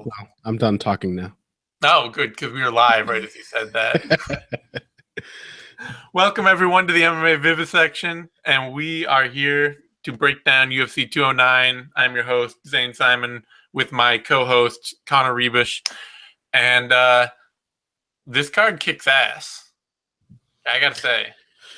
Well, I'm done talking now. Oh, good, because we were live right as you said that. Welcome, everyone, to the MMA Vivisection, and we are here to break down UFC 209. I'm your host, Zane Simon, with my co-host, Connor Rebush, and this card kicks ass, I gotta say.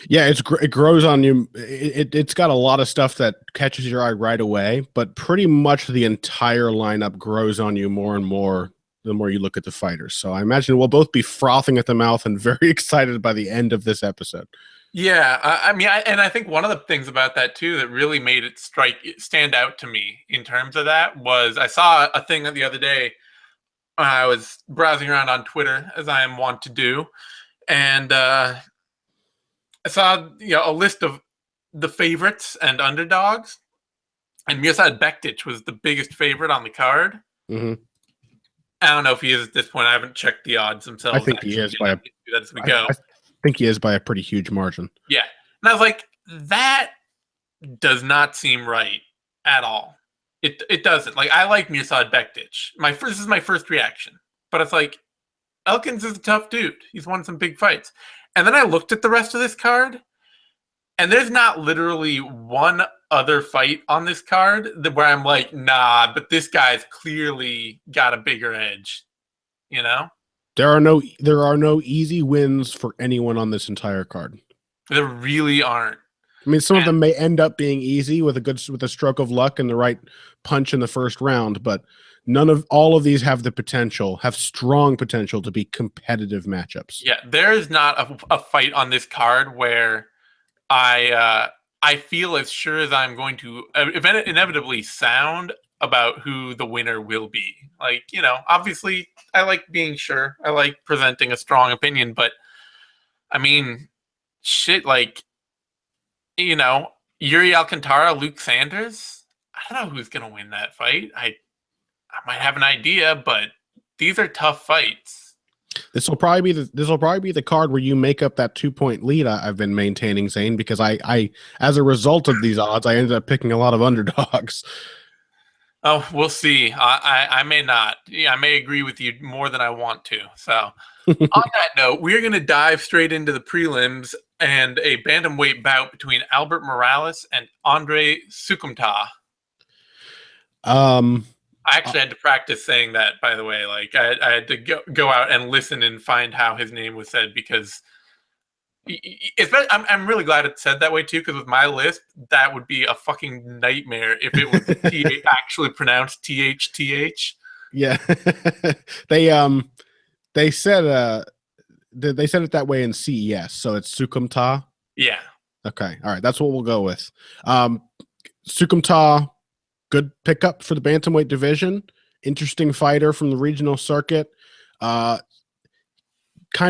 Yeah, it grows on you. It's got a lot of stuff that catches your eye right away, but pretty much the entire lineup grows on you more and more the more you look at the fighters. So I imagine we'll both be frothing at the mouth and very excited by the end of this episode. Yeah, I think one of the things about that too that really made it stand out to me in terms of that was I saw a thing the other day. I was browsing around on Twitter, as I am wont to do, and I saw a list of the favorites and underdogs, and Mirsad Bektic was the biggest favorite on the card. Mm-hmm. I don't know if he is at this point. I haven't checked the odds themselves. I think he is by I think he is by a pretty huge margin. Yeah, and I was like, that does not seem right at all. It doesn't. Like, I like Mirsad Bektic. This is my first reaction, but it's like, Elkins is a tough dude. He's won some big fights. And then I looked at the rest of this card, and there's not literally one other fight on this card where I'm like, nah, but this guy's clearly got a bigger edge, you know? There are no easy wins for anyone on this entire card. There really aren't. I mean, some of them may end up being easy with a stroke of luck and the right punch in the first round, but all of these have strong potential to be competitive matchups. Yeah, there is not a fight on this card where I feel as sure as I'm going to inevitably sound about who the winner will be. Like, obviously I like being sure. I like presenting a strong opinion, but I mean, shit, like, Iuri Alcantara, Luke Sanders, I don't know who's going to win that fight. I might have an idea, but these are tough fights. This will probably be the card where you make up that 2-point lead I've been maintaining, Zane, because I as a result of these odds, I ended up picking a lot of underdogs. Oh, we'll see. I may not. Yeah, I may agree with you more than I want to. So on that note, we're going to dive straight into the prelims and a bantamweight bout between Albert Morales and Andre Soukhamthath. I actually had to practice saying that, by the way. Like, I had to go out and listen and find how his name was said, because I'm really glad it said that way too, because with my list, that would be a fucking nightmare if it was actually pronounced THTH. Yeah. They said it that way in CES, so it's Soukhamthath. Yeah. Okay. All right. That's what we'll go with. Soukhamthath, good pickup for the bantamweight division. Interesting fighter from the regional circuit. Kind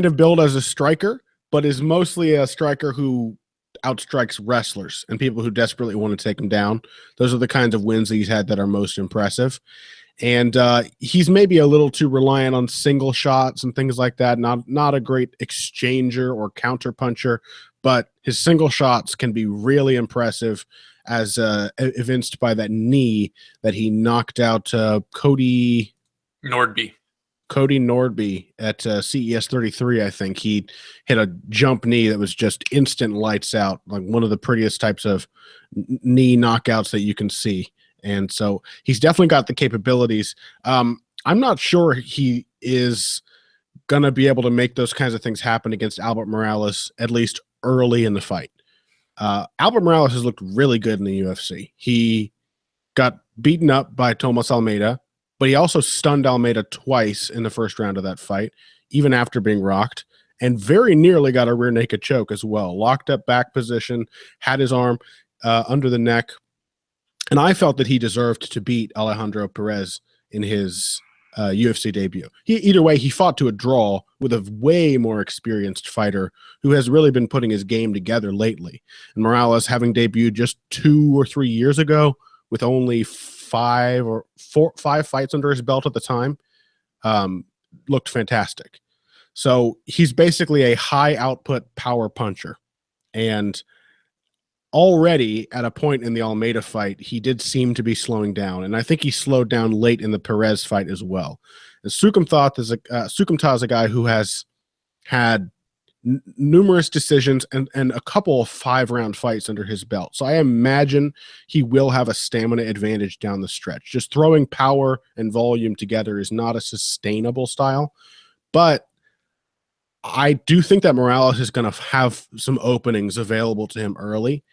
of billed as a striker, but is mostly a striker who outstrikes wrestlers and people who desperately want to take him down. Those are the kinds of wins that he's had that are most impressive. And he's maybe a little too reliant on single shots and things like that. Not a great exchanger or counter puncher, but his single shots can be really impressive, as evinced by that knee that he knocked out Cody Nordby at CES 33. I think he hit a jump knee that was just instant lights out, like one of the prettiest types of knee knockouts that you can see. And so he's definitely got the capabilities. I'm not sure he is going to be able to make those kinds of things happen against Albert Morales, at least early in the fight. Albert Morales has looked really good in the UFC. He got beaten up by Tomas Almeida, but he also stunned Almeida twice in the first round of that fight, even after being rocked, and very nearly got a rear naked choke as well. Locked up back position, had his arm under the neck. And I felt that he deserved to beat Alejandro Perez in his UFC debut. Either way, he fought to a draw with a way more experienced fighter who has really been putting his game together lately. And Morales, having debuted just 2 or 3 years ago with only 5 fights under his belt at the time, looked fantastic. So he's basically a high output power puncher. And already at a point in the Almeida fight, he did seem to be slowing down, and I think he slowed down late in the Perez fight as well. And Soukhamthath is a guy who has had numerous decisions and a couple of 5-round fights under his belt. So I imagine he will have a stamina advantage down the stretch. Just throwing power and volume together is not a sustainable style, but I do think that Morales is going to have some openings available to him early,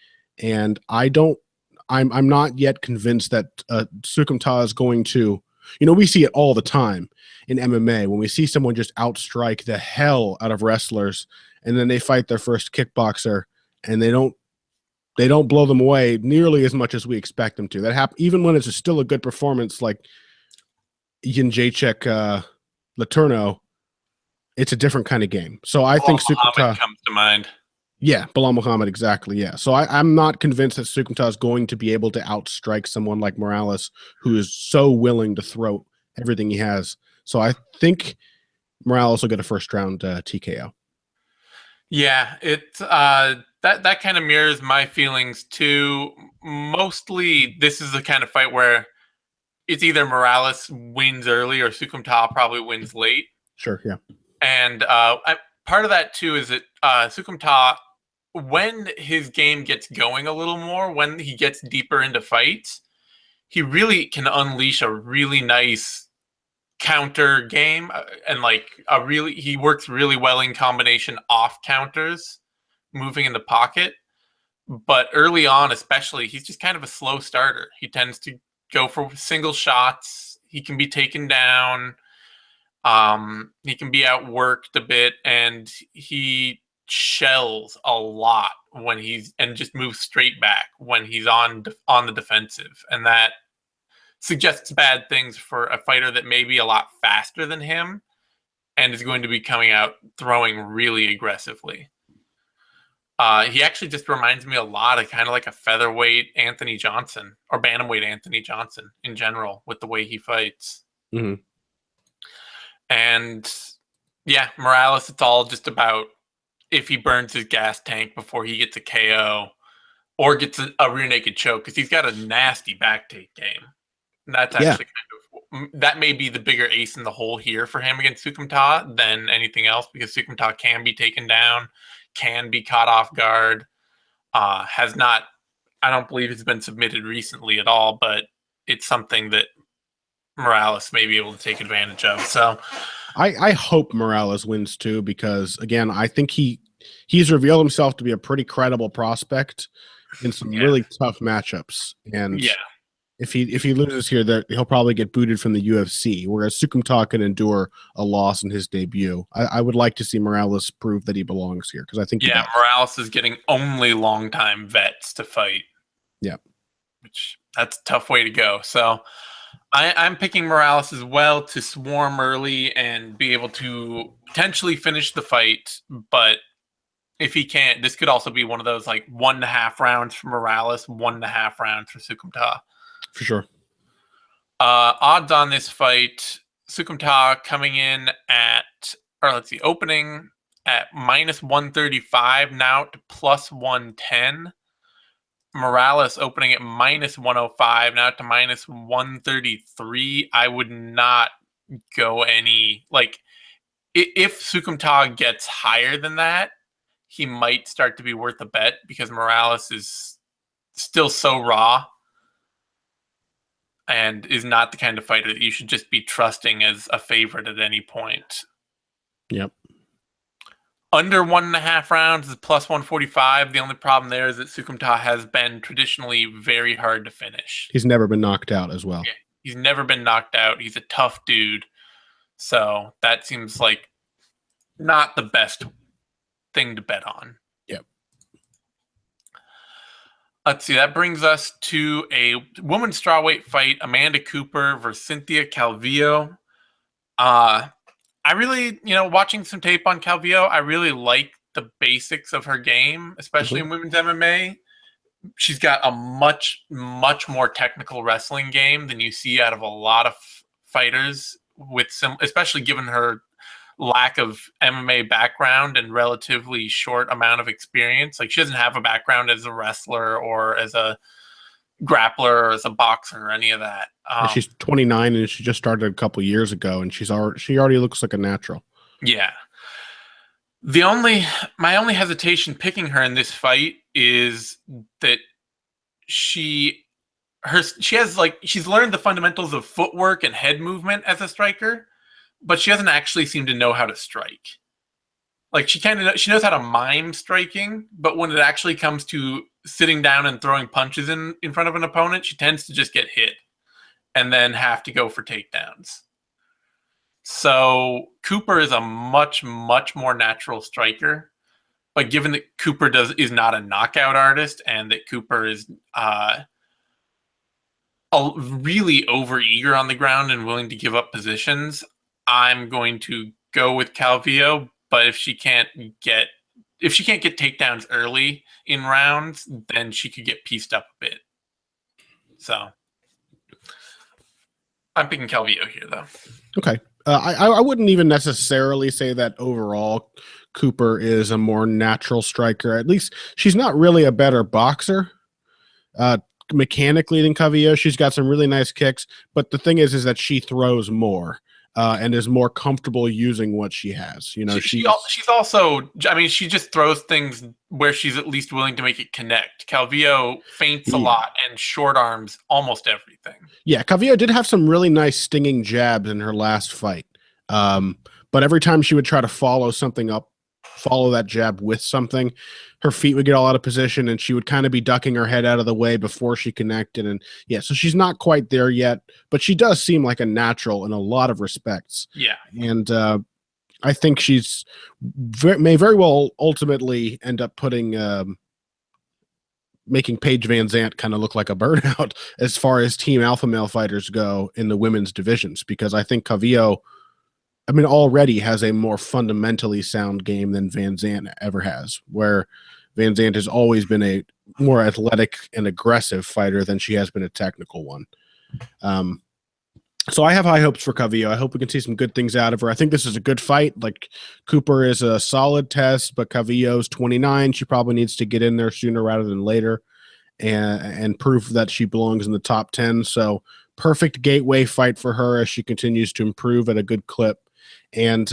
and I'm not yet convinced that Soukhamthath is going to, we see it all the time in MMA when we see someone just outstrike the hell out of wrestlers, and then they fight their first kickboxer and they don't blow them away nearly as much as we expect them to. That happen even when it's still a good performance, like Jędrzejczyk Letourneau. It's a different kind of game. So I think Soukhamthath comes to mind. Yeah, Bilal Muhammad, exactly. Yeah. So I'm not convinced that Soukhamthath is going to be able to outstrike someone like Morales, who is so willing to throw everything he has. So I think Morales will get a first round TKO. Yeah, it's that kind of mirrors my feelings too. Mostly, this is the kind of fight where it's either Morales wins early or Soukhamthath probably wins late. Sure, yeah. And part of that too is that Soukhamthath, when his game gets going a little more, when he gets deeper into fights, he really can unleash a really nice counter game, and he works really well in combination off counters, moving in the pocket. But early on, especially, he's just kind of a slow starter. He tends to go for single shots. He can be taken down. He can be outworked a bit, and he shells a lot when and just moves straight back when he's on the defensive, and that suggests bad things for a fighter that may be a lot faster than him and is going to be coming out throwing really aggressively. He actually just reminds me a lot of kind of like a featherweight Anthony Johnson, or bantamweight Anthony Johnson in general, with the way he fights. Mm-hmm. And yeah, Morales, it's all just about if he burns his gas tank before he gets a KO or gets a rear naked choke, because he's got a nasty back take game. And that's actually that may be the bigger ace in the hole here for him against Soukhamthath than anything else, because Soukhamthath can be taken down, can be caught off guard. I don't believe it's been submitted recently at all, but it's something that Morales may be able to take advantage of. So I hope Morales wins too, because again, I think he's revealed himself to be a pretty credible prospect in some really tough matchups. And if he loses here, he'll probably get booted from the UFC, whereas Soukhamthath can endure a loss in his debut. I would like to see Morales prove that he belongs here, because I think Morales is getting only longtime vets to fight. Yeah, that's a tough way to go. So I'm picking Morales as well to swarm early and be able to potentially finish the fight. But if he can't, this could also be one of those like 1.5 rounds for Morales, 1.5 rounds for Soukhamthath. For sure. Odds on this fight, Soukhamthath coming in opening at -135, now to +110. Morales opening at -105, now to -133. I would not go if Soukhamthath gets higher than that, he might start to be worth a bet, because Morales is still so raw and is not the kind of fighter that you should just be trusting as a favorite at any point. Yep. Under 1.5 rounds is +145. The only problem there is that Soukhamthath has been traditionally very hard to finish. He's never been knocked out as well. Yeah, he's never been knocked out. He's a tough dude. So that seems like not the best thing to bet on. Yep. Let's see. That brings us to a women's strawweight fight: Amanda Cooper versus Cynthia Calvillo. I really, watching some tape on Calvillo, I really like the basics of her game, especially in women's MMA. She's got a much, much more technical wrestling game than you see out of a lot of fighters, especially given her lack of MMA background and relatively short amount of experience. Like, she doesn't have a background as a wrestler or as a grappler or as a boxer or any of that. And she's 29 and she just started a couple years ago, and she already looks like a natural. Yeah. My only hesitation picking her in this fight is that she's learned the fundamentals of footwork and head movement as a striker, but she doesn't actually seem to know how to strike. Like, she knows how to mime striking, but when it actually comes to sitting down and throwing punches in front of an opponent, she tends to just get hit and then have to go for takedowns. So Cooper is a much, much more natural striker. But given that Cooper is not a knockout artist, and that Cooper is really overeager on the ground and willing to give up positions, I'm going to go with Calvillo. But if she can't get takedowns early in rounds, then she could get pieced up a bit. So I'm picking Calvillo here, though. Okay. I wouldn't even necessarily say that overall Cooper is a more natural striker. At least she's not really a better boxer mechanically than Calvillo. She's got some really nice kicks, but the thing is that she throws more and is more comfortable using what she has. You know, she's also, I mean, she just throws things where she's at least willing to make it connect. Calvillo feints a lot and short arms almost everything. Yeah, Calvillo did have some really nice stinging jabs in her last fight. But every time she would try to follow that jab with something, her feet would get all out of position and she would kind of be ducking her head out of the way before she connected. And yeah, so she's not quite there yet, but she does seem like a natural in a lot of respects. Yeah. And I think she's may very well ultimately end up making Paige Van Zandt kind of look like a burnout as far as team alpha male fighters go in the women's divisions, because I think Calvillo, already has a more fundamentally sound game than Van Zandt ever has, where Van Zandt has always been a more athletic and aggressive fighter than she has been a technical one. So I have high hopes for Calvillo. I hope we can see some good things out of her. I think this is a good fight. Like, Cooper is a solid test, but Calvillo's 29. She probably needs to get in there sooner rather than later and prove that she belongs in the top 10. So perfect gateway fight for her as she continues to improve at a good clip. And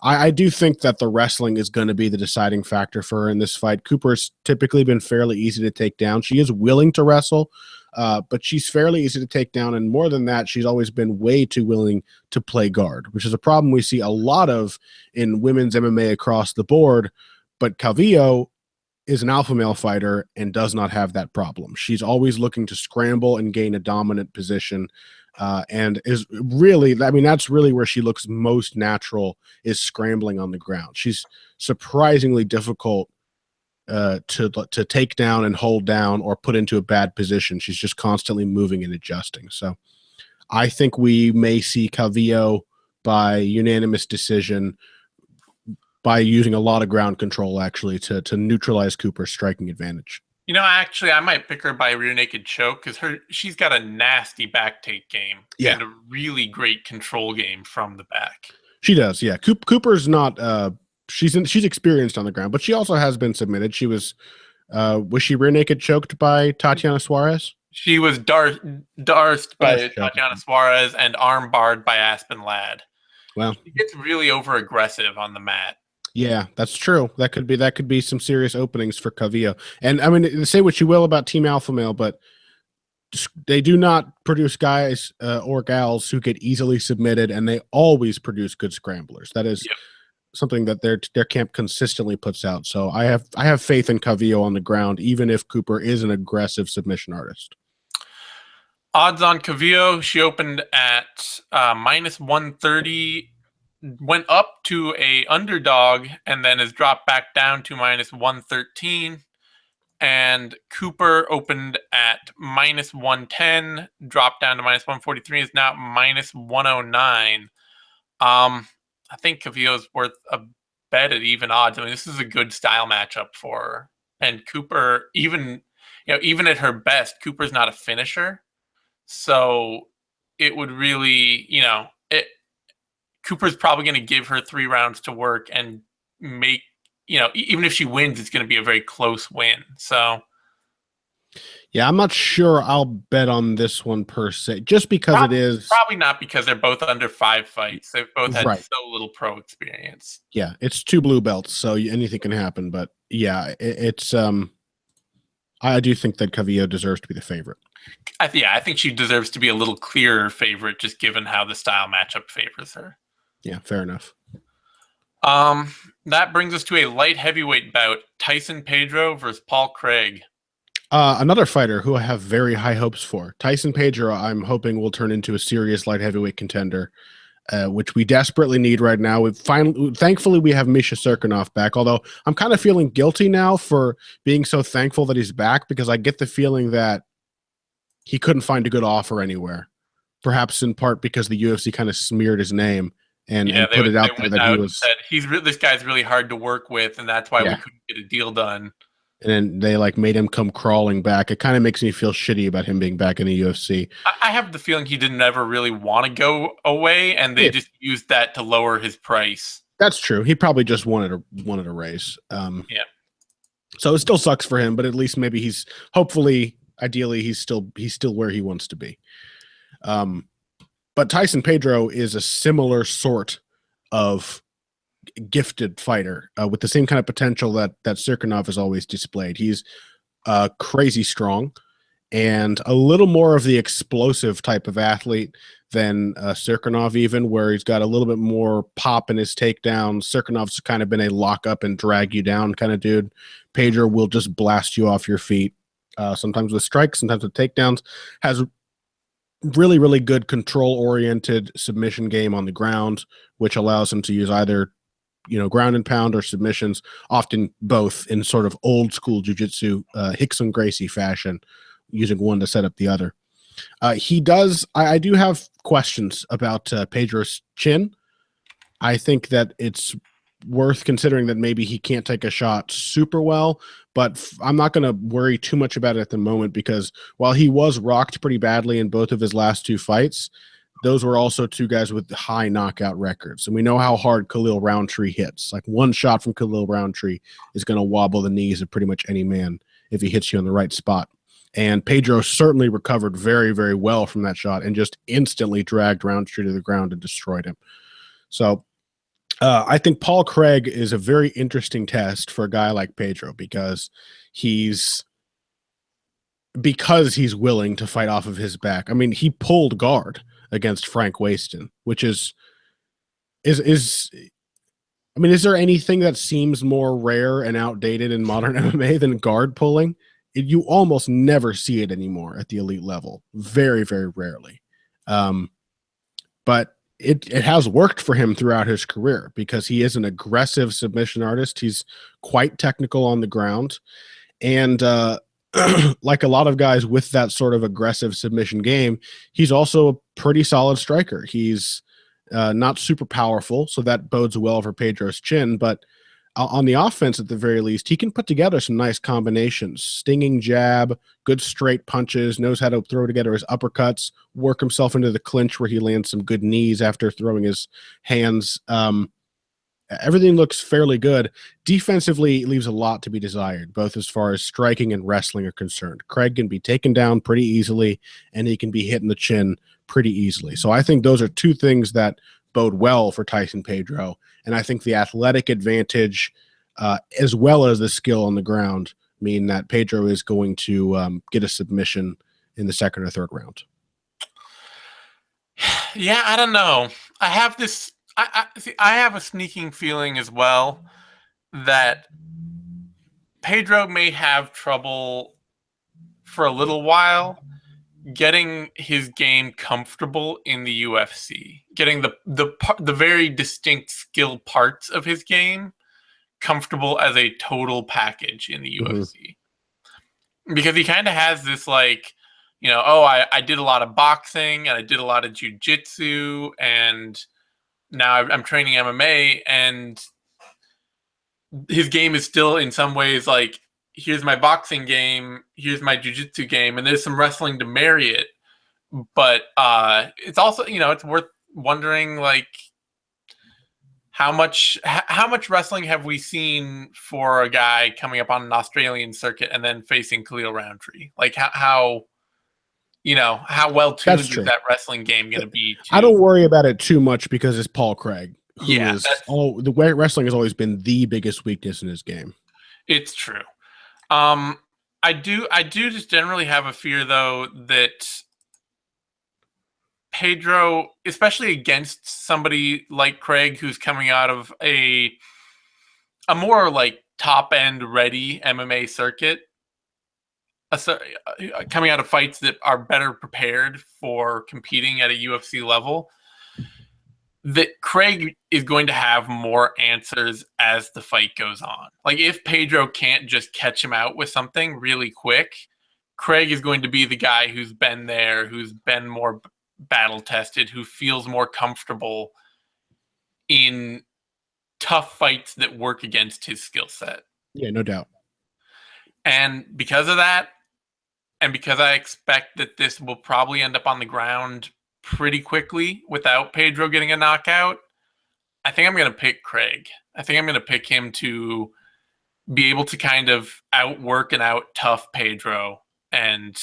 I do think that the wrestling is going to be the deciding factor for her in this fight. Cooper's typically been fairly easy to take down. She is willing to wrestle, but she's fairly easy to take down. And more than that, she's always been way too willing to play guard, which is a problem we see a lot of in women's MMA across the board. But Calvillo is an alpha male fighter and does not have that problem. She's always looking to scramble and gain a dominant position. And is really, that's really where she looks most natural, is scrambling on the ground. She's surprisingly difficult to take down and hold down or put into a bad position. She's just constantly moving and adjusting. So I think we may see Calvillo by unanimous decision by using a lot of ground control, actually, to neutralize Cooper's striking advantage. Actually, I might pick her by rear naked choke because she's got a nasty back take game and a really great control game from the back. She does, yeah. Cooper's not she's experienced on the ground, but she also has been submitted. She was she rear naked choked by Tatiana Suarez? She was darced by Tatiana Suarez and arm barred by Aspen Ladd. Well, she gets really over aggressive on the mat. Yeah, that's true. That could be some serious openings for Calvillo. And say what you will about Team Alpha Male, but they do not produce guys or gals who get easily submitted, and they always produce good scramblers. That is something that their camp consistently puts out. So I have faith in Calvillo on the ground, even if Cooper is an aggressive submission artist. Odds on Calvillo, she opened at minus 130. Went up to a underdog and then has dropped back down to minus 113. And Cooper opened at minus 110, dropped down to minus 143, is now minus 109. I think Calvillo's worth a bet at even odds. This is a good style matchup for her. And Cooper, even at her best, Cooper's not a finisher. So it would really, Cooper's probably going to give her 3 rounds to work and make, even if she wins, it's going to be a very close win. So, yeah, I'm not sure I'll bet on this one per se, just because it is probably not, because they're both under 5 fights. They've both had right. so little pro experience. Yeah, it's 2 blue belts, so anything can happen. But yeah, it's I do think that Calvillo deserves to be the favorite. I think she deserves to be a little clearer favorite, just given how the style matchup favors her. Yeah, fair enough. That brings us to a light heavyweight bout: Tyson Pedro versus Paul Craig. Another fighter who I have very high hopes for. Tyson Pedro, I'm hoping will turn into a serious light heavyweight contender, which we desperately need right now. Thankfully, we have Misha Cirkunov back, although I'm kind of feeling guilty now for being so thankful that he's back, because I get the feeling that he couldn't find a good offer anywhere, perhaps in part because the UFC kind of smeared his name and put it out there that this guy's really hard to work with, and that's why we couldn't get a deal done. And then they made him come crawling back. It kind of makes me feel shitty about him being back in the UFC. I have the feeling he didn't ever really want to go away, and they just used that to lower his price. That's true. He probably just wanted a raise. So it still sucks for him, but at least maybe ideally he's still where he wants to be. But Tyson Pedro is a similar sort of gifted fighter with the same kind of potential that Cirkunov has always displayed. He's crazy strong and a little more of the explosive type of athlete than Cirkunov, even, where he's got a little bit more pop in his takedowns. Cirkunov's kind of been a lock up and drag you down kind of dude. Pedro will just blast you off your feet, sometimes with strikes, sometimes with takedowns. Has really, really good control-oriented submission game on the ground, which allows him to use either ground and pound or submissions, often both in sort of old school jiu-jitsu, Rickson Gracie fashion, using one to set up the other. I do have questions about Pedro's chin. I think that it's worth considering that maybe he can't take a shot super well, but I'm not going to worry too much about it at the moment, because while he was rocked pretty badly in both of his last 2 fights, those were also 2 guys with high knockout records. And we know how hard Khalil Roundtree hits. Like, one shot from Khalil Roundtree is going to wobble the knees of pretty much any man if he hits you in the right spot. And Pedro certainly recovered very, very well from that shot and just instantly dragged Roundtree to the ground and destroyed him. So I think Paul Craig is a very interesting test for a guy like Pedro, because he's willing to fight off of his back. I mean, he pulled guard against Frank Waston, which is there anything that seems more rare and outdated in modern MMA than guard pulling? You almost never see it anymore at the elite level. Very, very rarely. But it has worked for him throughout his career, because he is an aggressive submission artist. He's quite technical on the ground. And like a lot of guys with that sort of aggressive submission game, he's also a pretty solid striker. He's not super powerful, so that bodes well for Pedro's chin, but on the offense, at the very least, he can put together some nice combinations. Stinging jab, good straight punches, knows how to throw together his uppercuts, work himself into the clinch where he lands some good knees after throwing his hands. Everything looks fairly good. Defensively, it leaves a lot to be desired, both as far as striking and wrestling are concerned. Craig can be taken down pretty easily, and he can be hit in the chin pretty easily. So I think those are 2 things that bode well for Tyson Pedro. And I think the athletic advantage, as well as the skill on the ground, mean that Pedro is going to get a submission in the 2nd or 3rd round. Yeah, I don't know. I have this. I have a sneaking feeling as well that Pedro may have trouble for a little while getting his game comfortable in the UFC, getting the very distinct skill parts of his game comfortable as a total package in the UFC. Because he kind of has this I did a lot of boxing and I did a lot of jiu-jitsu, and now I'm training MMA, and his game is still in some ways like, here's my boxing game, here's my jiu-jitsu game, and there's some wrestling to marry it. But it's also, it's worth wondering, like, how much wrestling have we seen for a guy coming up on an Australian circuit and then facing Khalil Roundtree? Like how how well tuned is that wrestling game going to be? I don't worry about it too much because it's Paul Craig, who Yeah, is the way wrestling has always been the biggest weakness in his game. It's true. I do just generally have a fear though that Pedro, especially against somebody like Craig, who's coming out of a more like top end ready MMA circuit, coming out of fights that are better prepared for competing at a UFC level, that Craig is going to have more answers as the fight goes on. Like if Pedro can't just catch him out with something really quick, Craig is going to be the guy who's been there, who's been more battle tested, who feels more comfortable in tough fights that work against his skill set. Yeah, no doubt. And because of that, and because I expect that this will probably end up on the ground pretty quickly without Pedro getting a knockout, I think I'm going to pick Craig. I think I'm going to pick him to be able to kind of outwork and out tough Pedro and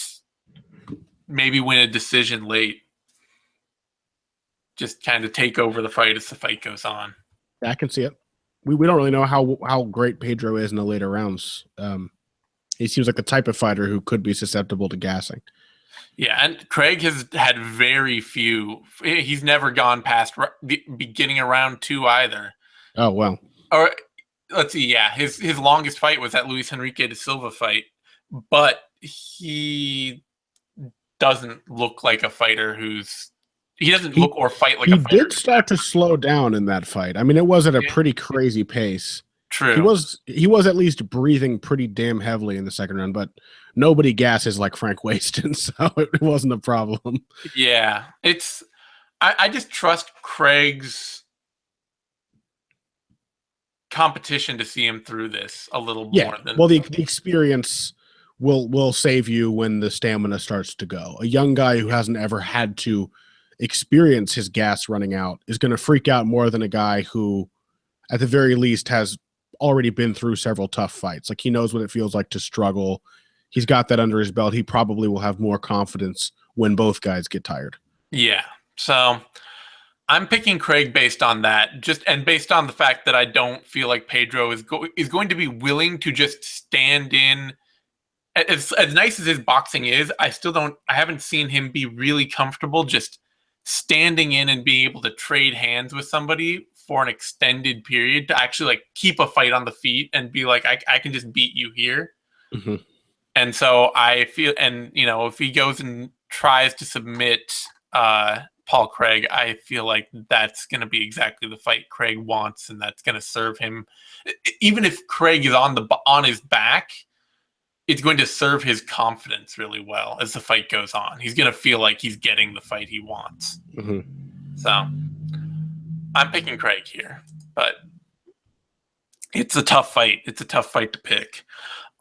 maybe win a decision late. Just kind of take over the fight as the fight goes on. I can see it. We don't really know how great Pedro is in the later rounds. He seems like the type of fighter who could be susceptible to gassing. Yeah, and Craig has had very few. He's never gone past the beginning of round 2 either. Oh, well. Or let's see. Yeah, his longest fight was that Luis Henrique de Silva fight, but he doesn't look like a fighter he doesn't look or fight like a fighter. He did start to slow down in that fight. I mean, it was at a pretty crazy pace. True. He was at least breathing pretty damn heavily in the second round, but nobody gasses like Frank Waston, so it wasn't a problem. Yeah, I just trust Craig's competition to see him through this a little more than. Well, the experience will save you when the stamina starts to go. A young guy who hasn't ever had to experience his gas running out is going to freak out more than a guy who, at the very least, has already been through several tough fights. Like he knows what it feels like to struggle. He's got that under his belt. He probably will have more confidence when both guys get tired. Yeah. So I'm picking Craig based on that, and based on the fact that I don't feel like Pedro is going to be willing to just stand in. As nice as his boxing is, I haven't seen him be really comfortable just standing in and being able to trade hands with somebody for an extended period to actually like keep a fight on the feet and be like, I can just beat you here. Mm-hmm. And so I feel, and if he goes and tries to submit Paul Craig, I feel like that's going to be exactly the fight Craig wants, and that's going to serve him. Even if Craig is on his back, it's going to serve his confidence really well as the fight goes on. He's going to feel like he's getting the fight he wants. Mm-hmm. So I'm picking Craig here, but it's a tough fight. It's a tough fight to pick.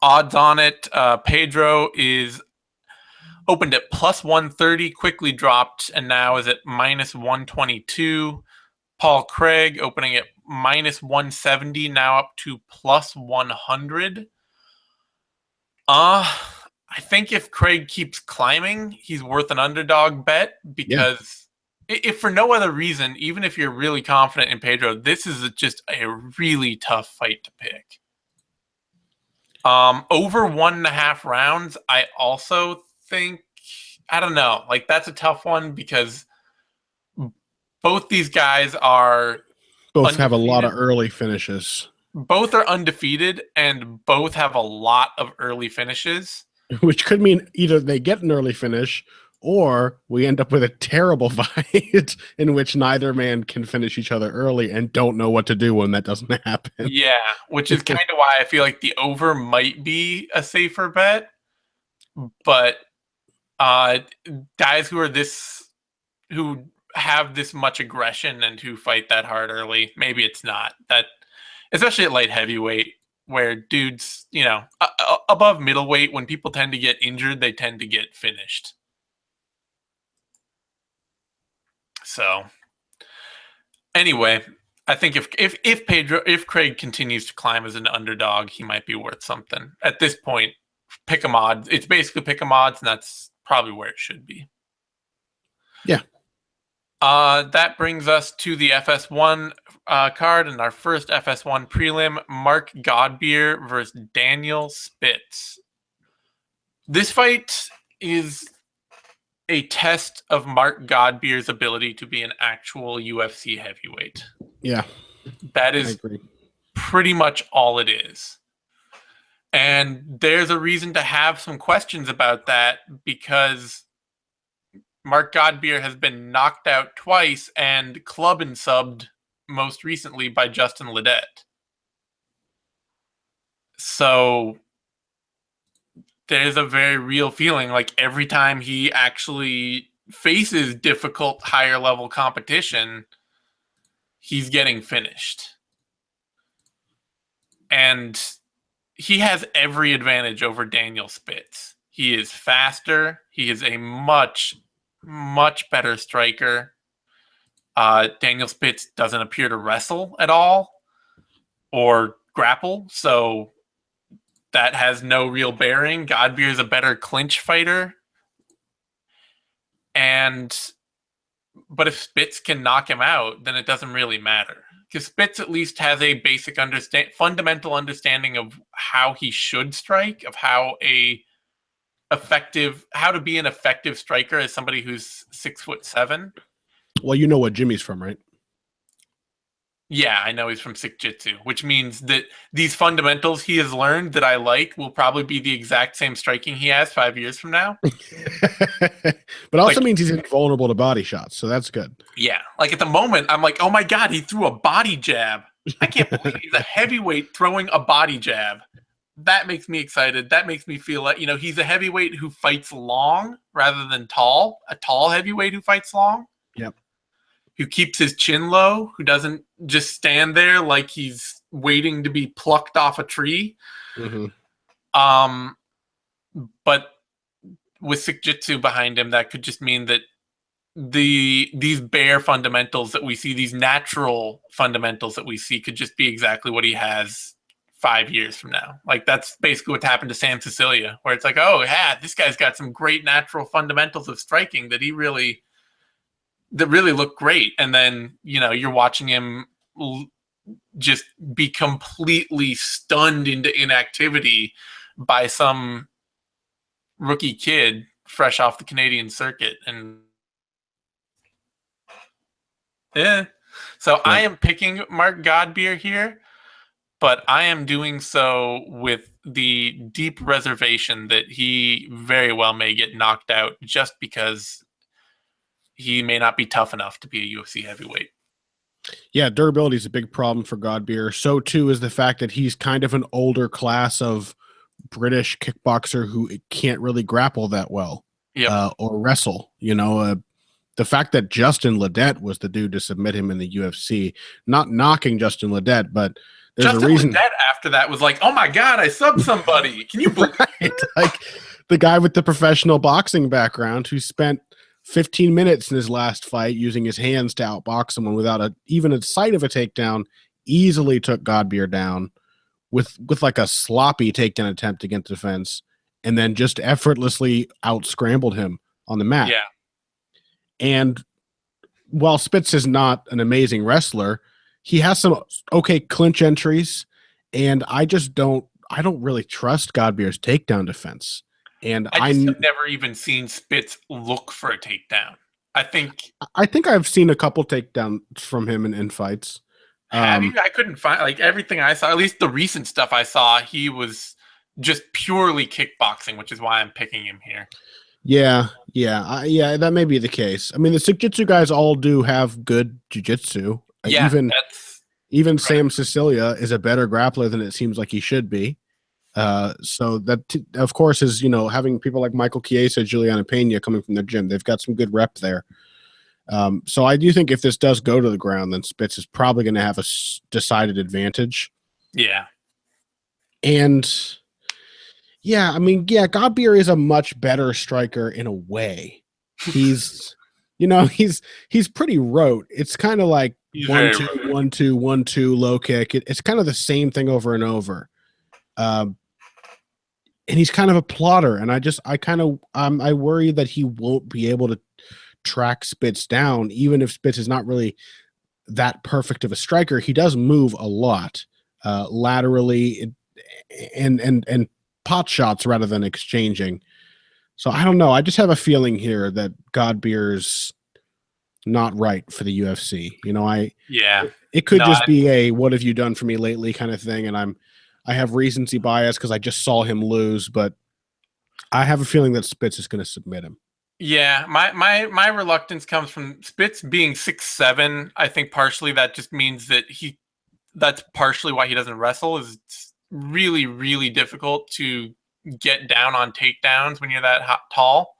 Odds on it, Pedro is opened at plus 130, quickly dropped, and now is at minus 122. Paul Craig opening at minus 170, now up to plus 100. I think if Craig keeps climbing, he's worth an underdog bet because if for no other reason, even if you're really confident in Pedro, this is just a really tough fight to pick. Over 1.5 rounds, I also think, I don't know, like that's a tough one because both these guys are both have a lot of early finishes. Both are undefeated and both have a lot of early finishes. Which could mean either they get an early finish or we end up with a terrible fight in which neither man can finish each other early and don't know what to do when that doesn't happen. Yeah, which is kind of why I feel like the over might be a safer bet. But guys who have this much aggression and who fight that hard early, maybe it's not. That, especially at light heavyweight, where dudes, above middleweight, when people tend to get injured, they tend to get finished. So, anyway, I think if Craig continues to climb as an underdog, he might be worth something. At this point, pick 'em odds. It's basically pick 'em odds, and that's probably where it should be. Yeah. That brings us to the FS1 card, and our first FS1 prelim: Mark Godbeer versus Daniel Spitz. This fight is a test of Mark Godbeer's ability to be an actual UFC heavyweight. Yeah. That is pretty much all it is. And there's a reason to have some questions about that, because Mark Godbeer has been knocked out twice and club and subbed most recently by Justin Ledet. So there's a very real feeling like every time he actually faces difficult higher level competition, he's getting finished. And he has every advantage over Daniel Spitz. He is faster. He is a much, much better striker. Daniel Spitz doesn't appear to wrestle at all or grapple, so that has no real bearing. Godbeer is a better clinch fighter. But if Spitz can knock him out, then it doesn't really matter. Because Spitz at least has a basic fundamental understanding of how he should strike, of how to be an effective striker as somebody who's 6'7". Well, you know what Jimmy's from, right? Yeah, I know he's from Sick Jitsu, which means that these fundamentals he has learned that I like will probably be the exact same striking he has 5 years from now. But also means he's invulnerable to body shots, so that's good. Yeah, like at the moment, I'm like, oh my God, he threw a body jab. I can't believe he's a heavyweight throwing a body jab. That makes me excited. That makes me feel like, he's a heavyweight who fights long rather than tall. A tall heavyweight who fights long. Yep. Who keeps his chin low, who doesn't just stand there like he's waiting to be plucked off a tree. Mm-hmm. But with Sick Jitsu behind him, that could just mean that these bare fundamentals that we see, these natural fundamentals that we see, could just be exactly what he has 5 years from now. Like, that's basically what happened to Sam Cecilia, where it's like, oh yeah, this guy's got some great natural fundamentals of striking that really look great. And then, you're watching him just be completely stunned into inactivity by some rookie kid fresh off the Canadian circuit. And yeah, so I am picking Mark Godbeer here, but I am doing so with the deep reservation that he very well may get knocked out just because he may not be tough enough to be a UFC heavyweight. Yeah, durability is a big problem for Godbeer. So too is the fact that he's kind of an older class of British kickboxer who can't really grapple that well, or wrestle. The fact that Justin Ledet was the dude to submit him in the UFC, not knocking Justin Ledet, but there's Justin a reason. Ledet after that was like, oh my God, I subbed somebody. Can you believe it? Like the guy with the professional boxing background who spent 15 minutes in his last fight using his hands to outbox someone without even a sight of a takedown, easily took Godbeer down with like a sloppy takedown attempt against the fence, and then just effortlessly out-scrambled him on the mat. Yeah. And while Spitz is not an amazing wrestler, he has some okay clinch entries, and I don't really trust Godbeer's takedown defense. And I have never even seen Spitz look for a takedown. I think I've seen a couple takedowns from him in fights. Have you? I couldn't find everything I saw. At least the recent stuff I saw, he was just purely kickboxing, which is why I'm picking him here. Yeah, that may be the case. I mean, the Jiu-Jitsu guys all do have good jiu-jitsu. Yeah, even Sam Cecilia is a better grappler than it seems like he should be. So that, of course, is, having people like Michael Chiesa, Juliana Pena coming from the gym. They've got some good rep there. So I do think if this does go to the ground, then Spitz is probably going to have a decided advantage. Yeah. And Godbeer is a much better striker in a way. He's You know, he's pretty rote. It's kind of like He's 1 very 2 rote. 1 2 1 2 low kick. It's kind of the same thing over and over. And he's kind of a plotter, and I worry that he won't be able to track Spitz down, even if Spitz is not really that perfect of a striker. He does move a lot laterally and pot shots rather than exchanging. So I don't know. I just have a feeling here that Godbeer's not right for the UFC. You know, it could just be a "what have you done for me lately" kind of thing, and I have recency bias because I just saw him lose, but I have a feeling that Spitz is going to submit him. Yeah, my reluctance comes from Spitz being 6'7". I think partially that just means that that's partially why he doesn't wrestle. Is it's really, really difficult to get down on takedowns when you're that tall.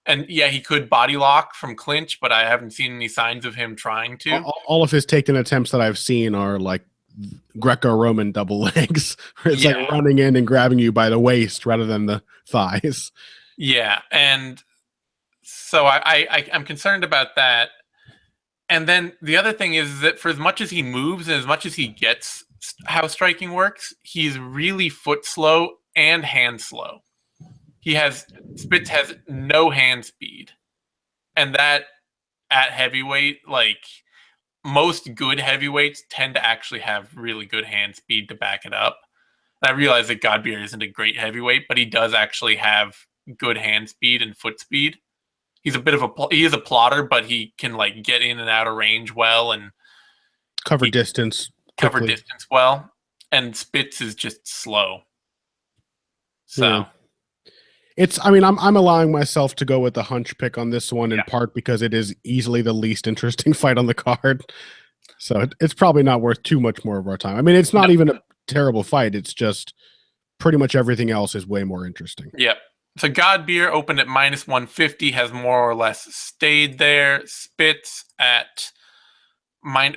And yeah, he could body lock from clinch, but I haven't seen any signs of him trying to. All of his takedown attempts that I've seen are like Greco-Roman double legs, where it's like running in and grabbing you by the waist rather than the thighs. Yeah, and so I'm concerned about that. And then the other thing is that for as much as he moves and as much as he gets how striking works, he's really foot slow and hand slow. Spitz has no hand speed. And that at heavyweight, like most good heavyweights tend to actually have really good hand speed to back it up. And I realize that Godbeer isn't a great heavyweight, but he does actually have good hand speed and foot speed. He's he is a plotter, but he can like get in and out of range well and cover distance well. And Spitz is just slow. So yeah. I'm allowing myself to go with the hunch pick on this one in part because it is easily the least interesting fight on the card. So it's probably not worth too much more of our time. I mean, it's not even a terrible fight. It's just pretty much everything else is way more interesting. Yep. So Godbeer opened at -150, has more or less stayed there. Spitz at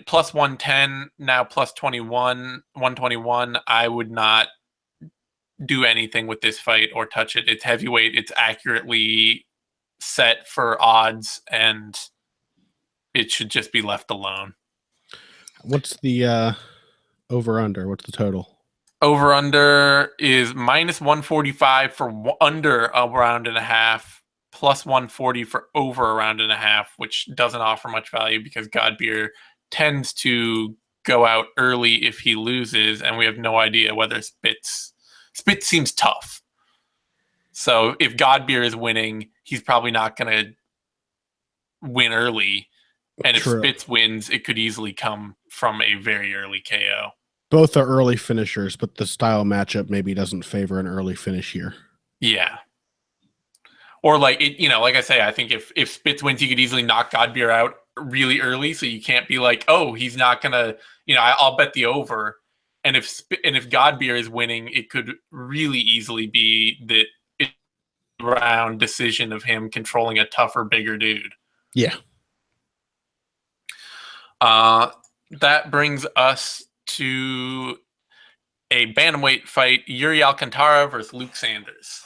plus 110, now plus 121. I would not do anything with this fight or touch it. It's heavyweight. It's accurately set for odds, and it should just be left alone. What's the over-under? What's the total? Over-under is -145 for under a round and a half, plus 140 for over a round and a half, which doesn't offer much value because Godbeer tends to go out early if he loses, and we have no idea whether Spitz seems tough. So if Godbeer is winning, he's probably not going to win early. And if Spitz wins, it could easily come from a very early KO. Both are early finishers, but the style matchup maybe doesn't favor an early finish here. Yeah. Or like like I say, I think if Spitz wins, he could easily knock Godbeer out really early. So you can't be like, oh, he's not gonna, I'll bet the over. And if Godbeer is winning, it could really easily be that it's a round decision of him controlling a tougher, bigger dude. Yeah. That brings us to a bantamweight fight: Iuri Alcantara versus Luke Sanders.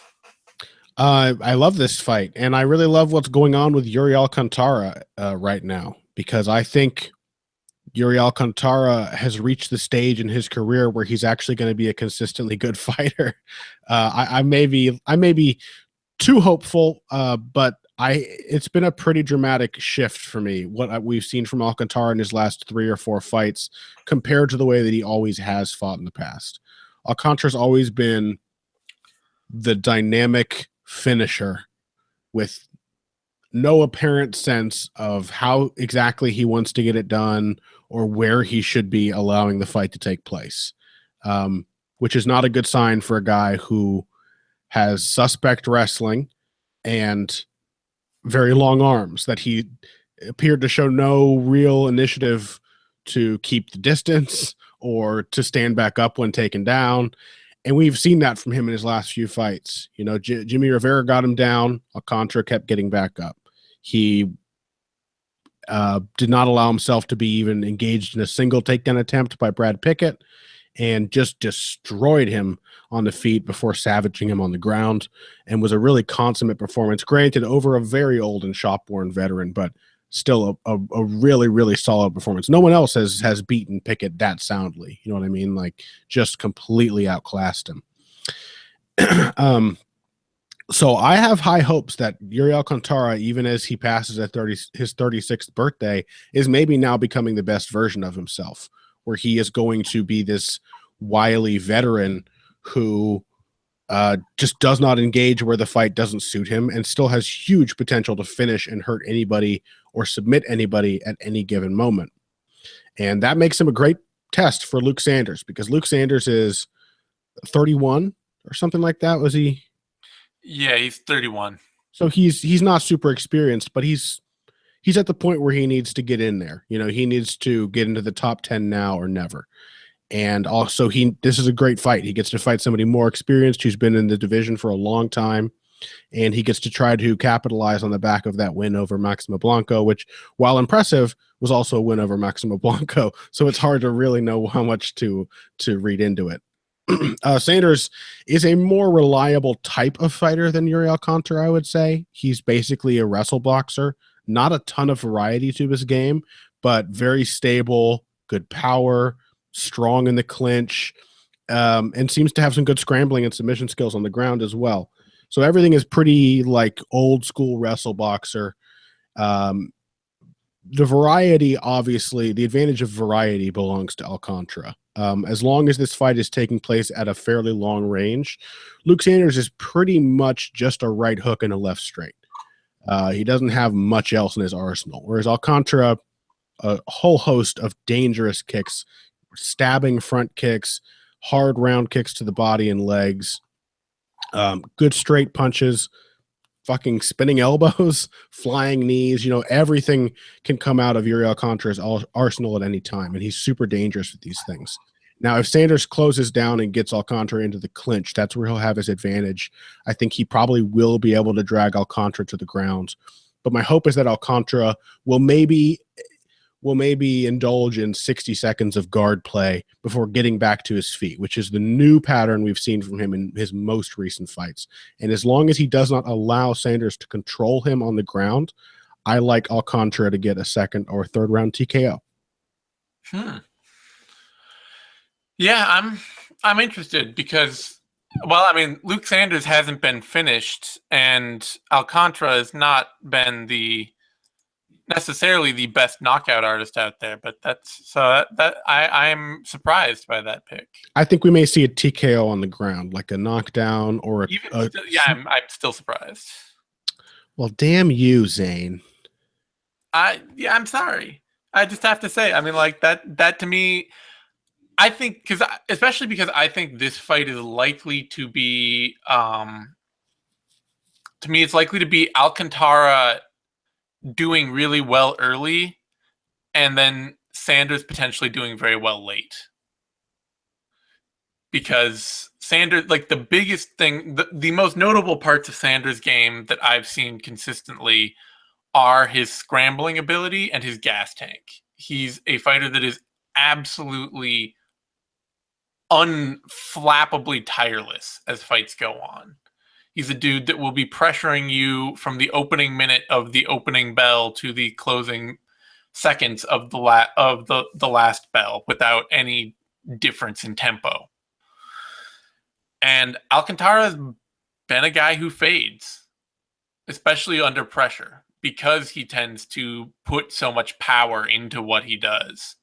I love this fight, and I really love what's going on with Iuri Alcantara right now, because I think Iuri Alcantara has reached the stage in his career where he's actually going to be a consistently good fighter. I may be too hopeful, but it's been a pretty dramatic shift for me, what we've seen from Alcantara in his last 3 or 4 fights compared to the way that he always has fought in the past. Alcantara's always been the dynamic finisher with no apparent sense of how exactly he wants to get it done or where he should be allowing the fight to take place, which is not a good sign for a guy who has suspect wrestling and very long arms, that he appeared to show no real initiative to keep the distance or to stand back up when taken down. And we've seen that from him in his last few fights. Jimmy Rivera got him down. Alcantara kept getting back up. He did not allow himself to be even engaged in a single takedown attempt by Brad Pickett, and just destroyed him on the feet before savaging him on the ground, and was a really consummate performance. Granted, over a very old and shop-worn veteran, but still a really, really solid performance. No one else has beaten Pickett that soundly. You know what I mean? Like, just completely outclassed him. So I have high hopes that Iuri Alcantara, even as he passes his 36th birthday, is maybe now becoming the best version of himself, where he is going to be this wily veteran who just does not engage where the fight doesn't suit him and still has huge potential to finish and hurt anybody or submit anybody at any given moment. And that makes him a great test for Luke Sanders, because Luke Sanders is 31 or something like that. Was he? Yeah, he's 31. So he's not super experienced, but he's at the point where he needs to get in there. You know, he needs to get into the top 10 now or never. And also this is a great fight. He gets to fight somebody more experienced who's been in the division for a long time, and he gets to try to capitalize on the back of that win over Maximo Blanco, which, while impressive, was also a win over Maximo Blanco. So it's hard to really know how much to read into it. Sanders is a more reliable type of fighter than Iuri Alcantara, I would say. He's basically a wrestle boxer. Not a ton of variety to his game, but very stable, good power, strong in the clinch, and seems to have some good scrambling and submission skills on the ground as well. So everything is pretty like old school wrestle boxer. The variety, obviously, the advantage of variety belongs to Alcantara. As long as this fight is taking place at a fairly long range, Luke Sanders is pretty much just a right hook and a left straight. He doesn't have much else in his arsenal, whereas Alcantara, a whole host of dangerous kicks, stabbing front kicks, hard round kicks to the body and legs, good straight punches, fucking spinning elbows, flying knees. You know, everything can come out of Iuri Alcantara's arsenal at any time, and he's super dangerous with these things. Now, if Sanders closes down and gets Alcantara into the clinch, that's where he'll have his advantage. I think he probably will be able to drag Alcantara to the ground. But my hope is that Alcantara will maybe indulge in 60 seconds of guard play before getting back to his feet, which is the new pattern we've seen from him in his most recent fights. And as long as he does not allow Sanders to control him on the ground, I like Alcantara to get a second or third round TKO. Yeah, I'm interested because, well, I mean, Luke Sanders hasn't been finished, and Alcantara has not been necessarily the best knockout artist out there, but I'm surprised by that pick. I think we may see a TKO on the ground, like a knockdown or I'm still surprised. Well, damn you, Zane. I'm sorry. I just have to say, I mean, like that to me, I think, especially because I think this fight is likely to be, to me, it's likely to be Alcantara doing really well early, and then Sanders potentially doing very well late. Because Sanders, like the biggest thing, the most notable parts of Sanders' game that I've seen consistently are his scrambling ability and his gas tank. He's a fighter that is absolutely unflappably tireless as fights go on. He's a dude that will be pressuring you from the opening minute of the opening bell to the closing seconds of the last bell without any difference in tempo. And Alcantara has been a guy who fades, especially under pressure, because he tends to put so much power into what he does.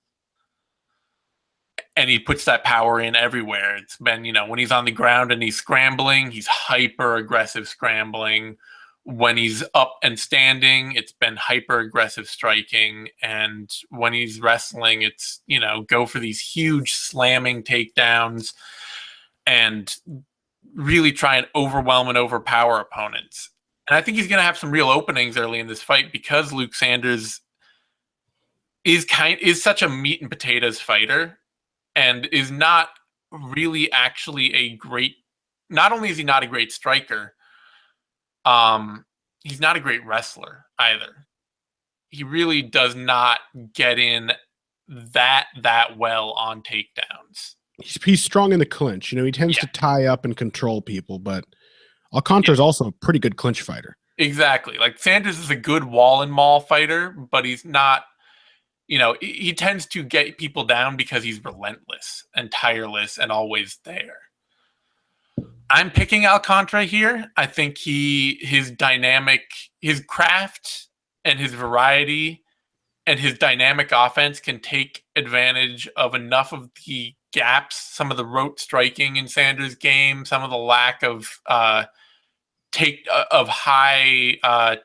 And he puts that power in everywhere. It's been, when he's on the ground and he's scrambling, he's hyper aggressive scrambling. When he's up and standing, it's been hyper aggressive striking. And when he's wrestling, it's, go for these huge slamming takedowns and really try and overwhelm and overpower opponents. And I think he's going to have some real openings early in this fight because Luke Sanders is such a meat and potatoes fighter. And is not really actually not only is he not a great striker, he's not a great wrestler either. He really does not get in that well on takedowns. He's strong in the clinch. He tends to tie up and control people, but Alcantara is also a pretty good clinch fighter. Exactly. Like Sanders is a good wall and maul fighter, but he's not, he tends to get people down because he's relentless and tireless and always there. I'm picking Alcantara here. I think his craft and his variety and his dynamic offense can take advantage of enough of the gaps, some of the rote striking in Sanders' game, some of the lack of high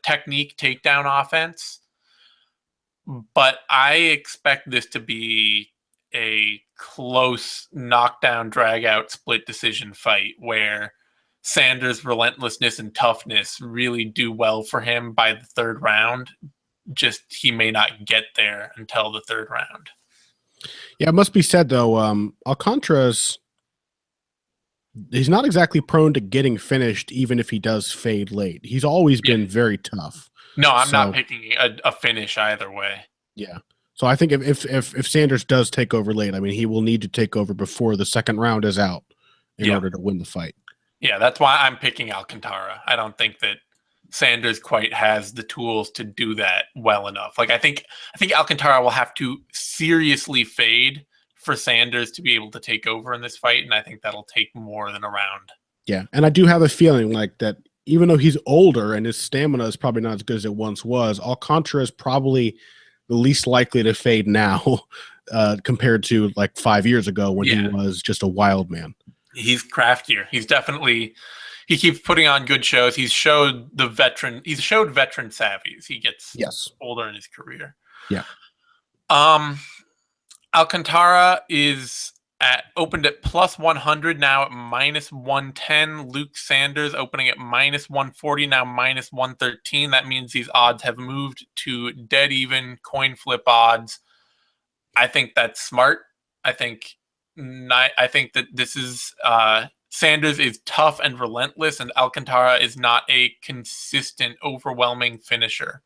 technique takedown offense. But I expect this to be a close knockdown, drag out, split decision fight where Sanders' relentlessness and toughness really do well for him by the third round. Just he may not get there until the third round. Yeah, it must be said though, he's not exactly prone to getting finished, even if he does fade late. He's always been very tough. No, I'm not picking a finish either way. Yeah. So I think if Sanders does take over late, I mean, he will need to take over before the second round is out in order to win the fight. Yeah, that's why I'm picking Alcantara. I don't think that Sanders quite has the tools to do that well enough. Like I think Alcantara will have to seriously fade for Sanders to be able to take over in this fight, and I think that'll take more than a round. Yeah, and I do have a feeling like that even though he's older and his stamina is probably not as good as it once was, Alcantara is probably the least likely to fade now compared to like 5 years ago when he was just a wild man. He's craftier. He keeps putting on good shows. He's showed veteran savvy as he gets older in his career. Yeah. Alcantara is opened at plus 100, now at minus 110. Luke Sanders opening at minus 140, now minus 113. That means these odds have moved to dead even coin flip odds. I think that's smart. I think that this is Sanders is tough and relentless, and Alcantara is not a consistent, overwhelming finisher.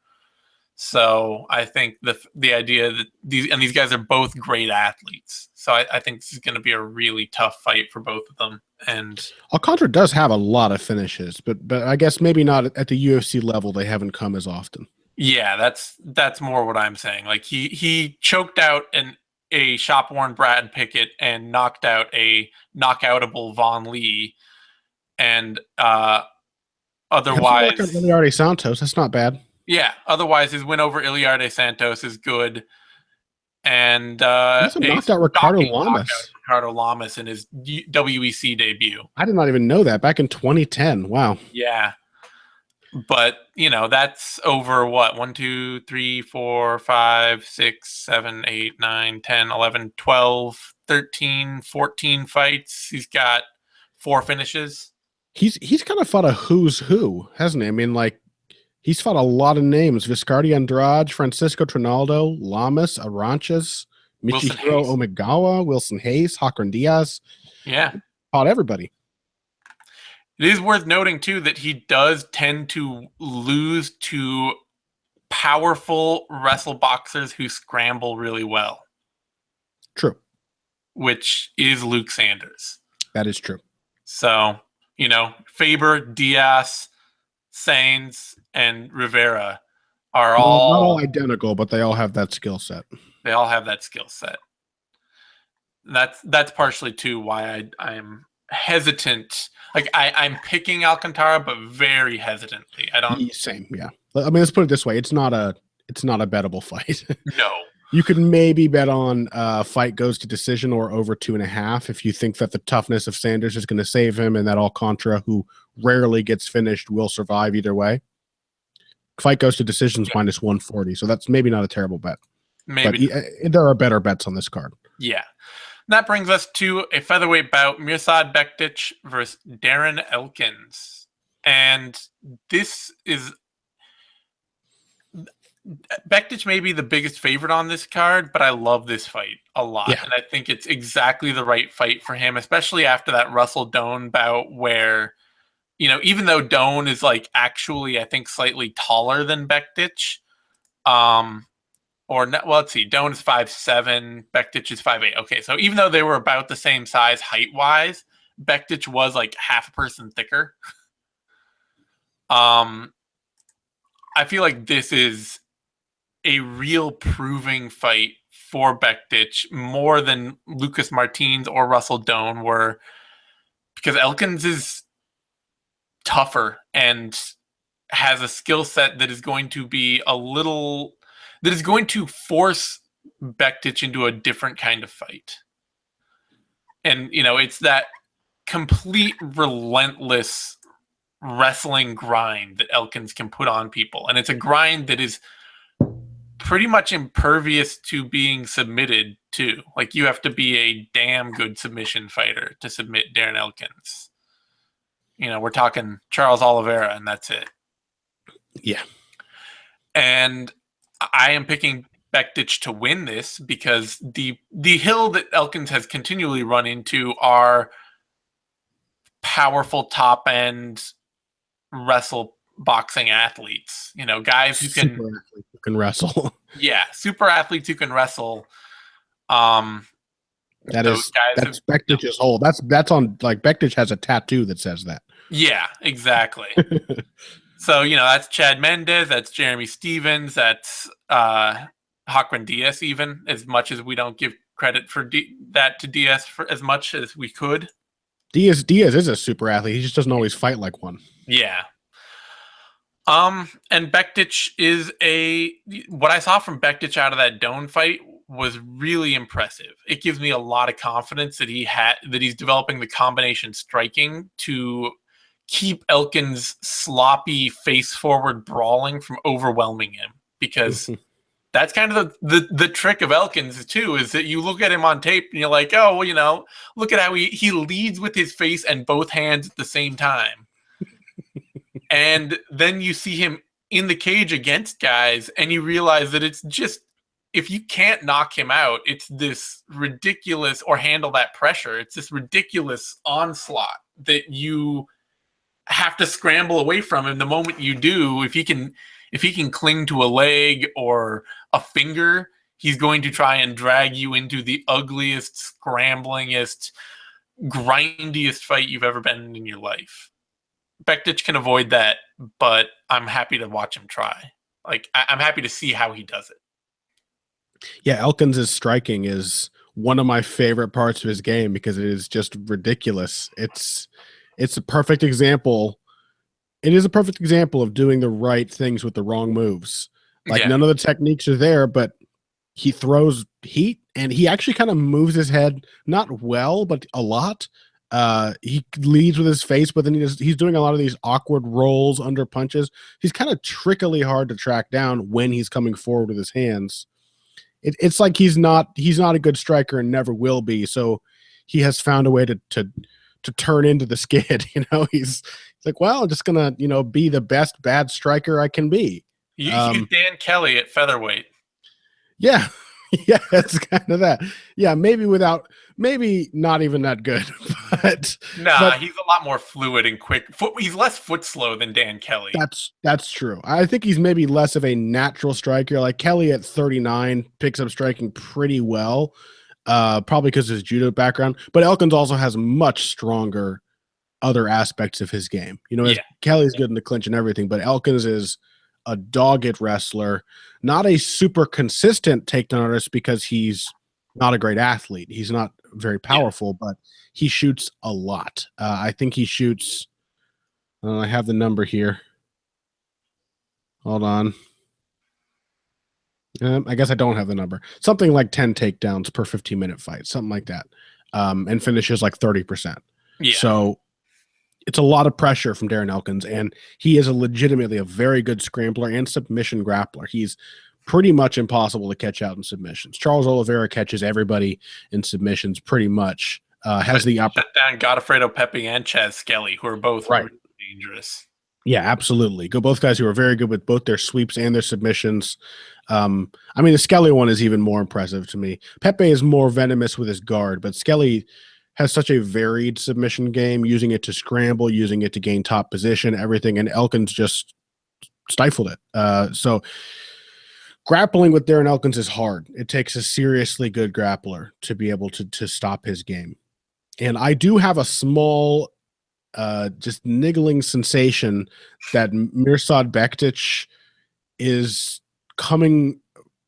So I think the idea that these guys are both great athletes. So I think this is going to be a really tough fight for both of them. And Alcantara does have a lot of finishes, but I guess maybe not at the UFC level. They haven't come as often. Yeah, that's more what I'm saying. Like he choked out a shop-worn Brad Pickett and knocked out a knockoutable Von Lee, and otherwise Iliarte Santos. That's not bad. Yeah, otherwise his win over Iliarte Santos is good. And he also knocked out Ricardo Lamas. Ricardo Lamas in his WEC debut. I did not even know that back in 2010. Wow. Yeah. But, that's over what? 1, 2, 3, 4, 5, 6, 7, 8, 9, 10, 11, 12, 13, 14 fights. He's got 4 finishes. He's kind of fought a who's who, hasn't he? I mean, like, he's fought a lot of names: Viscardi Andrade, Francisco Trinaldo, Lamas, Aranches, Michihiro Omigawa, Wilson Hayes, Hakron Diaz. Yeah. Fought everybody. It is worth noting, too, that he does tend to lose to powerful wrestle boxers who scramble really well. True. Which is Luke Sanders. That is true. So, Faber, Diaz, Sainz, and Rivera are all... Not all identical, but they all have that skill set. They all have that skill set. That's partially, too, why I'm hesitant. Like, I'm picking Alcantara, but very hesitantly. I don't... Same, yeah. I mean, let's put it this way. It's not a bettable fight. No. You could maybe bet on fight goes to decision or over 2.5 if you think that the toughness of Sanders is going to save him and that Alcantara, who rarely gets finished, will survive either way. Fight goes to decisions minus 140, so that's maybe not a terrible bet. Maybe. But there are better bets on this card. Yeah. That brings us to a featherweight bout, Mirsad Bektic versus Darren Elkins. And this is... Bektic may be the biggest favorite on this card, but I love this fight a lot. Yeah. And I think it's exactly the right fight for him, especially after that Russell Doan bout where, even though Doan is actually, I think, slightly taller than Bektic, let's see, Doan is 5'7", Bektic is 5'8". Okay, so even though they were about the same size height-wise, Bektic was half a person thicker. I feel like this is a real proving fight for Bektic more than Lucas Martins or Russell Doan were, because Elkins is tougher and has a skill set that is going to be that is going to force Bektic into a different kind of fight. And, it's that complete relentless wrestling grind that Elkins can put on people. And it's a grind that is pretty much impervious to being submitted to. Like, you have to be a damn good submission fighter to submit Darren Elkins. We're talking Charles Oliveira, and that's it. Yeah. And I am picking Bektic to win this because the hill that Elkins has continually run into are powerful top end wrestle boxing athletes. Guys who can wrestle. Yeah, super athletes who can wrestle. That's Bektic's whole. That's on, like, Bektic has a tattoo that says that. Yeah, exactly. So, that's Chad Mendez, that's Jeremy Stevens, that's Hakran Diaz, even, as much as we don't give credit for that to Diaz for as much as we could. Diaz is a super athlete. He just doesn't always fight like one. Yeah. And Bektic is what I saw from Bektic out of that Doan fight was really impressive. It gives me a lot of confidence that he's developing the combination striking to keep Elkins' sloppy face-forward brawling from overwhelming him, because that's kind of the trick of Elkins too, is that you look at him on tape and you're like, oh, well, look at how he leads with his face and both hands at the same time. And then you see him in the cage against guys and you realize that it's just, if you can't knock him out, it's this ridiculous, or handle that pressure, it's this ridiculous onslaught that you have to scramble away from him. The moment you do, if he can cling to a leg or a finger, he's going to try and drag you into the ugliest, scramblingest, grindiest fight you've ever been in your life. Bektic can avoid that, but I'm happy to watch him try. Like, I'm happy to see how he does it. Yeah, Elkins' striking is one of my favorite parts of his game because it is just ridiculous. It's a perfect example. It is a perfect example of doing the right things with the wrong moves. Like, none of the techniques are there, but he throws heat, and he actually kind of moves his head, not well, but a lot. He leads with his face, but then he's doing a lot of these awkward rolls under punches. He's kind of trickily hard to track down when he's coming forward with his hands. It's like he's not a good striker and never will be. So he has found a way to turn into the skid. He's like, well, I'm just gonna be the best bad striker I can be. He's Dan Kelly at featherweight. Yeah. Yeah, it's kind of that. Yeah, maybe not even that good. But he's a lot more fluid and quick. He's less foot slow than Dan Kelly. That's true. I think he's maybe less of a natural striker. Like, Kelly at 39 picks up striking pretty well, probably because of his judo background. But Elkins also has much stronger other aspects of his game. Kelly's good in the clinch and everything, but Elkins is a dogged wrestler, not a super consistent takedown artist because he's not a great athlete. He's not very powerful, but he shoots a lot. I think he shoots, I have the number here. Hold on. I guess I don't have the number. Something like 10 takedowns per 15-minute fight, something like that. And finishes like 30%. Yeah. So it's a lot of pressure from Darren Elkins, and he is legitimately a very good scrambler and submission grappler. He's pretty much impossible to catch out in submissions. Charles Oliveira catches everybody in submissions pretty much. Has the upper shut down Godfredo Pepe and Chaz Skelly, who are both really dangerous. Yeah, absolutely. Both guys who are very good with both their sweeps and their submissions. The Skelly one is even more impressive to me. Pepe is more venomous with his guard, but Skelly has such a varied submission game, using it to scramble, using it to gain top position, everything, and Elkins just stifled it. So grappling with Darren Elkins is hard. It takes a seriously good grappler to be able to stop his game. And I do have a small, just niggling sensation that Mirsad Bektic is coming.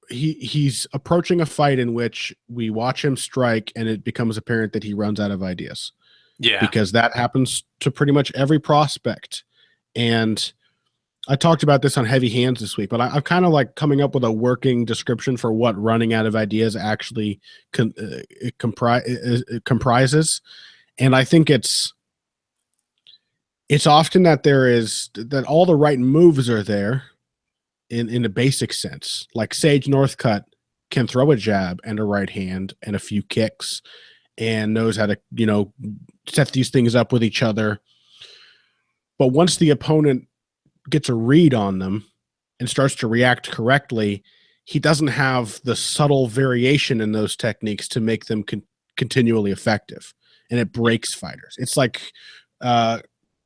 He's approaching a fight in which we watch him strike, and it becomes apparent that he runs out of ideas. Yeah, because that happens to pretty much every prospect. And I talked about this on Heavy Hands this week, but I'm kind of like coming up with a working description for what running out of ideas actually comprises. And I think it's often that all the right moves are there in a basic sense. Like Sage Northcutt can throw a jab and a right hand and a few kicks and knows how to, set these things up with each other. But once the opponent gets a read on them and starts to react correctly, he doesn't have the subtle variation in those techniques to make them continually effective. And it breaks fighters. It's like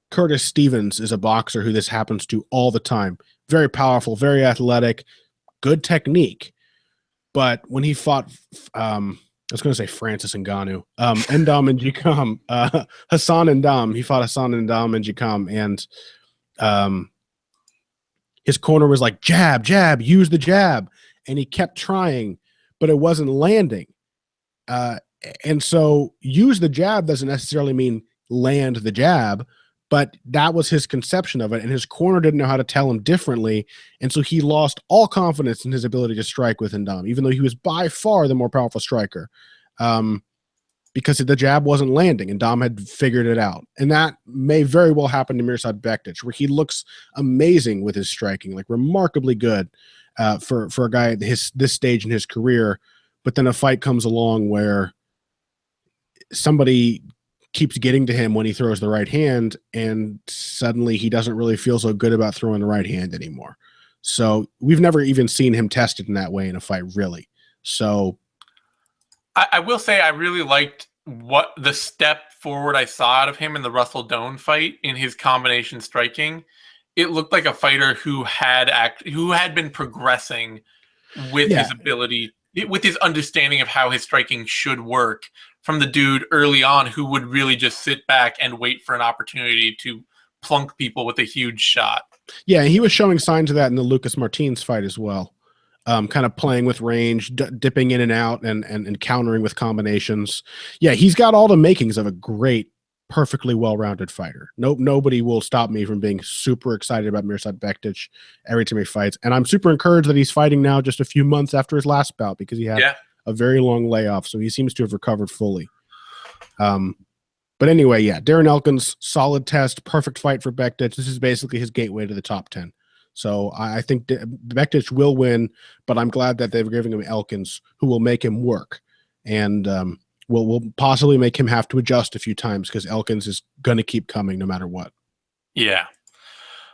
Curtis Stevens is a boxer who this happens to all the time. Very powerful, very athletic, good technique. But when he fought, I was going to say Francis Ngannou, Endam and Jikam, Hassan Endam, he fought Hassan Endam and Jikam, and his corner was like, jab, jab, use the jab. And he kept trying, but it wasn't landing. And so use the jab doesn't necessarily mean land the jab, but that was his conception of it. And his corner didn't know how to tell him differently. And so he lost all confidence in his ability to strike with Ndam, even though he was by far the more powerful striker, because the jab wasn't landing and Ndam had figured it out. And that may very well happen to Mirsad Bektic, where he looks amazing with his striking, like remarkably good for a guy at this stage in his career. But then a fight comes along where somebody keeps getting to him when he throws the right hand, and suddenly he doesn't really feel so good about throwing the right hand anymore. So we've never even seen him tested in that way in a fight, really. So I will say I really liked what the step forward I saw out of him in the Russell Doan fight in his combination striking. It looked like a fighter who had been progressing with his ability, with his understanding of how his striking should work, from the dude early on who would really just sit back and wait for an opportunity to plunk people with a huge shot. Yeah, he was showing signs of that in the Lucas Martins fight as well. Kind of playing with range, dipping in and out, and countering with combinations. Yeah, he's got all the makings of a great, perfectly well-rounded fighter. Nobody will stop me from being super excited about Mirsad Bektic every time he fights. And I'm super encouraged that he's fighting now just a few months after his last bout, because he had a very long layoff, so he seems to have recovered fully. But anyway, yeah, Darren Elkins, solid test, perfect fight for Bektic. This is basically his gateway to the top 10. So I think Bektic will win, but I'm glad that they're giving him Elkins, who will make him work, and will possibly make him have to adjust a few times, because Elkins is going to keep coming no matter what. Yeah.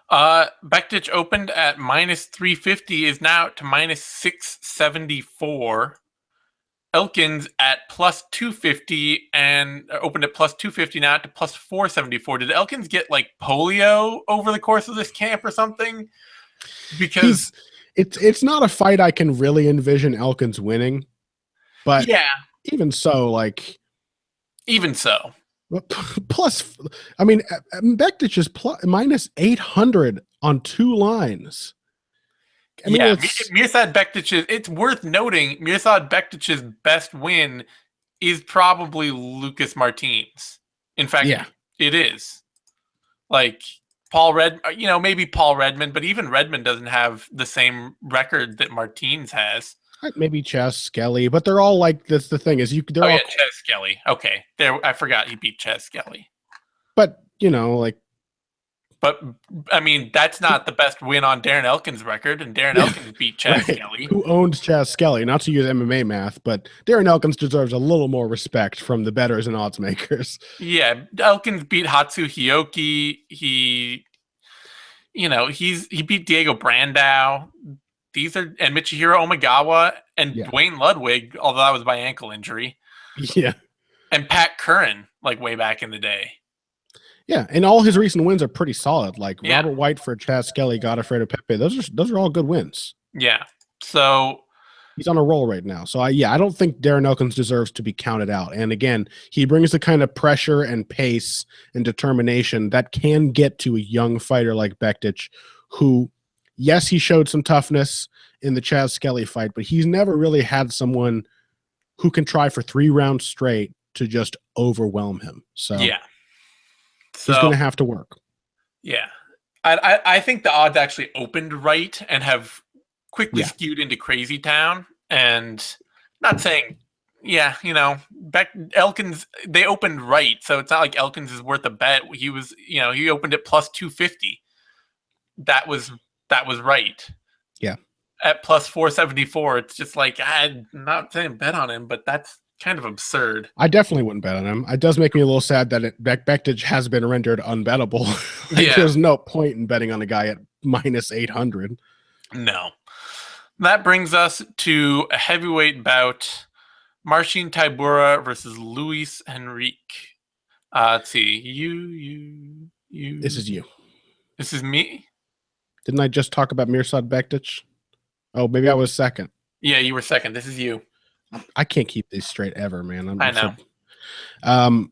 Bektic opened at -350, is now to -674. Elkins at +250 and opened at +250, now to +474. Did Elkins get like polio over the course of this camp or something? Because it's not a fight I can really envision Elkins winning, but even so, plus, I mean, Bektic is -800 on 2 lines. I mean, Mirsad Bektic, it's worth noting, Mirsad Bektic's best win is probably Lucas Martins. In fact, it is. Like maybe Paul Redmond, but even Redmond doesn't have the same record that Martins has. Maybe Chaz Skelly, but they're all like, that's the thing is Chaz Skelly. Okay, I forgot he beat Chaz Skelly. But But I mean, that's not the best win on Darren Elkins' record, and Darren Elkins beat Chaz Skelly, who owned Chaz Skelly. Not to use MMA math, but Darren Elkins deserves a little more respect from the bettors and odds makers. Yeah, Elkins beat Hatsu Hioki. He beat Diego Brandao. And Michihiro Omagawa and Dwayne Ludwig, although that was by ankle injury. Yeah, and Pat Curran, like way back in the day. Yeah, and all his recent wins are pretty solid. Like Robert White for Chaz Skelly, Godfredo Pepe. Those are all good wins. Yeah. So he's on a roll right now. So I don't think Darren Elkins deserves to be counted out. And again, he brings the kind of pressure and pace and determination that can get to a young fighter like Bektic, who yes, he showed some toughness in the Chaz Skelly fight, but he's never really had someone who can try for 3 rounds straight to just overwhelm him. So Yeah. he's going to have to work. Yeah. I think the odds actually opened right and have quickly skewed into crazy town. And not saying, Elkins, they opened right. So it's not like Elkins is worth a bet. He was, he opened at plus 250. That was right. Yeah. At plus 474, it's just like, I'm not saying bet on him, but that's kind of absurd. I definitely wouldn't bet on him. It does make me a little sad that Bektic has been rendered unbettable. There's no point in betting on a guy at minus 800. No. That brings us to a heavyweight bout. Marcin Tybura versus Luis Henrique. Let's see. You. This is you. This is me? Didn't I just talk about Mirsad Bektic? Oh, maybe I was second. Yeah, you were second. This is you. I can't keep these straight ever, man. I know.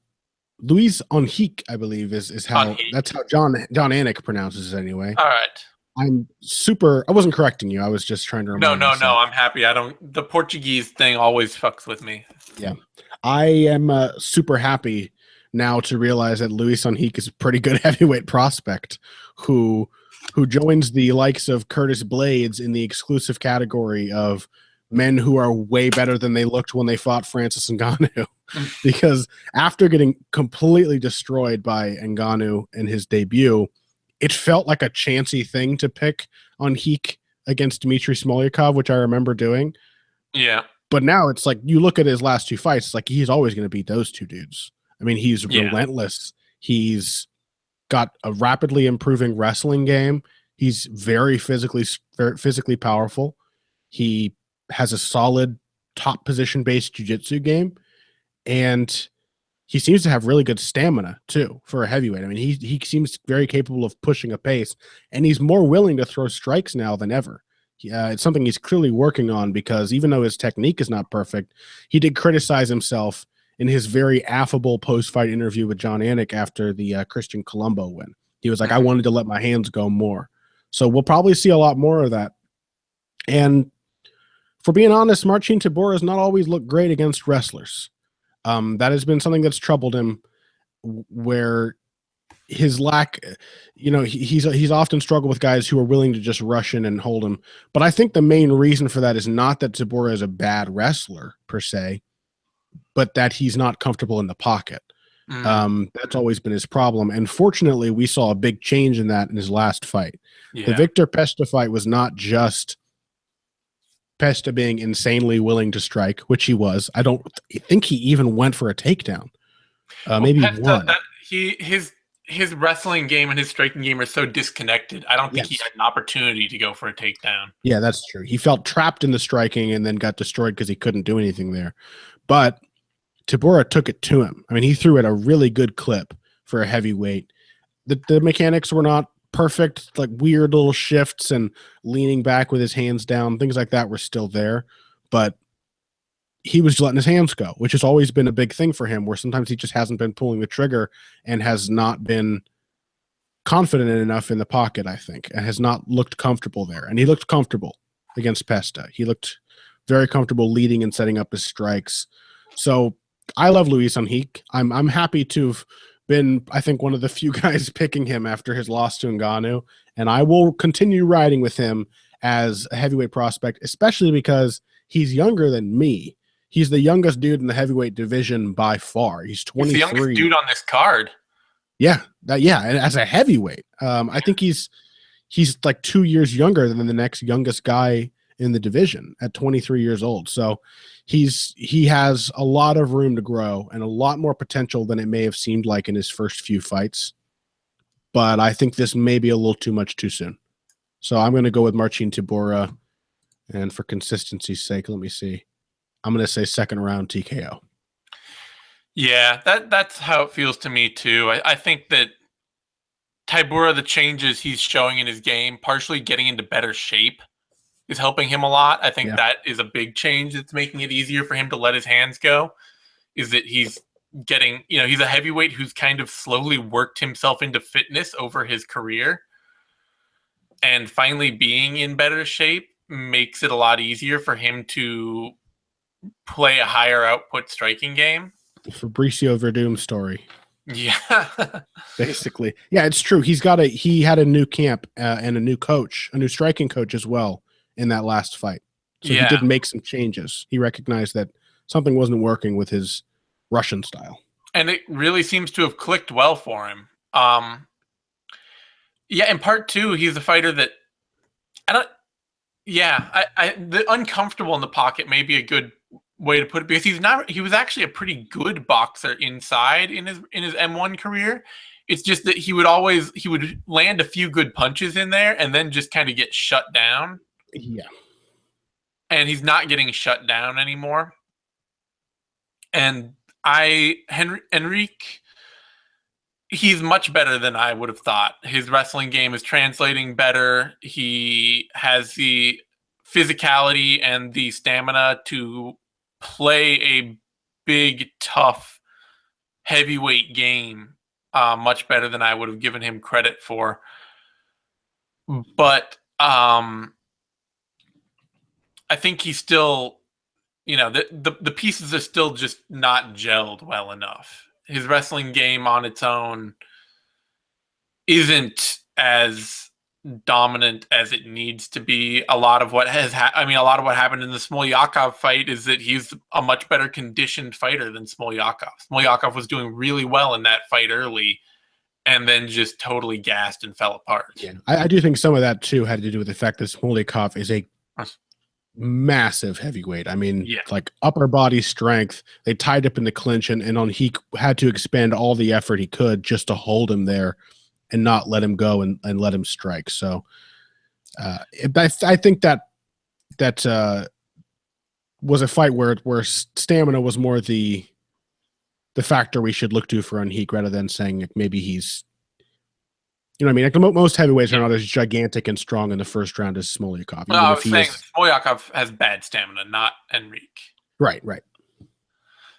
Luis Henrique, I believe, is how that's how John Anik pronounces it anyway. All right. I wasn't correcting you. I was just trying to remind myself. No. I'm happy. The Portuguese thing always fucks with me. Yeah. I am super happy now to realize that Luis Henrique is a pretty good heavyweight prospect who joins the likes of Curtis Blades in the exclusive category of men who are way better than they looked when they fought Francis Ngannou. Because after getting completely destroyed by Ngannou in his debut, it felt like a chancy thing to pick on Henrique against Dmitry Smolyakov, which I remember doing. Yeah. But now it's like you look at his last 2 fights, it's like he's always going to beat those 2 dudes. I mean, he's relentless. He's got a rapidly improving wrestling game. He's very physically powerful. He has a solid top position based jiu-jitsu game, and he seems to have really good stamina too for a heavyweight. I mean, he seems very capable of pushing a pace, and he's more willing to throw strikes now than ever. It's something he's clearly working on, because even though his technique is not perfect, he did criticize himself in his very affable post-fight interview with John Anik after the Christian Colombo win. He was like, I wanted to let my hands go more. So we'll probably see a lot more of that. And for being honest, Marcin Tybura has not always looked great against wrestlers. That has been something that's troubled him, where his lack, he's often struggled with guys who are willing to just rush in and hold him. But I think the main reason for that is not that Tybura is a bad wrestler per se, but that he's not comfortable in the pocket. That's always been his problem. And fortunately, we saw a big change in that in his last fight. Yeah. The Victor Pesta fight was not just Pesta being insanely willing to strike, which he was. I don't think he even went for a takedown. Maybe Pesta, one. His wrestling game and his striking game are so disconnected. I don't think he had an opportunity to go for a takedown. Yeah, that's true. He felt trapped in the striking and then got destroyed because he couldn't do anything there. But Tybura took it to him. I mean, he threw it a really good clip for a heavyweight. The mechanics were not perfect, like weird little shifts and leaning back with his hands down, things like that were still there. But he was letting his hands go, which has always been a big thing for him, where sometimes he just hasn't been pulling the trigger and has not been confident enough in the pocket, I think, and has not looked comfortable there. And he looked comfortable against Pesta. He looked very comfortable leading and setting up his strikes. So I love Luis Henrique. I'm happy to have been, I think, one of the few guys picking him after his loss to Ngannou, and I will continue riding with him as a heavyweight prospect, especially because he's younger than me. He's the youngest dude in the heavyweight division by far. He's 23. He's the youngest dude on this card. Yeah, and as a heavyweight, I think he's like 2 years younger than the next youngest guy in the division at 23 years old. So he has a lot of room to grow and a lot more potential than it may have seemed like in his first few fights. But I think this may be a little too much too soon. So I'm going to go with Marcin Tybura. And for consistency's sake, let me see. I'm going to say second round TKO. Yeah, that's how it feels to me too. I think that Tybura, the changes he's showing in his game, partially getting into better shape, is helping him a lot. I think that is a big change that's making it easier for him to let his hands go, is that he's getting, he's a heavyweight who's kind of slowly worked himself into fitness over his career. and finally being in better shape makes it a lot easier for him to play a higher output striking game. The Fabricio Verdum story. Yeah. Basically. Yeah, it's true. He had a new camp and a new coach, a new striking coach as well in that last fight. So he did make some changes. He recognized that something wasn't working with his Russian style. And it really seems to have clicked well for him. Yeah, in part 2, he's a fighter that the uncomfortable in the pocket may be a good way to put it, because he was actually a pretty good boxer inside in his M1 career. It's just that he would land a few good punches in there and then just kind of get shut down. Yeah. And he's not getting shut down anymore. And Henrique, he's much better than I would have thought. His wrestling game is translating better. He has the physicality and the stamina to play a big, tough, heavyweight game much better than I would have given him credit for. But I think he's still, the pieces are still just not gelled well enough. His wrestling game on its own isn't as dominant as it needs to be. A lot of what happened in the Smolyakov fight is that he's a much better conditioned fighter than Smolyakov. Smolyakov was doing really well in that fight early and then just totally gassed and fell apart. Yeah, I do think some of that too had to do with the fact that Smolyakov is a massive heavyweight. I mean, like upper body strength. They tied up in the clinch, and he had to expend all the effort he could just to hold him there and not let him go and let him strike. So I think that was a fight where stamina was more the factor we should look to for Henrique, rather than saying maybe he's, what I mean? Like most heavyweights are not as gigantic and strong in the first round as Smolyakov. No, I was saying Smolyakov has bad stamina, not Henrique. Right.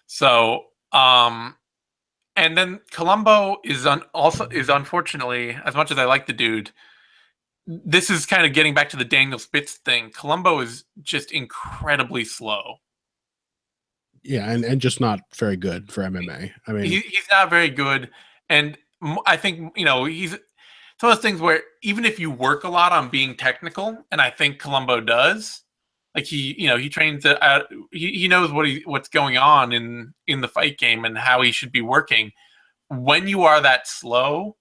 So, and then Colombo is unfortunately, as much as I like the dude, this is kind of getting back to the Daniel Spitz thing. Colombo is just incredibly slow. Yeah, and just not very good for MMA. I mean, he's not very good, and I think he's some of those things where even if you work a lot on being technical, and I think Colombo does, like he trains he knows what's going on in the fight game and how he should be working. When you are that slow,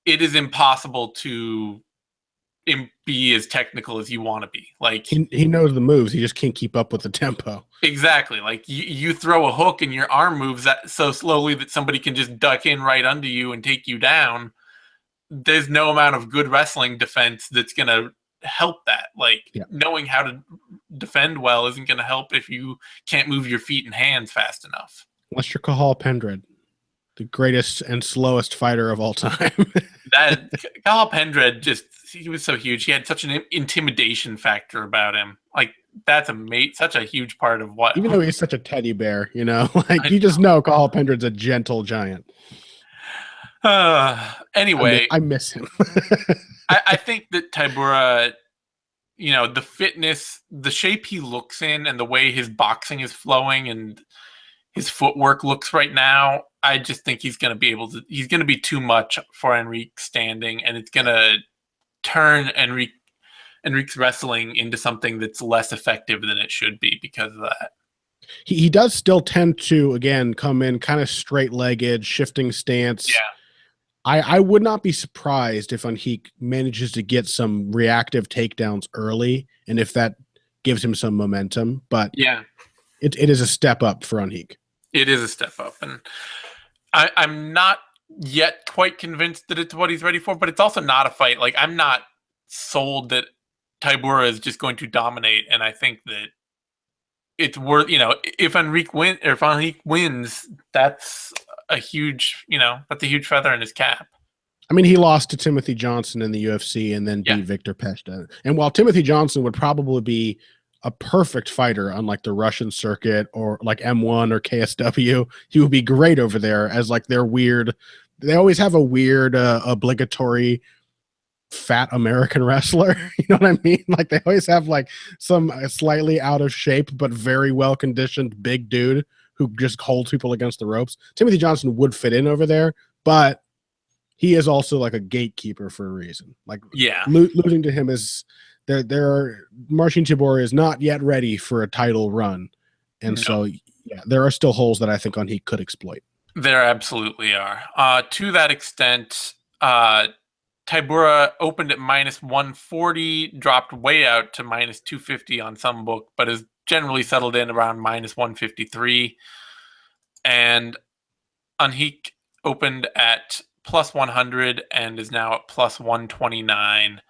it is impossible to be as technical as you want to be. Like he knows the moves, he just can't keep up with the tempo. Exactly. Like you throw a hook and your arm moves that so slowly that somebody can just duck in right under you and take you down. There's no amount of good wrestling defense that's going to help that. Like knowing how to defend well isn't going to help if you can't move your feet and hands fast enough. Unless you're Cathal Pendred, the greatest and slowest fighter of all time. That Cathal Pendred, he was so huge. He had such an intimidation factor about him. Like that's such a huge part of what. Even though he's such a teddy bear, like you just know Cathal Pendred's a gentle giant. Anyway, I miss him. I think that Tybura, the fitness, the shape he looks in, and the way his boxing is flowing and his footwork looks right now, I just think he's going to be too much for Henrique standing, and it's going to turn Henrique's wrestling into something that's less effective than it should be because of that. He does still tend to, again, come in kind of straight-legged, shifting stance. Yeah. I would not be surprised if Henrique manages to get some reactive takedowns early, and if that gives him some momentum. But yeah, it is a step up for Henrique. It is a step up, and I'm not yet quite convinced that it's what he's ready for. But it's also not a fight. Like I'm not sold that Tybura is just going to dominate, and I think that it's worth. If Henrique wins, that's a huge, that's a huge feather in his cap. I mean, he lost to Timothy Johnson in the UFC and then beat Victor Peshta. And while Timothy Johnson would probably be a perfect fighter on like the Russian circuit or like M1 or KSW, he would be great over there as like their weird. They always have a weird obligatory fat American wrestler. You know what I mean? Like they always have like some slightly out of shape but very well conditioned big dude who just holds people against the ropes. Timothy Johnson would fit in over there, but he is also like a gatekeeper for a reason. Like losing to him is Marcin Tybura is not yet ready for a title run. And so yeah, there are still holes that I think he could exploit. There absolutely are. To that extent, Tybura opened at -140, dropped way out to -250 on some book, but has generally settled in around -153. And Henrique opened at +100 and is now at +129.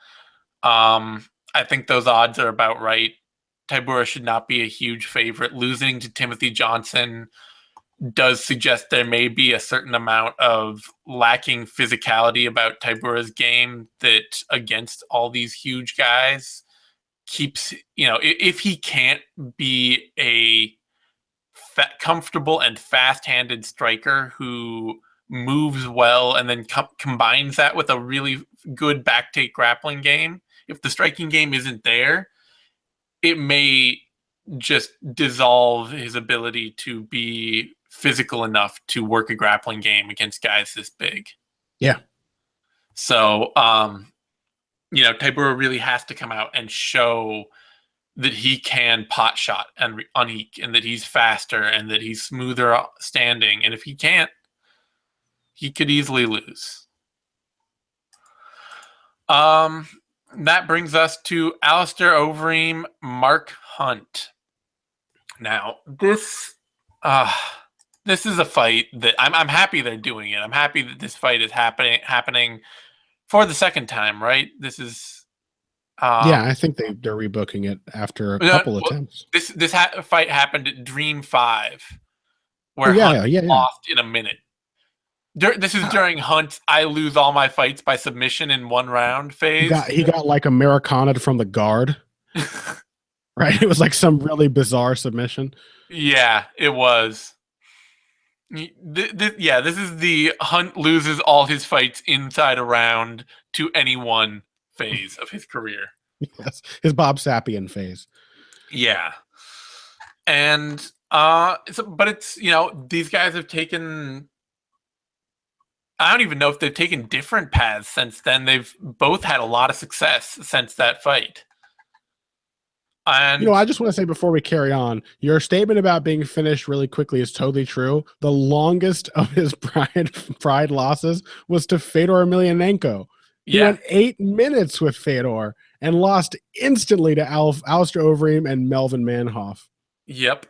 I think those odds are about right. Tybura should not be a huge favorite. Losing to Timothy Johnson does suggest there may be a certain amount of lacking physicality about Tybura's game that against all these huge guys keeps, if he can't be a comfortable and fast-handed striker who moves well and then combines that with a really good back take grappling game, if the striking game isn't there, it may just dissolve his ability to be physical enough to work a grappling game against guys this big. Yeah. So, Tybura really has to come out and show that he can pot shot and Henrique, and that he's faster and that he's smoother standing. And if he can't, he could easily lose. That brings us to Alistair Overeem, Mark Hunt. Now, this is a fight that I'm happy they're doing it. I'm happy that this fight is happening for the second time, right? This is yeah, I think they're rebooking it after a couple attempts. This fight happened at Dream 5, where Hunt lost in a minute. This is during Hunt's "I lose all my fights by submission in one round" phase. He got like Americana'd from the guard. Right? It was like some really bizarre submission. Yeah, it was. This is the Hunt loses all his fights inside a round to anyone phase of his career. Yes, his Bob Sapian phase. Yeah. And but it's, these guys have taken, I don't even know if they've taken different paths since then. They've both had a lot of success since that fight. And I just want to say before we carry on, your statement about being finished really quickly is totally true. The longest of his pride losses was to Fedor Emelianenko. He went 8 minutes with Fedor and lost instantly to Alistair Overeem and Melvin Manhoff. Yep.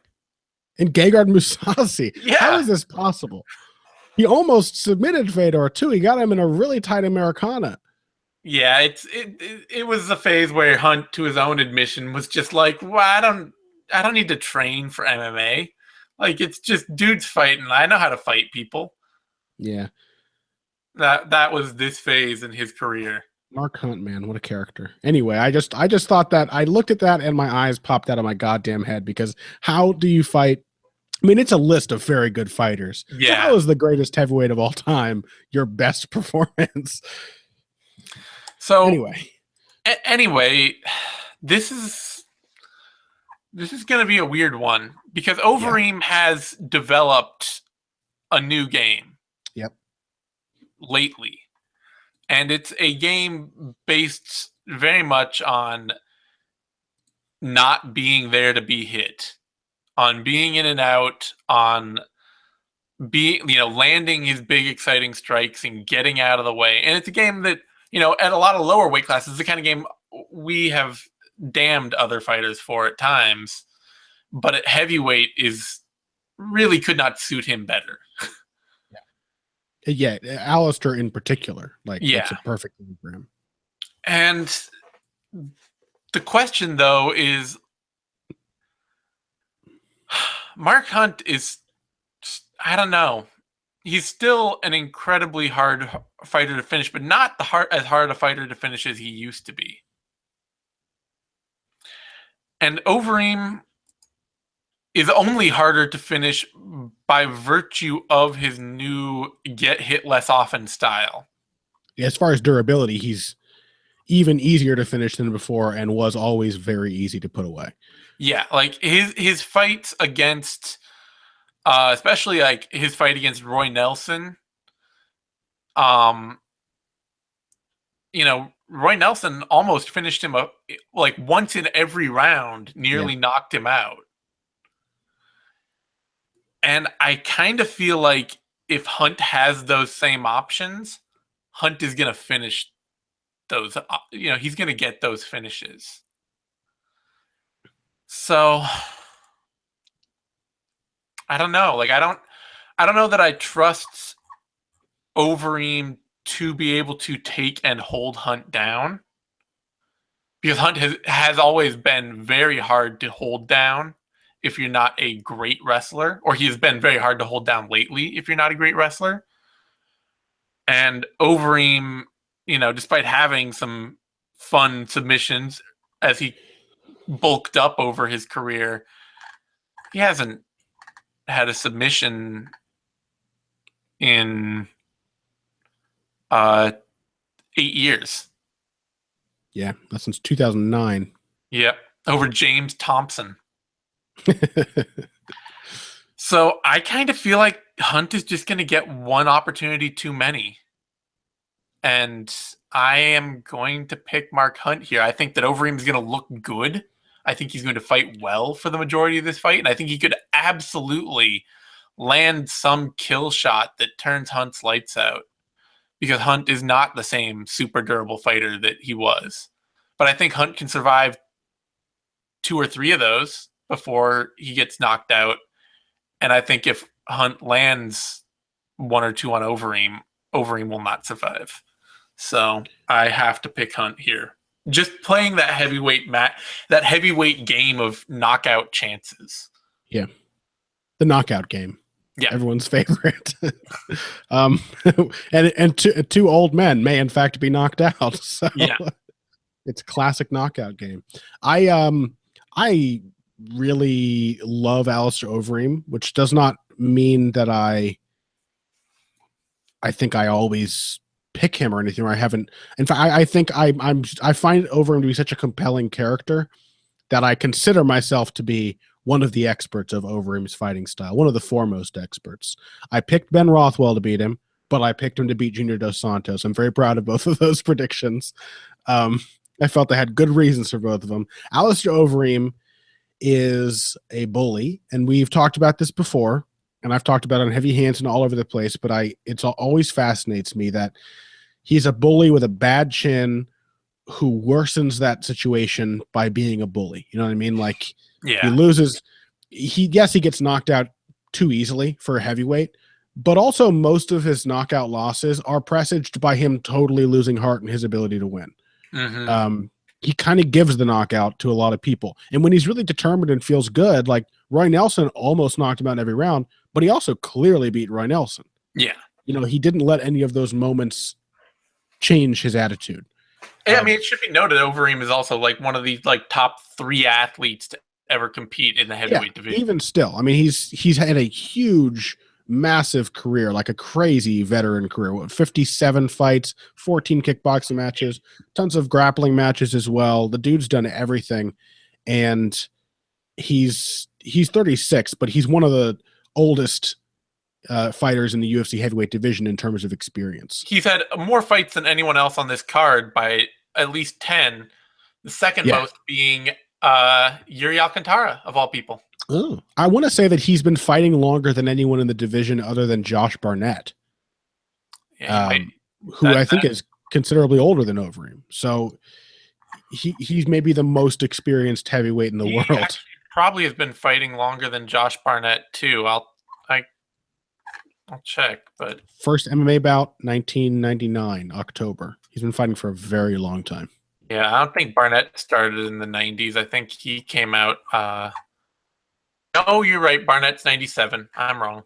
And Gegard Mousasi. Yeah. How is this possible? He almost submitted Fedor too. He got him in a really tight Americana. Yeah, it was a phase where Hunt, to his own admission, was just like, well, I don't need to train for MMA. Like, it's just dudes fighting. I know how to fight people. Yeah. That was this phase in his career. Mark Hunt, man, what a character. Anyway, I just thought that I looked at that and my eyes popped out of my goddamn head, because how do you fight? I mean, it's a list of very good fighters. Yeah. So how is the greatest heavyweight of all time your best performance? So anyway, this is going to be a weird one, because Overeem has developed a new game. Yep. Lately. And it's a game based very much on not being there to be hit, on being in and out, on landing his big exciting strikes and getting out of the way. And it's a game that, at a lot of lower weight classes, the kind of game we have damned other fighters for at times, but at heavyweight really could not suit him better. Yeah, Alistair in particular, it's a perfect game for him. And the question, though, is Mark Hunt is, I don't know. He's still an incredibly hard fighter to finish, but not as hard a fighter to finish as he used to be. And Overeem is only harder to finish by virtue of his new get hit less often style. As far as durability, he's even easier to finish than before and was always very easy to put away. Yeah, like his fights against, especially like his fight against Roy Nelson. You know, Roy Nelson almost finished him up like once in every round, nearly knocked him out. And I kind of feel like if Hunt has those same options, Hunt is going to finish those, you know, he's going to get those finishes. So I don't know. Like I don't know that I trust Overeem to be able to take and hold Hunt down, because Hunt has always been very hard to hold down if you're not a great wrestler, or he has been very hard to hold down lately if you're not a great wrestler. And Overeem, you know, despite having some fun submissions as he bulked up over his career, he hasn't had a submission in 8 years. Yeah, that's since 2009. Yeah, over James Thompson. So I kind of feel like Hunt is just going to get one opportunity too many. And I am going to pick Mark Hunt here. I think that Overeem is going to look good. I think he's going to fight well for the majority of this fight. And I think he could absolutely land some kill shot that turns Hunt's lights out, because Hunt is not the same super durable fighter that he was. But I think Hunt can survive 2 or 3 of those before he gets knocked out. And I think if Hunt lands 1 or 2 on Overeem, Overeem will not survive. So I have to pick Hunt here. Just playing that heavyweight game of knockout chances. Yeah. The knockout game. Yeah. Everyone's favorite. and two old men may in fact be knocked out. So yeah. It's a classic knockout game. I really love Alistair Overeem, which does not mean that I think I always pick him or anything, or I haven't. In fact, I think I find Overeem to be such a compelling character that I consider myself to be one of the experts of Overeem's fighting style, one of the foremost experts. I picked Ben Rothwell to beat him, but I picked him to beat Junior Dos Santos. I'm very proud of both of those predictions. I felt I had good reasons for both of them. Alistair Overeem is a bully, and we've talked about this before, and I've talked about it on Heavy Hands and all over the place, but it always fascinates me that he's a bully with a bad chin who worsens that situation by being a bully. You know what I mean? Like, he loses. He gets knocked out too easily for a heavyweight, but also most of his knockout losses are presaged by him totally losing heart in his ability to win. Mm-hmm. He kind of gives the knockout to a lot of people. And when he's really determined and feels good, like Roy Nelson almost knocked him out in every round, but he also clearly beat Roy Nelson. Yeah. You know, he didn't let any of those moments change his attitude. Yeah, I mean, it should be noted, Overeem is also like one of the like top 3 athletes to ever compete in the heavyweight division. Even still, I mean, he's had a huge, massive career, like a crazy veteran career. 57 fights, 14 kickboxing matches, tons of grappling matches as well. The dude's done everything, and he's 36, but he's one of the oldest fighters in the UFC heavyweight division in terms of experience. He's had more fights than anyone else on this card by at least 10. The second most being Iuri Alcantara, of all people. Oh, I want to say that he's been fighting longer than anyone in the division other than Josh Barnett, who I think is considerably older than Overeem. So he's maybe the most experienced heavyweight in the world. Probably has been fighting longer than Josh Barnett too. I'll check, but first MMA bout 1999 October. He's been fighting for a very long time. Yeah, I don't think Barnett started in the 90s. I think he came out. No, you're right. Barnett's 97. I'm wrong.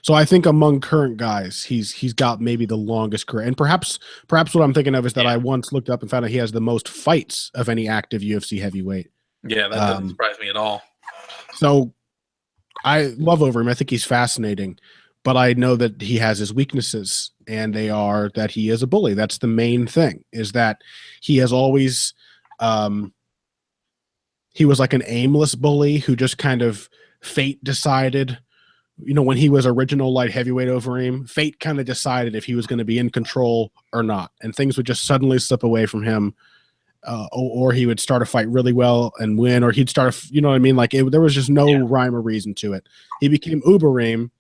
So I think among current guys, he's got maybe the longest career. And perhaps what I'm thinking of is that I once looked up and found out he has the most fights of any active UFC heavyweight. Yeah, that doesn't surprise me at all. So I love Overeem. I think he's fascinating. but I know that he has his weaknesses, and they are that he is a bully. That's the main thing, is that he has always he was like an aimless bully who just kind of fate decided, when he was original light heavyweight Overeem, fate kind of decided if he was going to be in control or not, and things would just suddenly slip away from him, or he would start a fight really well and win, or he'd start what I mean? Like there was just no rhyme or reason to it. He became Ubereem,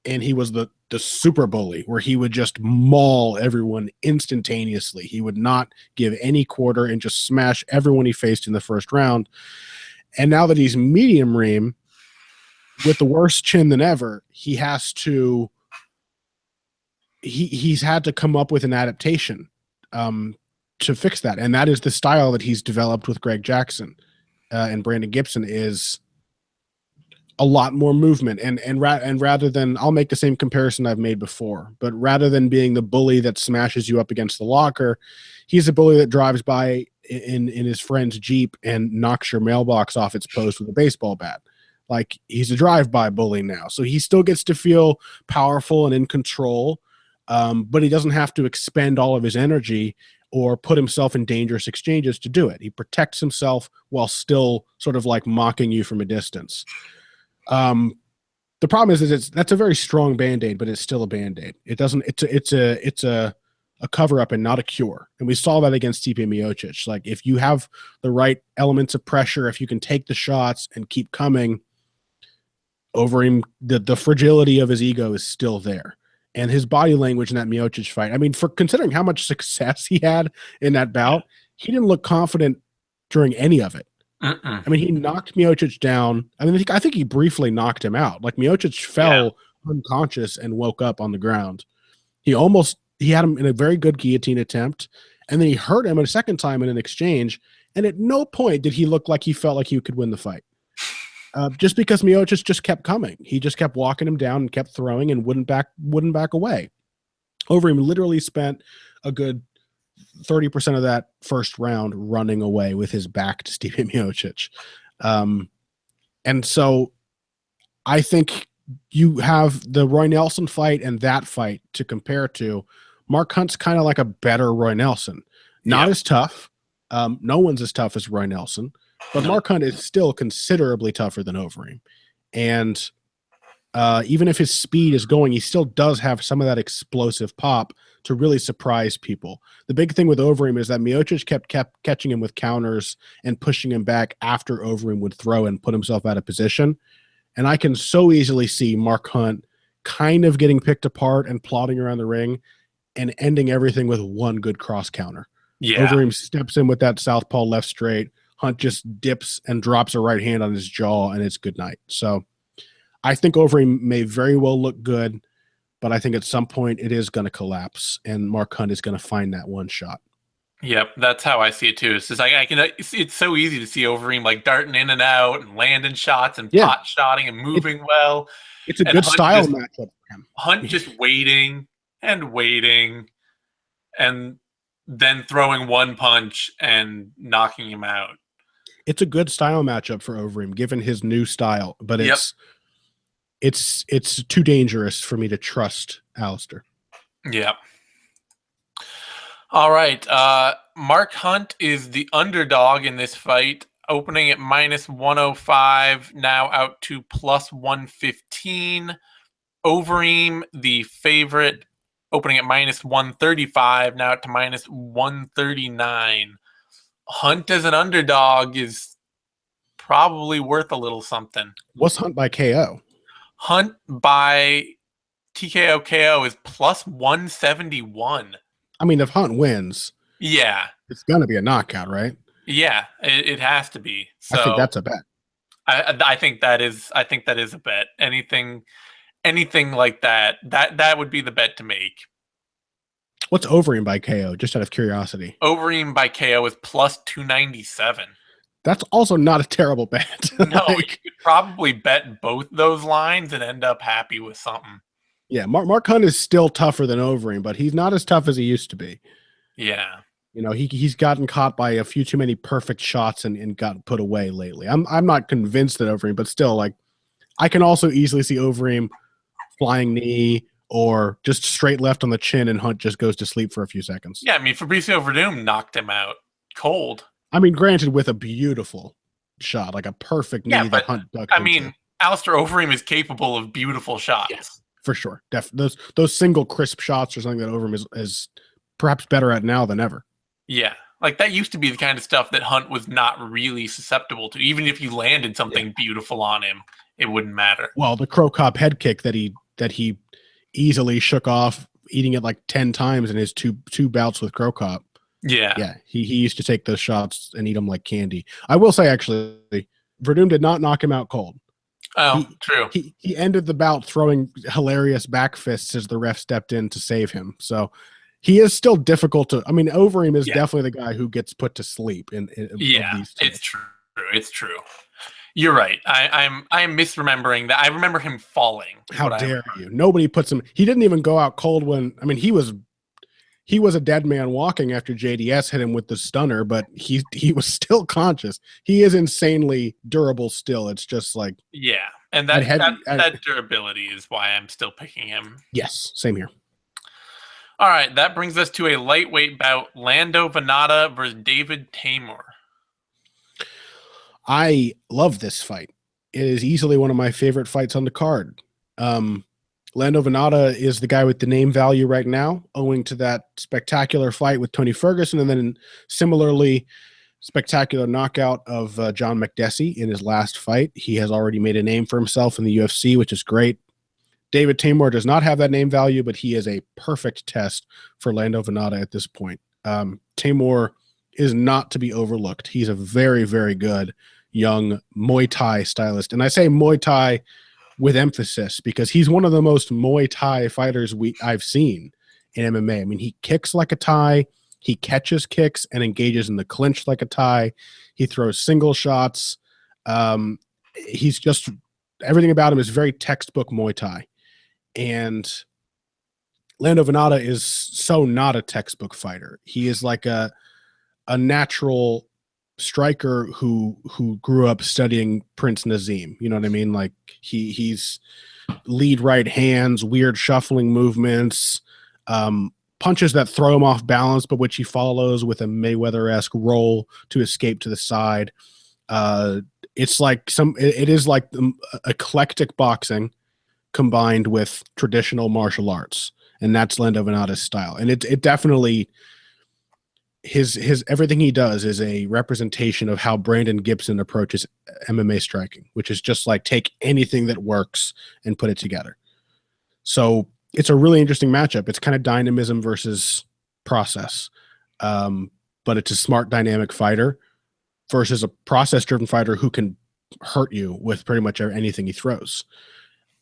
and he was the super bully where he would just maul everyone instantaneously. He would not give any quarter and just smash everyone he faced in the first round. And now that he's medium ream with the worst chin than ever, he's had to come up with an adaptation to fix that. And that is the style that he's developed with Greg Jackson and Brandon Gibson, is a lot more movement. And rather than, I'll make the same comparison I've made before, but rather than being the bully that smashes you up against the locker, he's a bully that drives by in his friend's Jeep and knocks your mailbox off its post with a baseball bat. Like, he's a drive-by bully now. So he still gets to feel powerful and in control, but he doesn't have to expend all of his energy or put himself in dangerous exchanges to do it. He protects himself while still sort of like mocking you from a distance. The problem is that's a very strong Band-Aid, but it's still a Band-Aid. It's a cover-up and not a cure. And we saw that against Stipe Miocic. Like, if you have the right elements of pressure, if you can take the shots and keep coming, Overeem, the fragility of his ego is still there. And his body language in that Miocic fight, I mean, for considering how much success he had in that bout, he didn't look confident during any of it. I mean, he knocked Miocic down. I mean, I think he briefly knocked him out. Like, Miocic fell unconscious and woke up on the ground. He had him in a very good guillotine attempt, and then he hurt him a second time in an exchange, and at no point did he look like he felt like he could win the fight. Just because Miocic just kept coming. He just kept walking him down and kept throwing and wouldn't back away. Overeem literally spent a good 30% of that first round running away with his back to Stipe Miocic. And so I think you have the Roy Nelson fight and that fight to compare to. Mark Hunt's kind of like a better Roy Nelson. Not as tough. No one's as tough as Roy Nelson. But Mark Hunt is still considerably tougher than Overeem. And even if his speed is going, he still does have some of that explosive pop to really surprise people. The big thing with Overeem is that Miocic kept catching him with counters and pushing him back after Overeem would throw and put himself out of position. And I can so easily see Mark Hunt kind of getting picked apart and plodding around the ring and ending everything with one good cross counter. Overeem steps in with that southpaw left straight. Hunt just dips and drops a right hand on his jaw, and it's good night. So I think Overeem may very well look good, but I think at some point it is going to collapse, and Mark Hunt is going to find that one shot. Yep, that's how I see it too. It's just like it's so easy to see Overeem like darting in and out and landing shots and pot shotting and moving well. It's a good style matchup for him. Hunt just waiting and then throwing one punch and knocking him out. It's a good style matchup for Overeem, given his new style, but it's too dangerous for me to trust Alistair. Yeah. All right. Mark Hunt is the underdog in this fight, opening at -105, now out to +115. Overeem, the favorite, opening at -135, now out to -139. Hunt as an underdog is probably worth a little something. What's Hunt by KO? Hunt by TKO KO is +171. I mean, if Hunt wins, it's going to be a knockout, right? Yeah, it has to be. So I think that's a bet. I think that is a bet. Anything like that would be the bet to make. What's Overeem by KO, just out of curiosity? Overeem by KO is +297. That's also not a terrible bet. No, you could probably bet both those lines and end up happy with something. Yeah, Mark Hunt is still tougher than Overeem, but he's not as tough as he used to be. Yeah. He's gotten caught by a few too many perfect shots and got put away lately. I'm not convinced that Overeem, but still, like, I can also easily see Overeem flying knee, or just straight left on the chin, and Hunt just goes to sleep for a few seconds. Yeah, I mean, Fabricio Verdum knocked him out cold. I mean, granted, with a beautiful shot, like a perfect knee that Hunt ducked into. Alistair Overeem is capable of beautiful shots. Yes, for sure. Those single crisp shots are something that Overeem is perhaps better at now than ever. Yeah. Like, that used to be the kind of stuff that Hunt was not really susceptible to. Even if you landed something beautiful on him, it wouldn't matter. Well, the Crow Cop head kick that he easily shook off, eating it like 10 times in his two bouts with Crow Cop. Yeah. He used to take those shots and eat them like candy. I will say, actually, Verdum did not knock him out cold. Oh, true. He ended the bout throwing hilarious back fists as the ref stepped in to save him. So he is still difficult to. I mean, Overeem is definitely the guy who gets put to sleep in these two. It's true. It's true. You're right. I'm misremembering that. I remember him falling. How dare you? Nobody puts him. He didn't even go out cold when. I mean, he was a dead man walking after JDS hit him with the stunner, but he was still conscious. He is insanely durable still. It's just like and that durability is why I'm still picking him. Yes, same here. All right, that brings us to a lightweight bout: Lando Vannata versus David Teymur. I love this fight. It is easily one of my favorite fights on the card. Lando Vannata is the guy with the name value right now, owing to that spectacular fight with Tony Ferguson, and then similarly spectacular knockout of John Makdessi in his last fight. He has already made a name for himself in the UFC, which is great. David Teymur does not have that name value, but he is a perfect test for Lando Vannata at this point. Teymur is not to be overlooked. He's a very, very good young Muay Thai stylist. And I say Muay Thai with emphasis because he's one of the most Muay Thai fighters I've seen in MMA. I mean, he kicks like a Thai, he catches kicks and engages in the clinch like a Thai. He throws single shots. He's just, everything about him is very textbook Muay Thai. And Lando Vannata is so not a textbook fighter. He is like a natural striker who grew up studying Prince Nazim. You know what I mean? Like he's lead right hands, weird shuffling movements, punches that throw him off balance, but which he follows with a Mayweather-esque roll to escape to the side. It's like it is like eclectic boxing combined with traditional martial arts, and that's Lando Vannata's style. And it definitely his everything he does is a representation of how Brandon Gibson approaches MMA striking, which is just like take anything that works and put it together. So it's a really interesting matchup. It's kind of dynamism versus process, but it's a smart, dynamic fighter versus a process-driven fighter who can hurt you with pretty much anything he throws.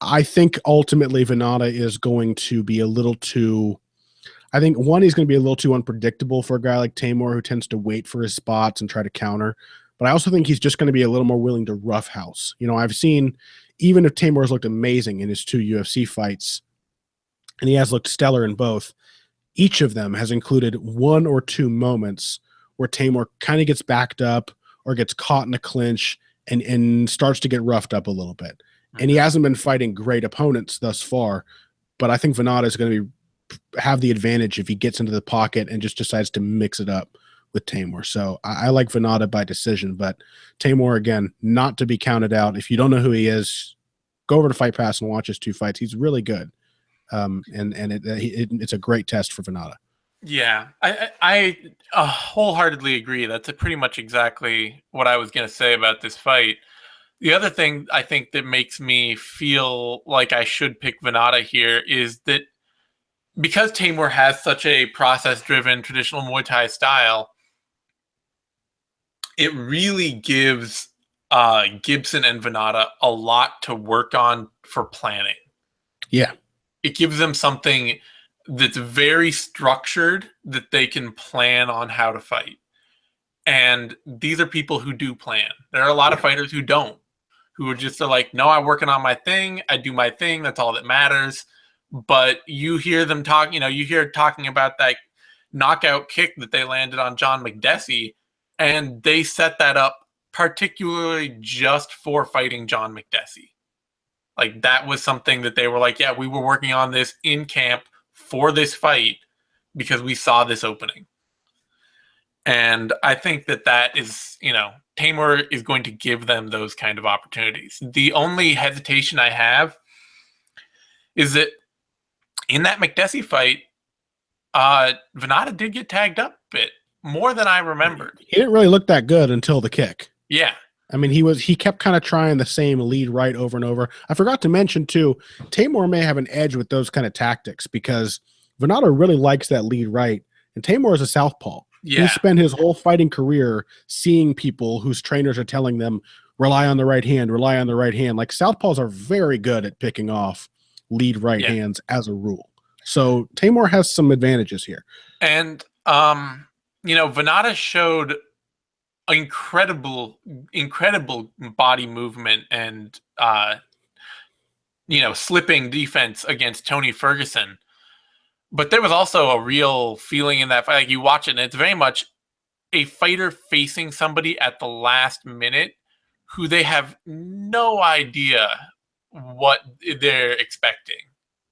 I think ultimately Vannata is going to be a little too. I think one, he's going to be a little too unpredictable for a guy like Teymur who tends to wait for his spots and try to counter. But I also think he's just going to be a little more willing to roughhouse. You know, I've seen, even if Teymur has looked amazing in his 2 UFC fights, and he has looked stellar in both, each of them has included 1 or 2 moments where Teymur kind of gets backed up or gets caught in a clinch and starts to get roughed up a little bit. And he hasn't been fighting great opponents thus far, but I think Vannata is going to have the advantage if he gets into the pocket and just decides to mix it up with Teymur. So I like Vannata by decision, but Teymur, again, not to be counted out. If you don't know who he is, go over to Fight Pass and watch his 2 fights. He's really good. It's a great test for Vannata. Yeah, I wholeheartedly agree. That's pretty much exactly what I was going to say about this fight. The other thing I think that makes me feel like I should pick Vannata here is that because Teymur has such a process-driven traditional Muay Thai style, it really gives Gibson and Vannata a lot to work on for planning. Yeah. It gives them something that's very structured that they can plan on how to fight. And these are people who do plan. There are a lot of fighters who don't, who are just like, no, I'm working on my thing. I do my thing. That's all that matters. But you hear them talk, you hear talking about that knockout kick that they landed on John Makdessi, and they set that up particularly just for fighting John Makdessi. Like, that was something that they were like, yeah, we were working on this in camp for this fight because we saw this opening. And I think that is, Teymur is going to give them those kind of opportunities. The only hesitation I have is that in that McDessie fight, Vannata did get tagged up a bit more than I remembered. He didn't really look that good until the kick. Yeah. I mean, he kept kind of trying the same lead right over and over. I forgot to mention too, Teymur may have an edge with those kind of tactics because Vannata really likes that lead right, and Teymur is a southpaw. Yeah. He spent his whole fighting career seeing people whose trainers are telling them, rely on the right hand, rely on the right hand. Like, southpaws are very good at picking off lead right hands as a rule. So Teymur has some advantages here. And, Vannata showed incredible body movement and, slipping defense against Tony Ferguson. But there was also a real feeling in that fight. Like, you watch it, and it's very much a fighter facing somebody at the last minute who they have no idea what they're expecting.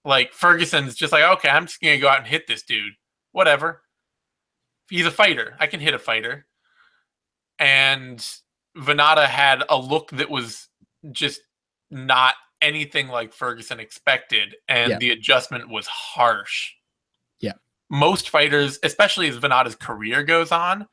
Like, Ferguson's just like, okay, I'm just going to go out and hit this dude. Whatever. He's a fighter. I can hit a fighter. And Vannata had a look that was just not anything like Ferguson expected. And the adjustment was harsh. Most fighters, especially as Vannata's career goes on,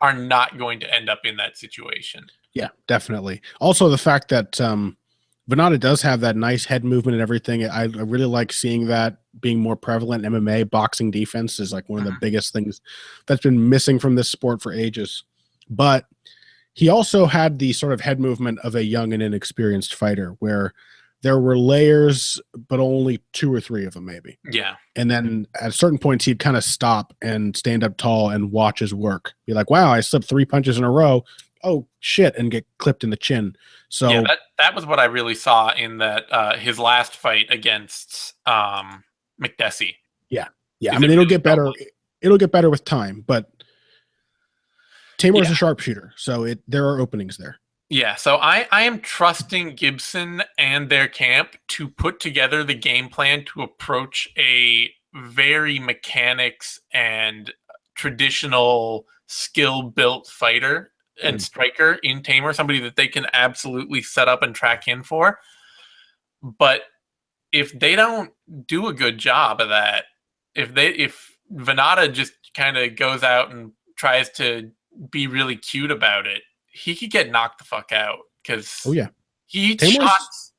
are not going to end up in that situation. Yeah, definitely. Also, the fact that Vannata does have that nice head movement and everything. I really like seeing that being more prevalent in MMA. Boxing defense is like one of the biggest things that's been missing from this sport for ages. But he also had the sort of head movement of a young and inexperienced fighter where there were layers, but only 2 or 3 of them maybe. Yeah. And then at certain points, he'd kind of stop and stand up tall and watch his work. Be like, wow, I slipped 3 punches in a row. Oh, shit, and get clipped in the chin. So yeah, that was what I really saw in that his last fight against McDessie. Yeah. I mean, it'll get better. It'll get better with time, but Teymur is a sharpshooter, so there are openings there. Yeah, so I am trusting Gibson and their camp to put together the game plan to approach a very mechanics and traditional skill-built fighter and striker in Teymur, somebody that they can absolutely set up and track in for. But if they don't do a good job of that, if Vannata just kind of goes out and tries to be really cute about it, he could get knocked the fuck out because he hits shots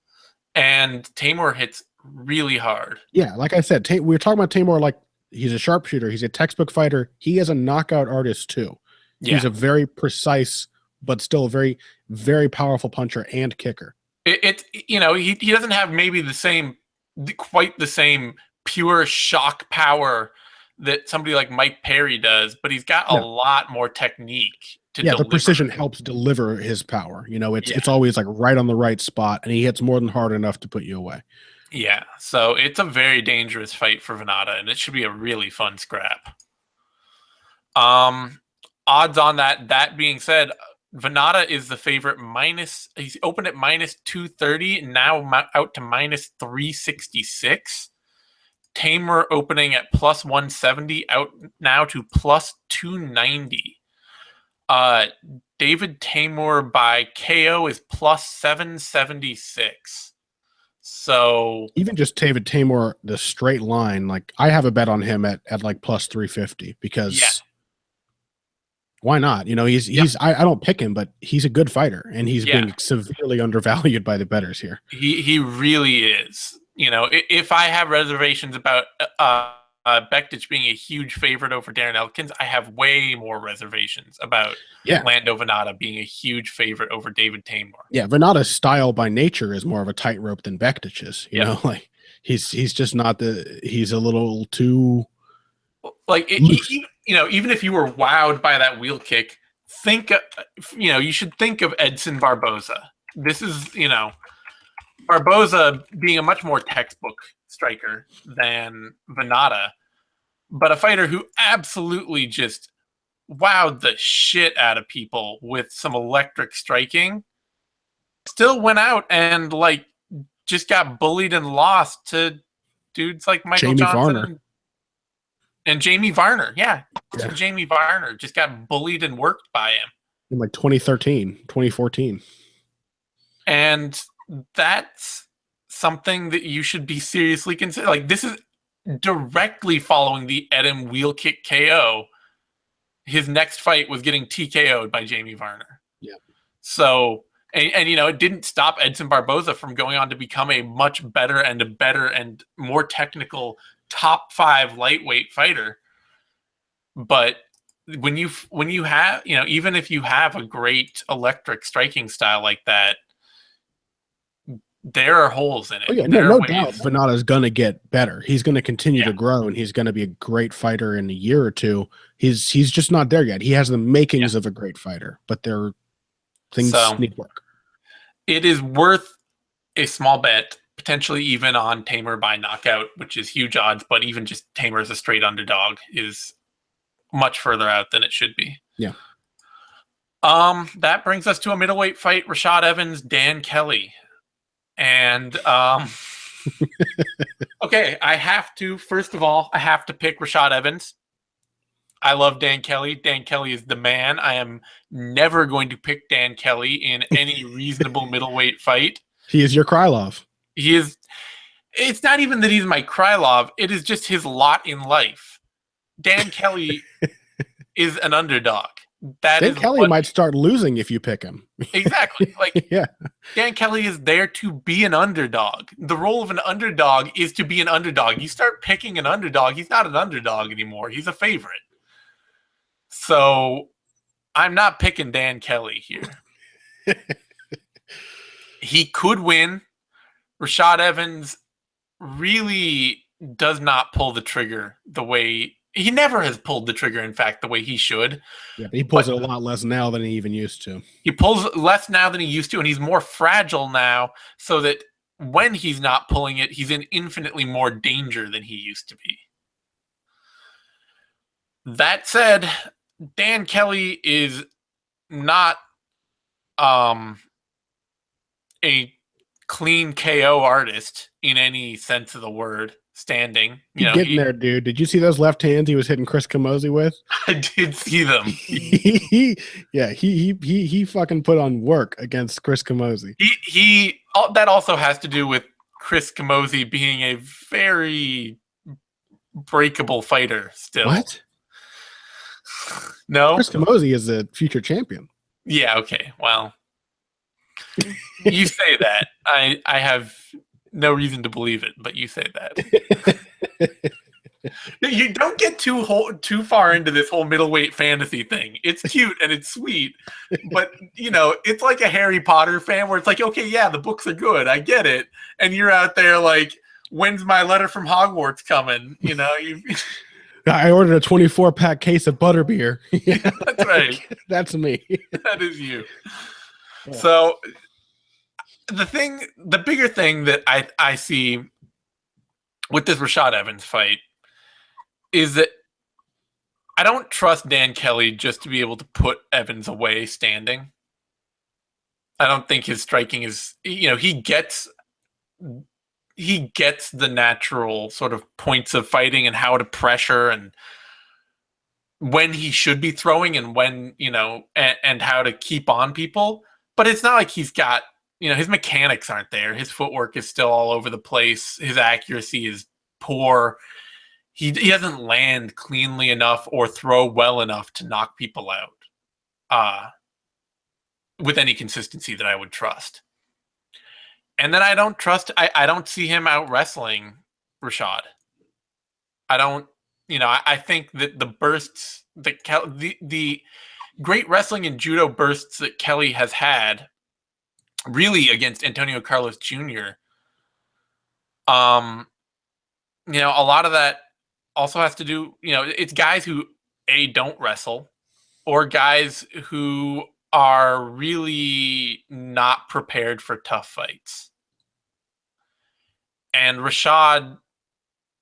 and Teymur hits really hard. Yeah, like I said, we were talking about Teymur like he's a sharpshooter. He's a textbook fighter. He is a knockout artist too. Yeah. He's a very precise but still very, very powerful puncher and kicker. He doesn't have maybe quite the same pure shock power that somebody like Mike Perry does, but he's got a lot more technique. The precision helps deliver his power. It's always like right on the right spot, and he hits more than hard enough to put you away. Yeah, so it's a very dangerous fight for Vannata, and it should be a really fun scrap. Odds on that. That being said, Vannata is the favorite he's opened at -230, now out to -366. Teymur opening at +170, out now to +290. David Teymur by KO is +776. So even just David Teymur, the straight line, like I have a bet on him at like +350 because why not? I don't pick him, but he's a good fighter and he's being severely undervalued by the bettors here. He really is. If I have reservations about Bektic being a huge favorite over Darren Elkins, I have way more reservations about Lando Vannata being a huge favorite over David Teymur. Yeah, Vannata's style by nature is more of a tightrope than Bektic is. You know, like he's just not he's a little too like even if you were wowed by that wheel kick, you should think of Edson Barboza. This is Barboza being a much more textbook striker than Vannata, but a fighter who absolutely just wowed the shit out of people with some electric striking, still went out and like just got bullied and lost to dudes like Michael Jamie Johnson Varner. and Jamie Varner. Yeah. Jamie Varner just got bullied and worked by him. In like 2013, 2014. And that's something that you should be seriously considering. Like, this is directly following the Edem wheel kick KO. His next fight was getting TKO'd by Jamie Varner. Yeah. So, and it didn't stop Edson Barboza from going on to become a much better and more technical top 5 lightweight fighter. But when you have, even if you have a great electric striking style like that, there are holes in it. Oh, yeah, no doubt. Vannata's going to get better. He's going to continue to grow, and he's going to be a great fighter in a year or two. He's just not there yet. He has the makings of a great fighter, but things need work. It is worth a small bet, potentially even on Teymur by knockout, which is huge odds, but even just Teymur as a straight underdog is much further out than it should be. Yeah. That brings us to a middleweight fight, Rashad Evans, Dan Kelly. And okay, first of all, I have to pick Rashad Evans. I love Dan Kelly. Dan Kelly is the man. I am never going to pick Dan Kelly in any reasonable middleweight fight. He is your Krylov. He is. It's not even that he's my Krylov. It is just his lot in life. Dan Kelly is an underdog. Dan Kelly might start losing if you pick him. Exactly. Like, yeah. Dan Kelly is there to be an underdog. The role of an underdog is to be an underdog. You start picking an underdog, he's not an underdog anymore. He's a favorite. So I'm not picking Dan Kelly here. He could win. Rashad Evans really does not pull the trigger the way he never has pulled the trigger, in fact, the way he should. Yeah, but he pulls it a lot less now than he even used to. He pulls less now than he used to, and he's more fragile now, so that when he's not pulling it, he's in infinitely more danger than he used to be. That said, Dan Kelly is not a clean KO artist in any sense of the word. Standing, He's getting there, dude. Did you see those left hands he was hitting Chris Camozzi with? I did see them. he fucking put on work against Chris Camozzi. He that also has to do with Chris Camozzi being a very breakable fighter still. What? No? Chris Camozzi is a future champion. Yeah, okay. Well, you say that. I have no reason to believe it, but you say that. You don't get too far into this whole middleweight fantasy thing. It's cute and it's sweet, but it's like a Harry Potter fan where it's like, okay, yeah, the books are good, I get it, and you're out there like, when's my letter from Hogwarts coming? I ordered a 24-pack case of butterbeer. Yeah, that's right. That's me. That is you. Yeah. So the bigger thing that I see with this Rashad Evans fight is that I don't trust Dan Kelly just to be able to put Evans away standing. I don't think his striking is, he gets the natural sort of points of fighting and how to pressure and when he should be throwing and when, and how to keep on people. But it's not like he's got, his mechanics aren't there. His footwork is still all over the place. His accuracy is poor. He doesn't land cleanly enough or throw well enough to knock people out with any consistency that I would trust. And then I don't see him out wrestling Rashad. I think that the bursts that the great wrestling and judo bursts that Kelly has had really against Antonio Carlos Jr. A lot of that also has to do, it's guys who don't wrestle or guys who are really not prepared for tough fights. And Rashad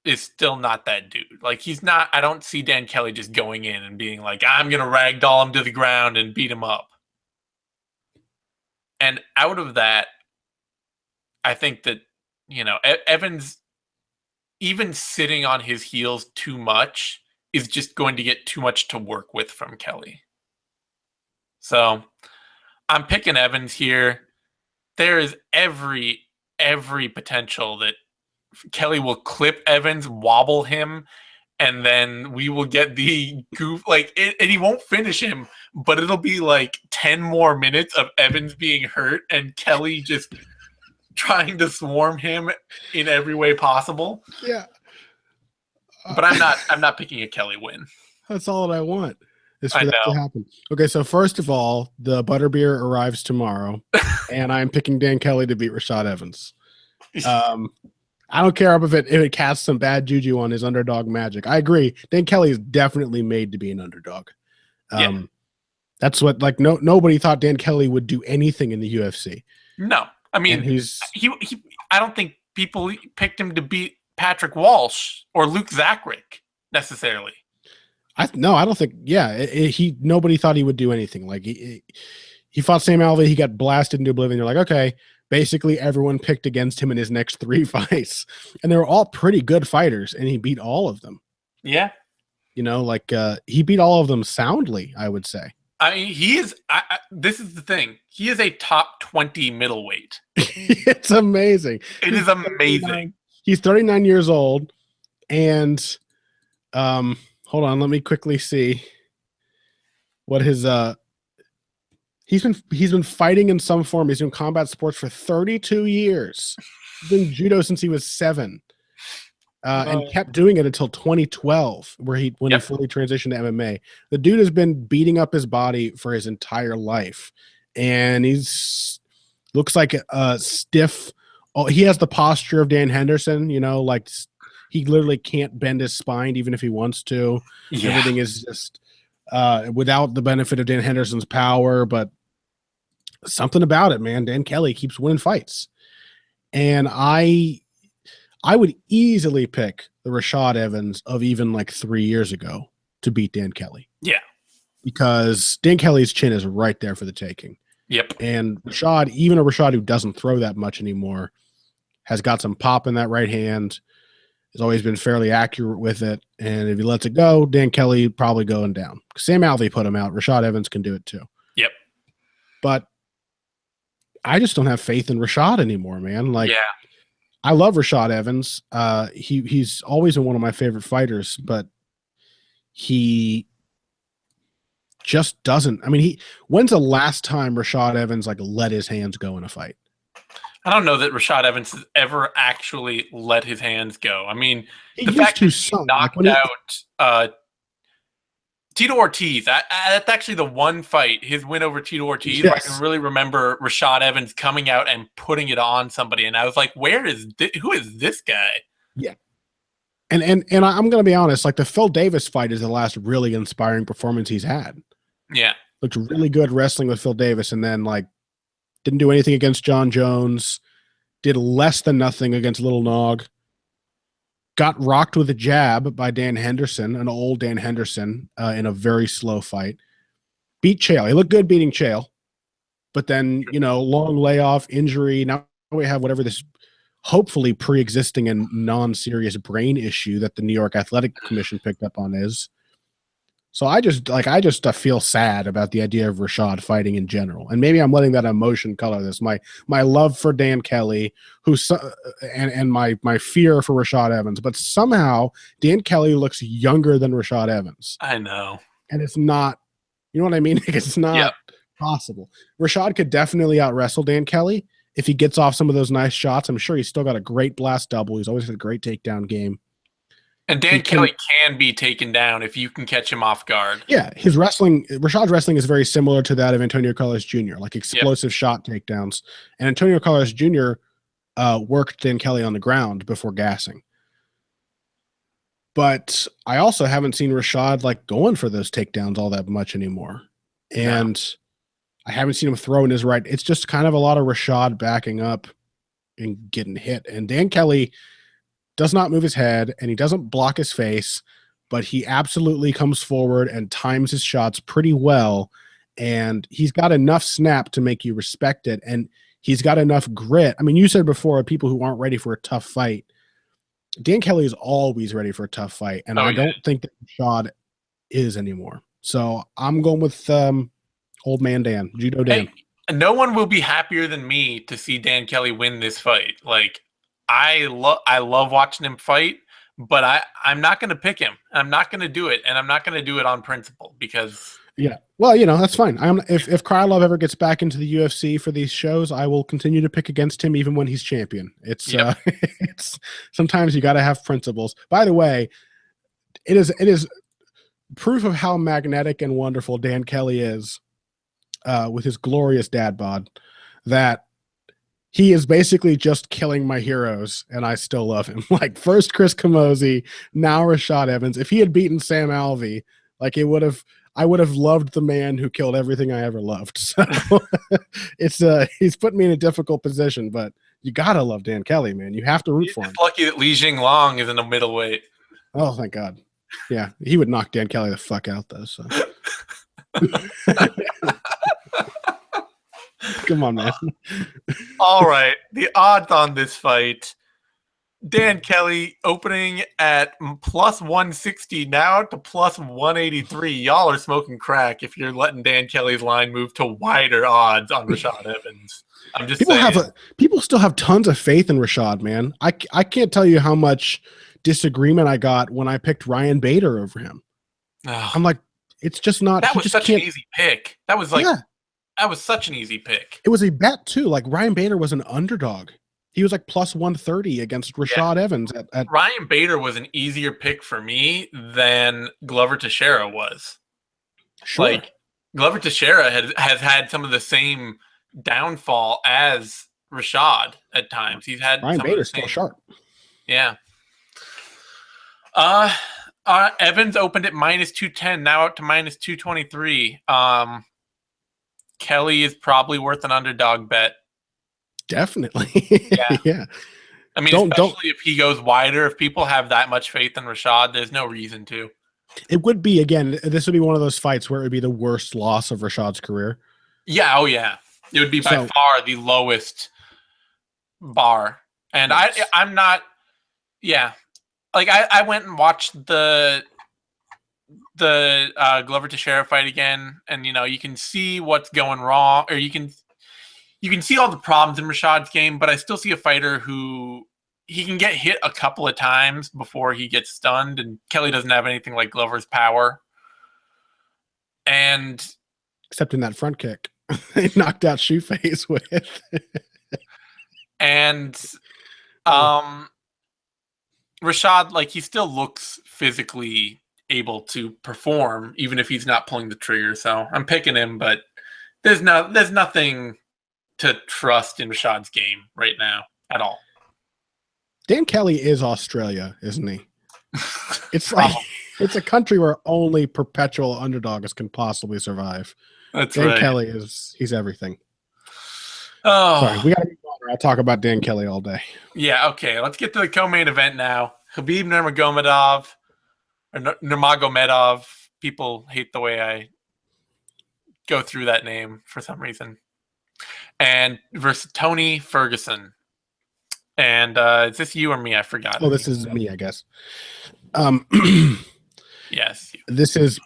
is still not that dude. Like, he's not, I don't see Dan Kelly just going in and being like, I'm going to ragdoll him to the ground and beat him up. And out of that, I think that Evans, even sitting on his heels too much, is just going to get too much to work with from Kelly. So I'm picking Evans here. There is every potential that Kelly will clip Evans, wobble him, and then we will get the goof, and he won't finish him, but it'll be 10 more minutes of Evans being hurt and Kelly just trying to swarm him in every way possible. Yeah. But I'm not picking a Kelly win. That's all that I want, is for that to happen. Okay, so first of all, the butterbeer arrives tomorrow, and I'm picking Dan Kelly to beat Rashad Evans. I don't care if it casts some bad juju on his underdog magic. I agree. Dan Kelly is definitely made to be an underdog. That's what nobody thought Dan Kelly would do anything in the UFC. No, I mean I don't think people picked him to beat Patrick Walsh or Luke Zacharick necessarily. I don't think. Yeah, nobody thought he would do anything. He fought Sam Alvey. He got blasted into oblivion. You're like, okay. Basically, everyone picked against him in his next 3 fights, and they were all pretty good fighters, and he beat all of them. Yeah, he beat all of them soundly, I would say. I mean, he is. This is the thing. He is a top 20 middleweight. It's amazing. It is amazing. He's 39 years old, and hold on, let me quickly see what his He's been fighting in some form. He's doing combat sports for 32 years. He's been judo since he was 7, and kept doing it until 2012, when he fully transitioned to MMA. The dude has been beating up his body for his entire life, and looks like a stiff. Oh, he has the posture of Dan Henderson. He literally can't bend his spine even if he wants to. Yeah. Everything is just. Without the benefit of Dan Henderson's power, but something about it, man. Dan Kelly keeps winning fights, and I would easily pick the Rashad Evans of even 3 years ago to beat Dan Kelly. Yeah, because Dan Kelly's chin is right there for the taking. Yep, and Rashad, even a Rashad who doesn't throw that much anymore, has got some pop in that right hand. Has always been fairly accurate with it, and if he lets it go, Dan Kelly probably going down. Sam Alvey put him out. Rashad Evans can do it too. Yep. But I just don't have faith in Rashad anymore, man. Yeah. I love Rashad Evans. He's always been one of my favorite fighters, but he just doesn't. I mean, when's the last time Rashad Evans let his hands go in a fight? I don't know that Rashad Evans has ever actually let his hands go. I mean, the fact that he knocked out Tito Ortiz, that's actually the one fight, his win over Tito Ortiz. Yes. I can really remember Rashad Evans coming out and putting it on somebody, and I was like, who is this guy? Yeah. And I'm going to be honest, the Phil Davis fight is the last really inspiring performance he's had. Yeah. Looked really good wrestling with Phil Davis, and then didn't do anything against John Jones, did less than nothing against Little Nog, got rocked with a jab by Dan Henderson, an old Dan Henderson, in a very slow fight, beat Chael. He looked good beating Chael, but then, long layoff, injury. Now we have whatever this hopefully pre-existing and non-serious brain issue that the New York Athletic Commission picked up on is. So I just feel sad about the idea of Rashad fighting in general, and maybe I'm letting that emotion color this. My love for Dan Kelly, and my fear for Rashad Evans, but somehow Dan Kelly looks younger than Rashad Evans. I know, and it's not. You know what I mean? It's not possible. Rashad could definitely out wrestle Dan Kelly if he gets off some of those nice shots. I'm sure he's still got a great blast double. He's always had a great takedown game. And Dan Kelly can be taken down if you can catch him off guard. Yeah, Rashad's wrestling is very similar to that of Antonio Carlos Jr., explosive shot takedowns. And Antonio Carlos Jr. Worked Dan Kelly on the ground before gassing. But I also haven't seen Rashad going for those takedowns all that much anymore. And I haven't seen him throw in his right. It's just kind of a lot of Rashad backing up and getting hit. And Dan Kelly does not move his head, and he doesn't block his face, but he absolutely comes forward and times his shots pretty well, and he's got enough snap to make you respect it, and He's got enough grit. I mean, you said before, people who aren't ready for a tough fight. Dan Kelly is always ready for a tough fight, and I don't think that Rashad is anymore. So I'm going with old man Dan, Judo Dan. Hey, no one will be happier than me to see Dan Kelly win this fight. Like, I love watching him fight, but I'm not going to pick him. I'm not going to do it, and I'm not going to do it on principle because. Yeah, well, that's fine. If Krylov ever gets back into the UFC for these shows, I will continue to pick against him even when he's champion. It's it's sometimes you got to have principles. By the way, it is proof of how magnetic and wonderful Dan Kelly is with his glorious dad bod that he is basically just killing my heroes, and I still love him. Like first Chris Camozzi, now Rashad Evans. If he had beaten Sam Alvey, like I would have loved the man who killed everything I ever loved. So he's put me in a difficult position, but you gotta love Dan Kelly, man. You have to root for him. Lucky that Li Jinglong is in the middleweight. Oh, thank God. Yeah, he would knock Dan Kelly the fuck out though. So come on, man. All right, the odds on this fight. Dan Kelly opening at plus 160, now to plus 183. Y'all are smoking crack if you're letting Dan Kelly's line move to wider odds on Rashad Evans. I'm just saying. People still have tons of faith in Rashad, man. I can't tell you how much disagreement I got when I picked Ryan Bader over him. Oh, I'm like, it's just not. That was such an easy pick. That was like, that was such an easy pick. It was a bet too. Like Ryan Bader was an underdog. He was like plus 130 against Rashad Evans. Ryan Bader was an easier pick for me than Glover Teixeira was. Sure. Like Glover Teixeira has had some of the same downfall as Rashad at times. He's had Ryan Bader's still sharp. Yeah. Evans opened at minus 210, now out to minus 223. Kelly is probably worth an underdog bet. Definitely. Yeah. I mean, especially if he goes wider, if people have that much faith in Rashad, there's no reason to. It would be, again, this would be one of those fights where it would be the worst loss of Rashad's career. Yeah, oh yeah. It would be by far the lowest bar. And yes. I'm not, like I went and watched the Glover Teixeira fight again, and you can see what's going wrong, or you can see all the problems in Rashad's game, but I still see a fighter who he can get hit a couple of times before he gets stunned, and Kelly doesn't have anything like Glover's power. And except in that front kick, he knocked out Shoeface with. And Rashad, like, he still looks physically able to perform, even if he's not pulling the trigger. So I'm picking him, but there's nothing to trust in Rashad's game right now at all. Dan Kelly is Australia, isn't he? It's like it's a country where only perpetual underdogs can possibly survive. That's Dan right. Kelly he's everything. Oh, sorry, we gotta move on. I'll talk about Dan Kelly all day. Yeah, okay. Let's get to the co-main event now. Khabib Nurmagomedov. People hate the way I go through that name for some reason. And versus Tony Ferguson. And is this you or me? I forgot. Oh, this is me, I guess. Yes. This is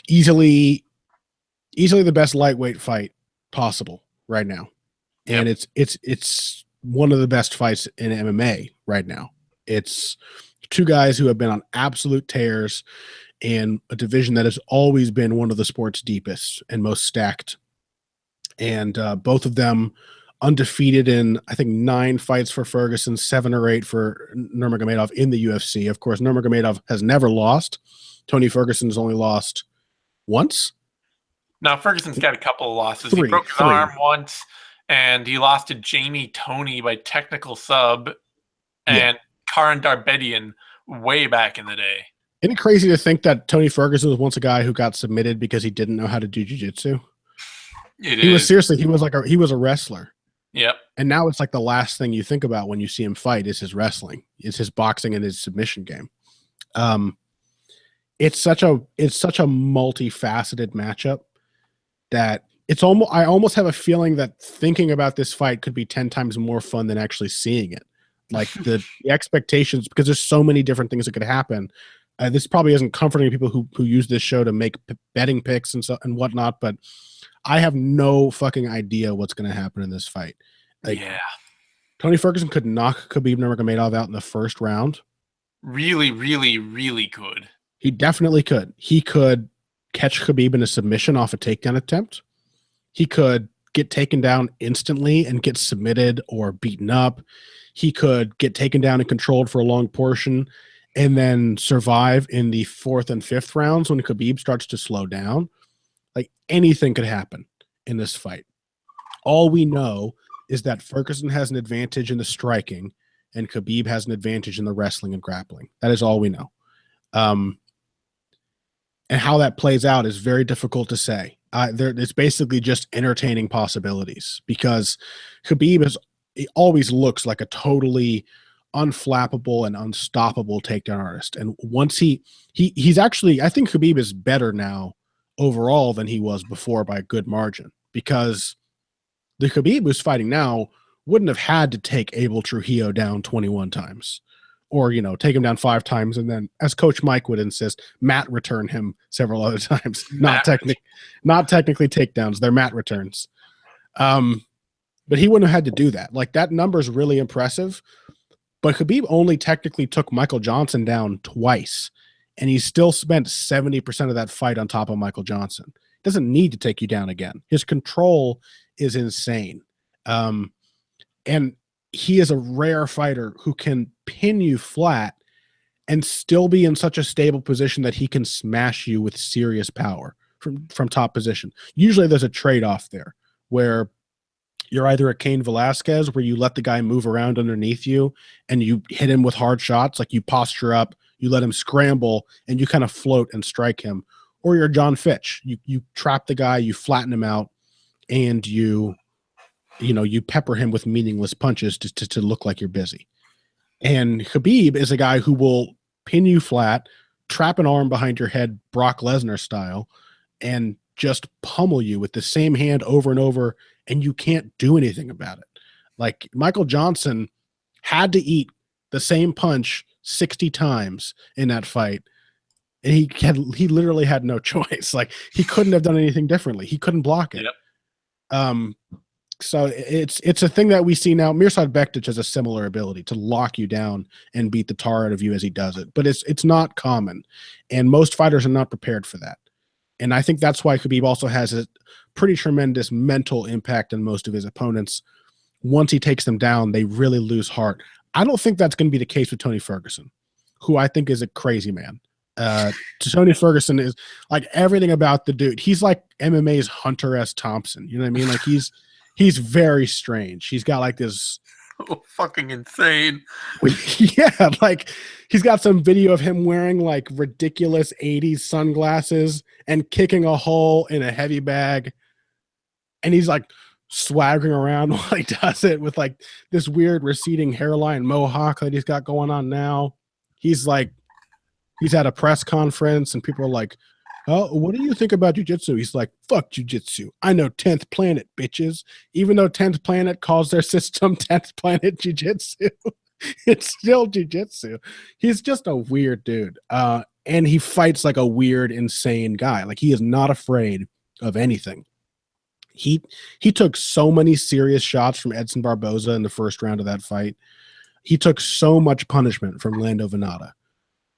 easily the best lightweight fight possible right now. And it's one of the best fights in MMA right now. It's two guys who have been on absolute tears in a division that has always been one of the sport's deepest and most stacked. And both of them undefeated in, I think, 9 fights for Ferguson, 7 or 8 for Nurmagomedov in the UFC. Of course, Nurmagomedov has never lost. Tony Ferguson's only lost once. No, Ferguson's got a couple of losses. He broke his arm once, and he lost to Jamie Toney by technical sub and Karan Darbedian way back in the day. Isn't it crazy to think that Tony Ferguson was once a guy who got submitted because he didn't know how to do jiu-jitsu? He was a wrestler. Yep. And now it's like the last thing you think about when you see him fight is his wrestling. It's his boxing and his submission game. It's such a multifaceted matchup that I almost have a feeling that thinking about this fight could be 10 times more fun than actually seeing it. Like the expectations, because there's so many different things that could happen. This probably isn't comforting people who use this show to make betting picks and whatnot, but I have no fucking idea what's going to happen in this fight. Like, yeah. Tony Ferguson could knock Khabib Nurmagomedov out in the first round. Really, really, really could. He definitely could. He could catch Khabib in a submission off a takedown attempt. He could get taken down instantly and get submitted or beaten up. He could get taken down and controlled for a long portion and then survive in the 4th and 5th rounds when Khabib starts to slow down. Like, anything could happen in this fight. All we know is that Ferguson has an advantage in the striking and Khabib has an advantage in the wrestling and grappling. That is all we know. And how that plays out is very difficult to say. It's basically just entertaining possibilities because Khabib always looks like a totally unflappable and unstoppable takedown artist. And once he's actually, I think Khabib is better now overall than he was before by a good margin, because the Khabib who's fighting now wouldn't have had to take Abel Trujillo down 21 times or, take him down 5 times. And then, as Coach Mike would insist, mat return him several other times. Not technically takedowns. They're mat returns. But he wouldn't have had to do that. Like, that number is really impressive. But Khabib only technically took Michael Johnson down twice, and he still spent 70% of that fight on top of Michael Johnson. Doesn't need to take you down again. His control is insane. And he is a rare fighter who can pin you flat and still be in such a stable position that he can smash you with serious power from top position. Usually there's a trade-off there where you're either a Cain Velasquez, where you let the guy move around underneath you and you hit him with hard shots, like you posture up, you let him scramble, and you kind of float and strike him. Or you're John Fitch. You trap the guy, you flatten him out, and you pepper him with meaningless punches to look like you're busy. And Khabib is a guy who will pin you flat, trap an arm behind your head, Brock Lesnar style, and just pummel you with the same hand over and over, and you can't do anything about it. Like, Michael Johnson had to eat the same punch 60 times in that fight, and he literally had no choice. Like, he couldn't have done anything differently. He couldn't block it. Yep. So it's a thing that we see now. Mirsad Bektic has a similar ability to lock you down and beat the tar out of you as he does it, but it's not common, and most fighters are not prepared for that. And I think that's why Khabib also has a pretty tremendous mental impact on most of his opponents. Once he takes them down, they really lose heart. I don't think that's going to be the case with Tony Ferguson, who I think is a crazy man. Tony Ferguson is like everything about the dude. He's like MMA's Hunter S. Thompson. You know what I mean? Like, he's very strange. He's got like this fucking insane. Yeah, like he's got some video of him wearing like ridiculous 80s sunglasses and kicking a hole in a heavy bag. And he's like swaggering around while he does it with like this weird receding hairline mohawk that he's got going on now. He's at a press conference and people are like, "Oh, what do you think about jiu-jitsu?" He's like, "Fuck jiu-jitsu. I know 10th Planet, bitches." Even though 10th Planet calls their system 10th Planet Jiu-Jitsu, it's still jiu-jitsu. He's just a weird dude. And he fights like a weird, insane guy. Like, he is not afraid of anything. He took so many serious shots from Edson Barboza in the first round of that fight. He took so much punishment from Lando Vannata.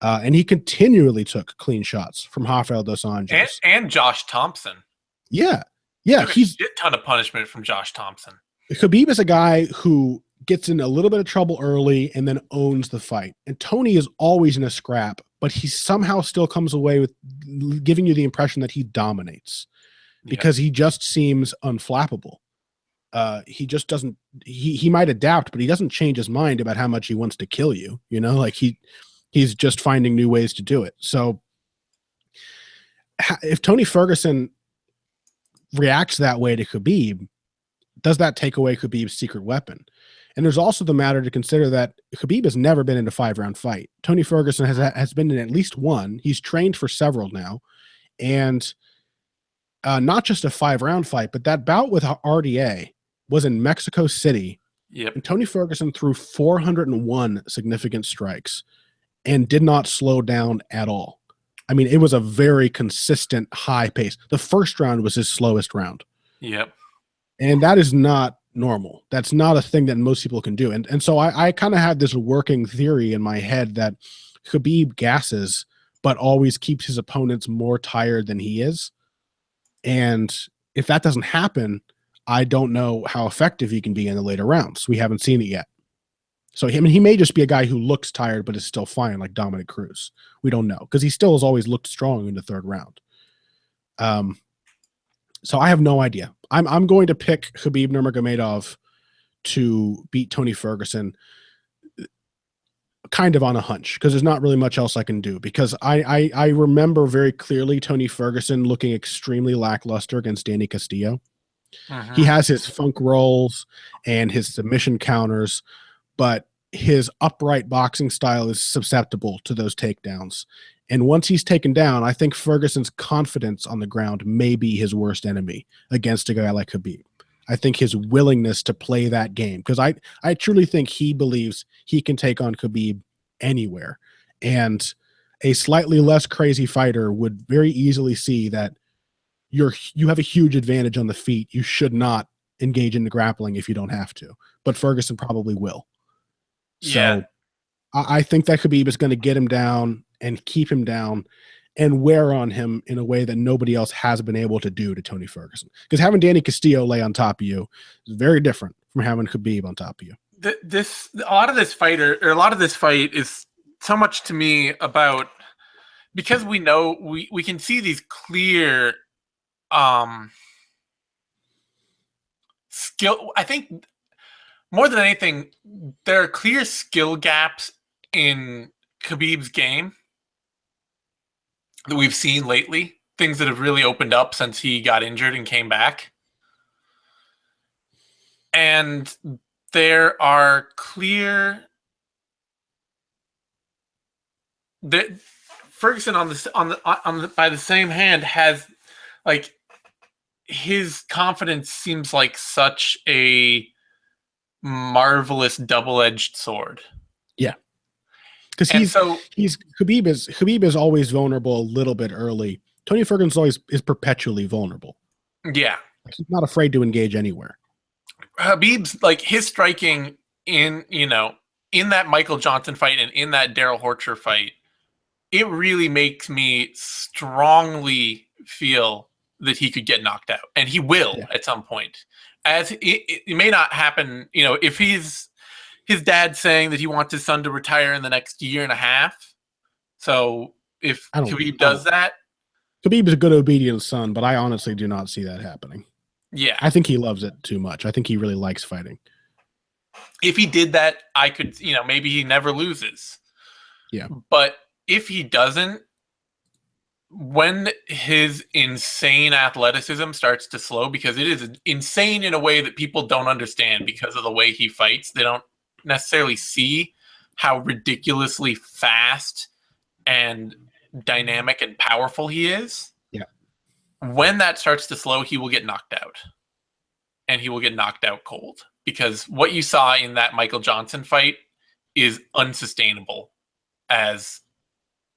And he continually took clean shots from Rafael dos Anjos. And Josh Thompson. Yeah. He's a ton of punishment from Josh Thompson. Khabib is a guy who gets in a little bit of trouble early and then owns the fight. And Tony is always in a scrap, but he somehow still comes away with giving you the impression that he dominates because he just seems unflappable. He just doesn't, he might adapt, but he doesn't change his mind about how much he wants to kill you. You know, like he's just finding new ways to do it. So if Tony Ferguson reacts that way to Khabib, does that take away Khabib's secret weapon? And there's also the matter to consider that Khabib has never been in a 5-round fight. Tony Ferguson has been in at least one. He's trained for several now. And not just a 5-round fight, but that bout with RDA was in Mexico City. Yep. And Tony Ferguson threw 401 significant strikes and did not slow down at all. I mean, it was a very consistent high pace. The first round was his slowest round. Yep. And that is not normal. That's not a thing that most people can do. And so I kind of had this working theory in my head that Khabib gasses, but always keeps his opponents more tired than he is. And if that doesn't happen, I don't know how effective he can be in the later rounds. We haven't seen it yet. So he may just be a guy who looks tired but is still fine, like Dominic Cruz. We don't know, because he still has always looked strong in the third round. So I have no idea. I'm going to pick Khabib Nurmagomedov to beat Tony Ferguson, kind of on a hunch, because there's not really much else I can do. Because I remember very clearly Tony Ferguson looking extremely lackluster against Danny Castillo. He has his funk rolls and his submission counters, but his upright boxing style is susceptible to those takedowns. And once he's taken down, I think Ferguson's confidence on the ground may be his worst enemy against a guy like Khabib. I think his willingness to play that game, because I truly think he believes he can take on Khabib anywhere. And a slightly less crazy fighter would very easily see that you have a huge advantage on the feet. You should not engage in the grappling if you don't have to. But Ferguson probably will. Yeah. So I think that Khabib is going to get him down and keep him down and wear on him in a way that nobody else has been able to do to Tony Ferguson. Because having Danny Castillo lay on top of you is very different from having Khabib on top of you. A lot of this fight is so much to me about, because we know we can see these clear skill. I think more than anything, there are clear skill gaps in Khabib's game that we've seen lately. Things that have really opened up since he got injured and came back. And there are clear that Ferguson by the same hand has, like, his confidence seems like such a marvelous double-edged sword. Yeah. Because Khabib is always vulnerable a little bit early. Tony Ferguson is perpetually vulnerable. Yeah. He's not afraid to engage anywhere. Khabib's, like, his striking in that Michael Johnson fight and in that Darrell Horcher fight, it really makes me strongly feel that he could get knocked out, and he will at some point. As it may not happen, if his dad's saying that he wants his son to retire in the next year and a half. So if Khabib does that, Khabib is a good, obedient son, but I honestly do not see that happening. Yeah, I think he loves it too much. I think he really likes fighting. If he did that, I could, maybe he never loses. Yeah, but if he doesn't, when his insane athleticism starts to slow, because it is insane in a way that people don't understand because of the way he fights, they don't necessarily see how ridiculously fast and dynamic and powerful he is. Yeah. When that starts to slow, he will get knocked out. And he will get knocked out cold. Because what you saw in that Michael Johnson fight is unsustainable as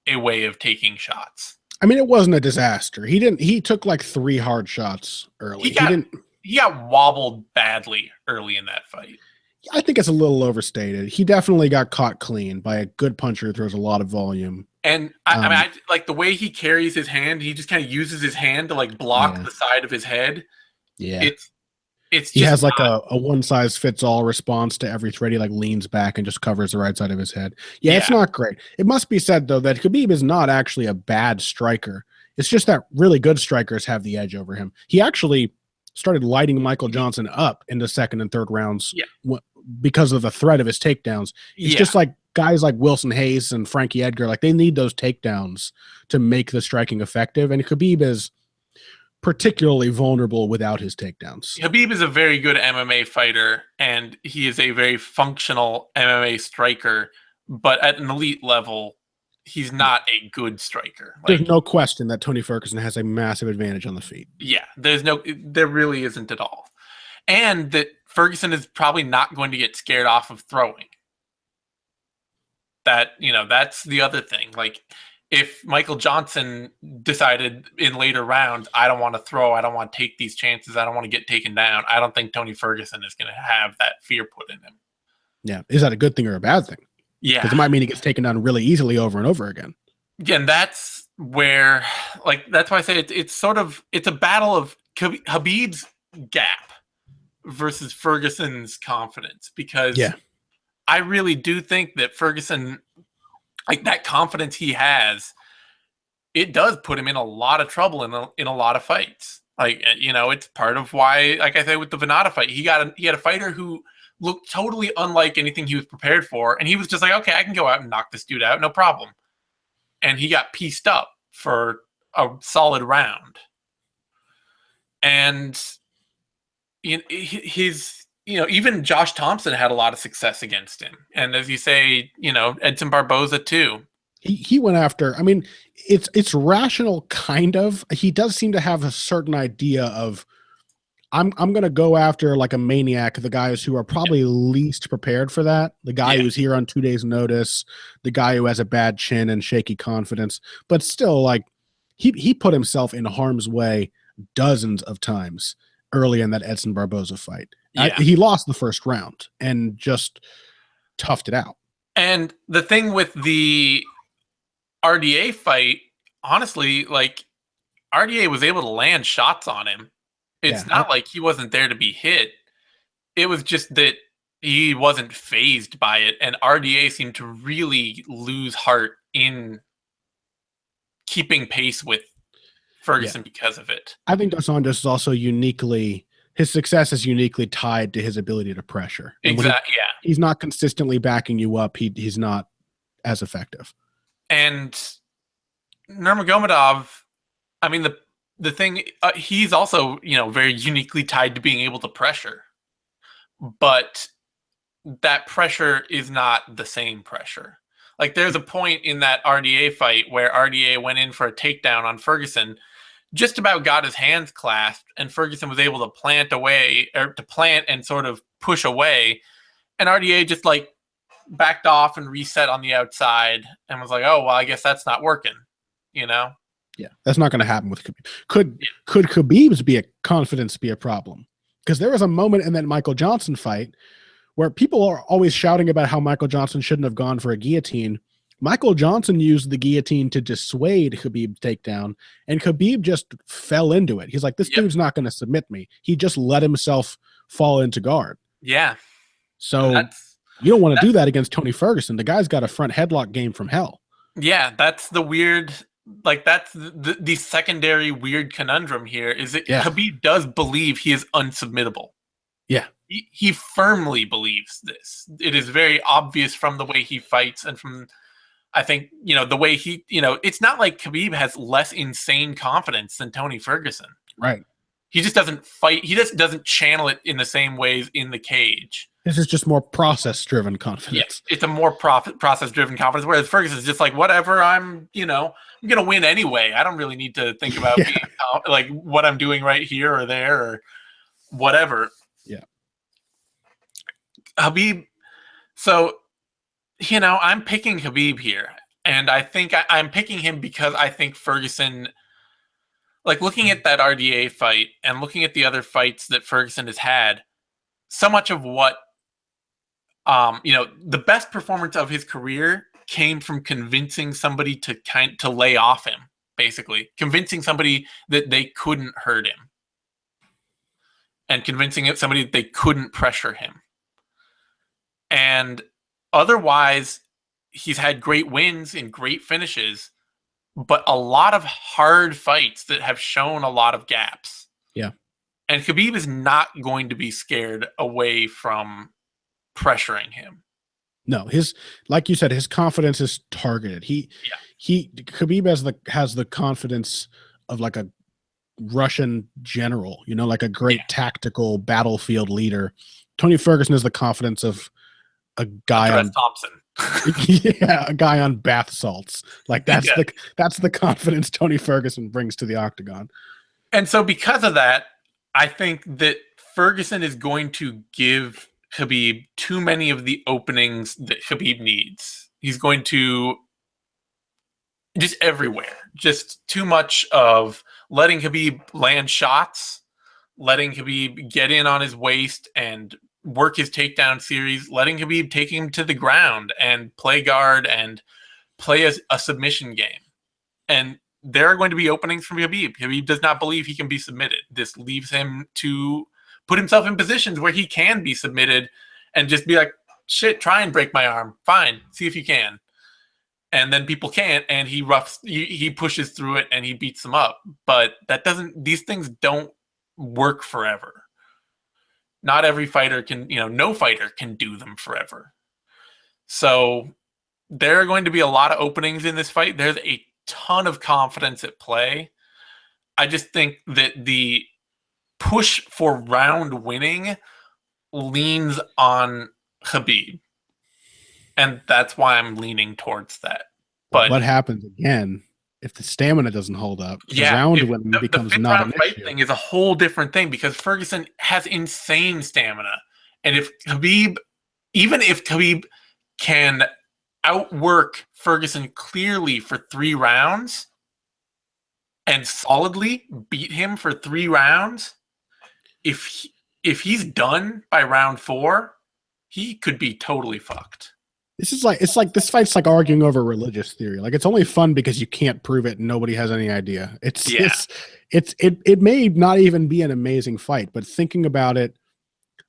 a way of taking shots. I mean, it wasn't a disaster. He took like 3 hard shots early. He got wobbled badly early in that fight. I think it's a little overstated. He definitely got caught clean by a good puncher who throws a lot of volume. And I like the way he carries his hand. He just kind of uses his hand to, like, block the side of his head. Yeah. He has like a one-size-fits-all response to every threat. He, like, leans back and just covers the right side of his head. Yeah, it's not great. It must be said, though, that Khabib is not actually a bad striker. It's just that really good strikers have the edge over him. He actually started lighting Michael Johnson up in the second and third rounds because of the threat of his takedowns. It's just like guys like Wilson Hayes and Frankie Edgar, like, they need those takedowns to make the striking effective. And Khabib is particularly vulnerable without his takedowns. Khabib is a very good MMA fighter, and he is a very functional MMA striker, but at an elite level, he's not a good striker. There's no question that Tony Ferguson has a massive advantage on the feet. Yeah, there really isn't at all. And that Ferguson is probably not going to get scared off of throwing. That, that's the other thing. Like, if Michael Johnson decided in later rounds, I don't want to throw, I don't want to take these chances, I don't want to get taken down, I don't think Tony Ferguson is going to have that fear put in him. Yeah. Is that a good thing or a bad thing? Yeah. Because it might mean he gets taken down really easily over and over again. Yeah, and that's where, that's why I say it's a battle of Khabib's gap versus Ferguson's confidence. Because I really do think that Ferguson, that confidence he has, it does put him in a lot of trouble in a lot of fights. It's part of why, like I said, with the Vannata fight, he had a fighter who looked totally unlike anything he was prepared for, and he was just like, okay, I can go out and knock this dude out, no problem. And he got pieced up for a solid round. And even Josh Thompson had a lot of success against him. And as you say, Edson Barboza too. He went after, I mean, it's rational, kind of. He does seem to have a certain idea of, I'm going to go after like a maniac, the guys who are probably least prepared for that. The guy who's here on 2 days notice, the guy who has a bad chin and shaky confidence, but still, like, he put himself in harm's way dozens of times early in that Edson Barboza fight. He lost the first round and just toughed it out. And the thing with the RDA fight, honestly, like, RDA was able to land shots on him. It's not like he wasn't there to be hit. It was just that he wasn't fazed by it, and RDA seemed to really lose heart in keeping pace with Ferguson because of it. I think Dos Anjos is also his success is uniquely tied to his ability to pressure. Exactly. He's not consistently backing you up. He's not as effective. And Nurmagomedov, I mean, the thing, he's also, very uniquely tied to being able to pressure. But that pressure is not the same pressure. Like, there's a point in that RDA fight where RDA went in for a takedown on Ferguson, just about got his hands clasped, and Ferguson was able to plant and sort of push away. And RDA just, like, backed off and reset on the outside and was like, oh, well, I guess that's not working, Yeah, that's not going to happen with Khabib. Could Khabib's confidence be a problem? Because there was a moment in that Michael Johnson fight where people are always shouting about how Michael Johnson shouldn't have gone for a guillotine. Michael Johnson used the guillotine to dissuade Khabib's takedown, and Khabib just fell into it. He's like, this dude's not going to submit me. He just let himself fall into guard. Yeah. So you don't want to do that against Tony Ferguson. The guy's got a front headlock game from hell. Yeah, that's the weird, that's the secondary weird conundrum here, is that Khabib does believe he is unsubmittable. Yeah. He firmly believes this. It is very obvious from the way he fights and from, I think, the way he, it's not like Khabib has less insane confidence than Tony Ferguson. Right. He just doesn't fight. He just doesn't channel it in the same ways in the cage. This is just more process-driven confidence. Yeah, it's a more process-driven confidence, whereas Ferguson's just like, whatever, I'm going to win anyway. I don't really need to think about being, what I'm doing right here or there or whatever. Yeah. Khabib, so, I'm picking Khabib here, and I think I'm picking him because I think Ferguson, like, looking at that RDA fight and looking at the other fights that Ferguson has had, so much of what, the best performance of his career came from convincing somebody to lay off him, basically. Convincing somebody that they couldn't hurt him. And convincing somebody that they couldn't pressure him. And otherwise, he's had great wins and great finishes, but a lot of hard fights that have shown a lot of gaps. Yeah. And Khabib is not going to be scared away from pressuring him. No, like you said, his confidence is targeted. Khabib has the confidence of like a Russian general, like a great tactical battlefield leader. Tony Ferguson is the confidence of a guy on Thompson. Yeah, a guy on bath salts. Like that's Yeah. the confidence Tony Ferguson brings to the octagon. And so because of that, I think that Ferguson is going to give Khabib too many of the openings that Khabib needs. He's going to just everywhere, just too much of letting Khabib land shots, letting Khabib get in on his waist and work his takedown series, letting Khabib take him to the ground and play guard and play a submission game. And there are going to be openings from Khabib. Khabib does not believe he can be submitted. This leaves him to put himself in positions where he can be submitted and just be like, shit, try and break my arm. Fine, see if you can. And then people can't, and he pushes through it and he beats them up. But these things don't work forever. Not every fighter can, no fighter can do them forever. So there are going to be a lot of openings in this fight. There's a ton of confidence at play. I just think that the push for round winning leans on Khabib. And that's why I'm leaning towards that. But what happens again if the stamina doesn't hold up? Round winning becomes not an issue. Thing is a whole different thing because Ferguson has insane stamina. And even if Khabib can outwork Ferguson clearly for 3 rounds and solidly beat him for 3 rounds, if he's done by round 4, he could be totally fucked. This fight's like arguing over religious theory. Like it's only fun because you can't prove it and nobody has any idea. It may not even be an amazing fight, but thinking about it,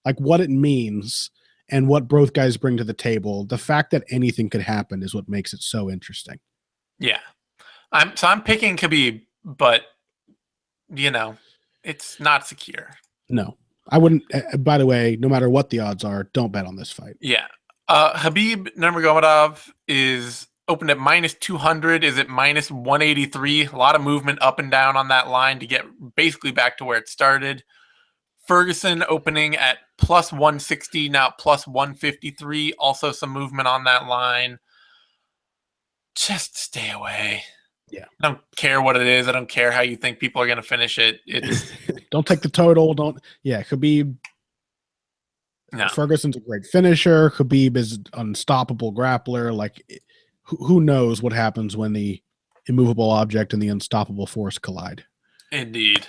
like what it means and what both guys bring to the table, the fact that anything could happen is what makes it so interesting. Yeah. I'm picking Khabib, but it's not secure. No. I wouldn't, by the way, no matter what the odds are, don't bet on this fight. Yeah. Khabib Nurmagomedov is opened at -200, is at -183. A lot of movement up and down on that line to get basically back to where it started. Ferguson opening at +160, now +153. Also some movement on that line. Just stay away. Yeah. I don't care what it is. I don't care how you think people are going to finish it. It's don't take the total. Khabib. No. Ferguson's a great finisher. Khabib is an unstoppable grappler. Like, who knows what happens when the immovable object and the unstoppable force collide? Indeed.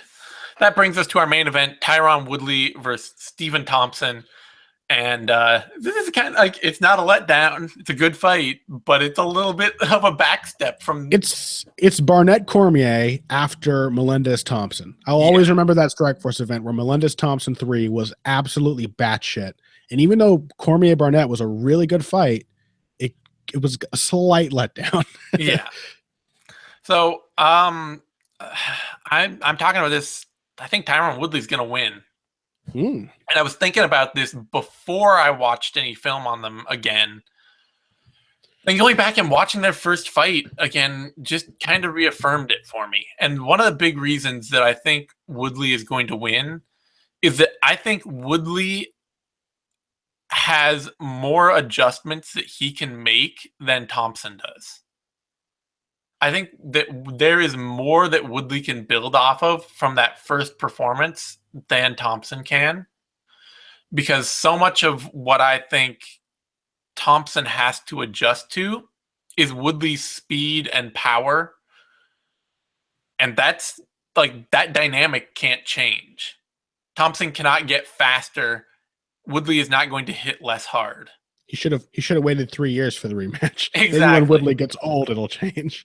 That brings us to our main event: Tyron Woodley versus Stephen Thompson. And this is kind of like, it's not a letdown. It's a good fight, but it's a little bit of a backstep from. It's Barnett Cormier after Melendez Thompson. I'll always remember that Strikeforce event where Melendez Thompson 3 was absolutely batshit. And even though Cormier Barnett was a really good fight, it was a slight letdown. Yeah. So I'm talking about this. I think Tyron Woodley's going to win. And I was thinking about this before I watched any film on them again. And going back and watching their first fight again just kind of reaffirmed it for me. And one of the big reasons that I think Woodley is going to win is that I think Woodley has more adjustments that he can make than Thompson does. I think that there is more that Woodley can build off of from that first performance than Thompson can. Because so much of what I think Thompson has to adjust to is Woodley's speed and power. And that's like, that dynamic can't change. Thompson cannot get faster. Woodley is not going to hit less hard. He should have waited 3 years for the rematch. Exactly. Maybe when Woodley gets old, it'll change.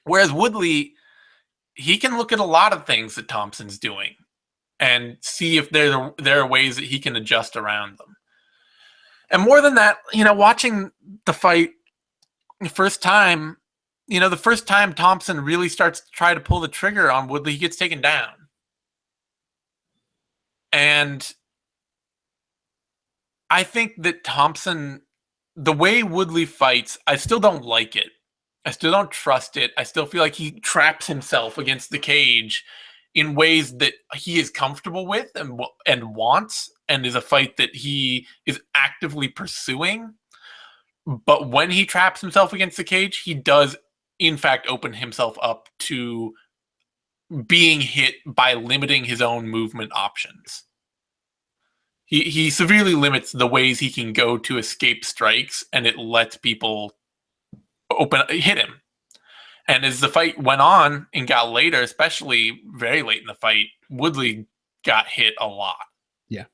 Whereas Woodley, he can look at a lot of things that Thompson's doing and see if there are ways that he can adjust around them. And more than that, watching the fight the first time Thompson really starts to try to pull the trigger on Woodley, he gets taken down. And I think that Thompson, the way Woodley fights, I still don't like it. I still don't trust it. I still feel like he traps himself against the cage in ways that he is comfortable with and wants, and is a fight that he is actively pursuing. But when he traps himself against the cage, he does, in fact, open himself up to being hit by limiting his own movement options. He severely limits the ways he can go to escape strikes, and it lets people hit him. And as the fight went on and got later, especially very late in the fight, Woodley got hit a lot. Yeah.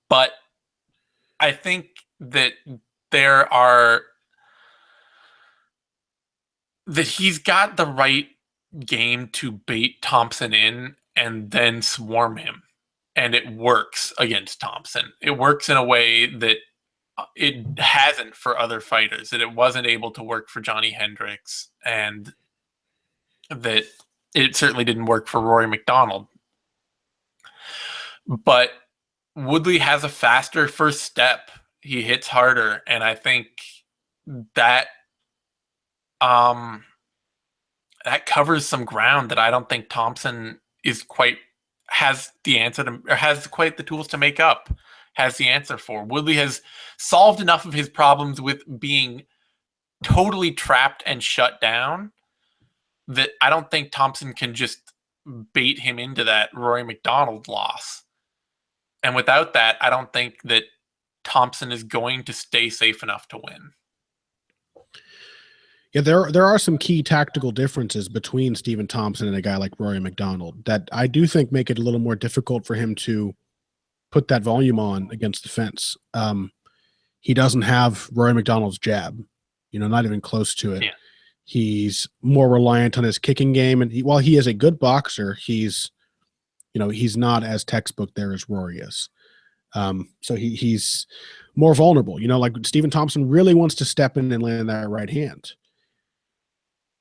But I think that he's got the right game to bait Thompson in and then swarm him. And it works against Thompson. It works in a way that it hasn't for other fighters, that it wasn't able to work for Johnny Hendricks, and that it certainly didn't work for Rory McDonald. But Woodley has a faster first step. He hits harder, and I think that that covers some ground that I don't think Thompson has the answer to, or has quite the tools to make up, has the answer for. Woodley has solved enough of his problems with being totally trapped and shut down that I don't think Thompson can just bait him into that Rory McDonald loss. And without that, I don't think that Thompson is going to stay safe enough to win. Yeah, there are some key tactical differences between Stephen Thompson and a guy like Rory McDonald that I do think make it a little more difficult for him to put that volume on against the fence. He doesn't have Rory McDonald's jab, not even close to it. Yeah. He's more reliant on his kicking game, and while he is a good boxer, he's not as textbook there as Rory is. So he's more vulnerable. Like Stephen Thompson really wants to step in and land that right hand.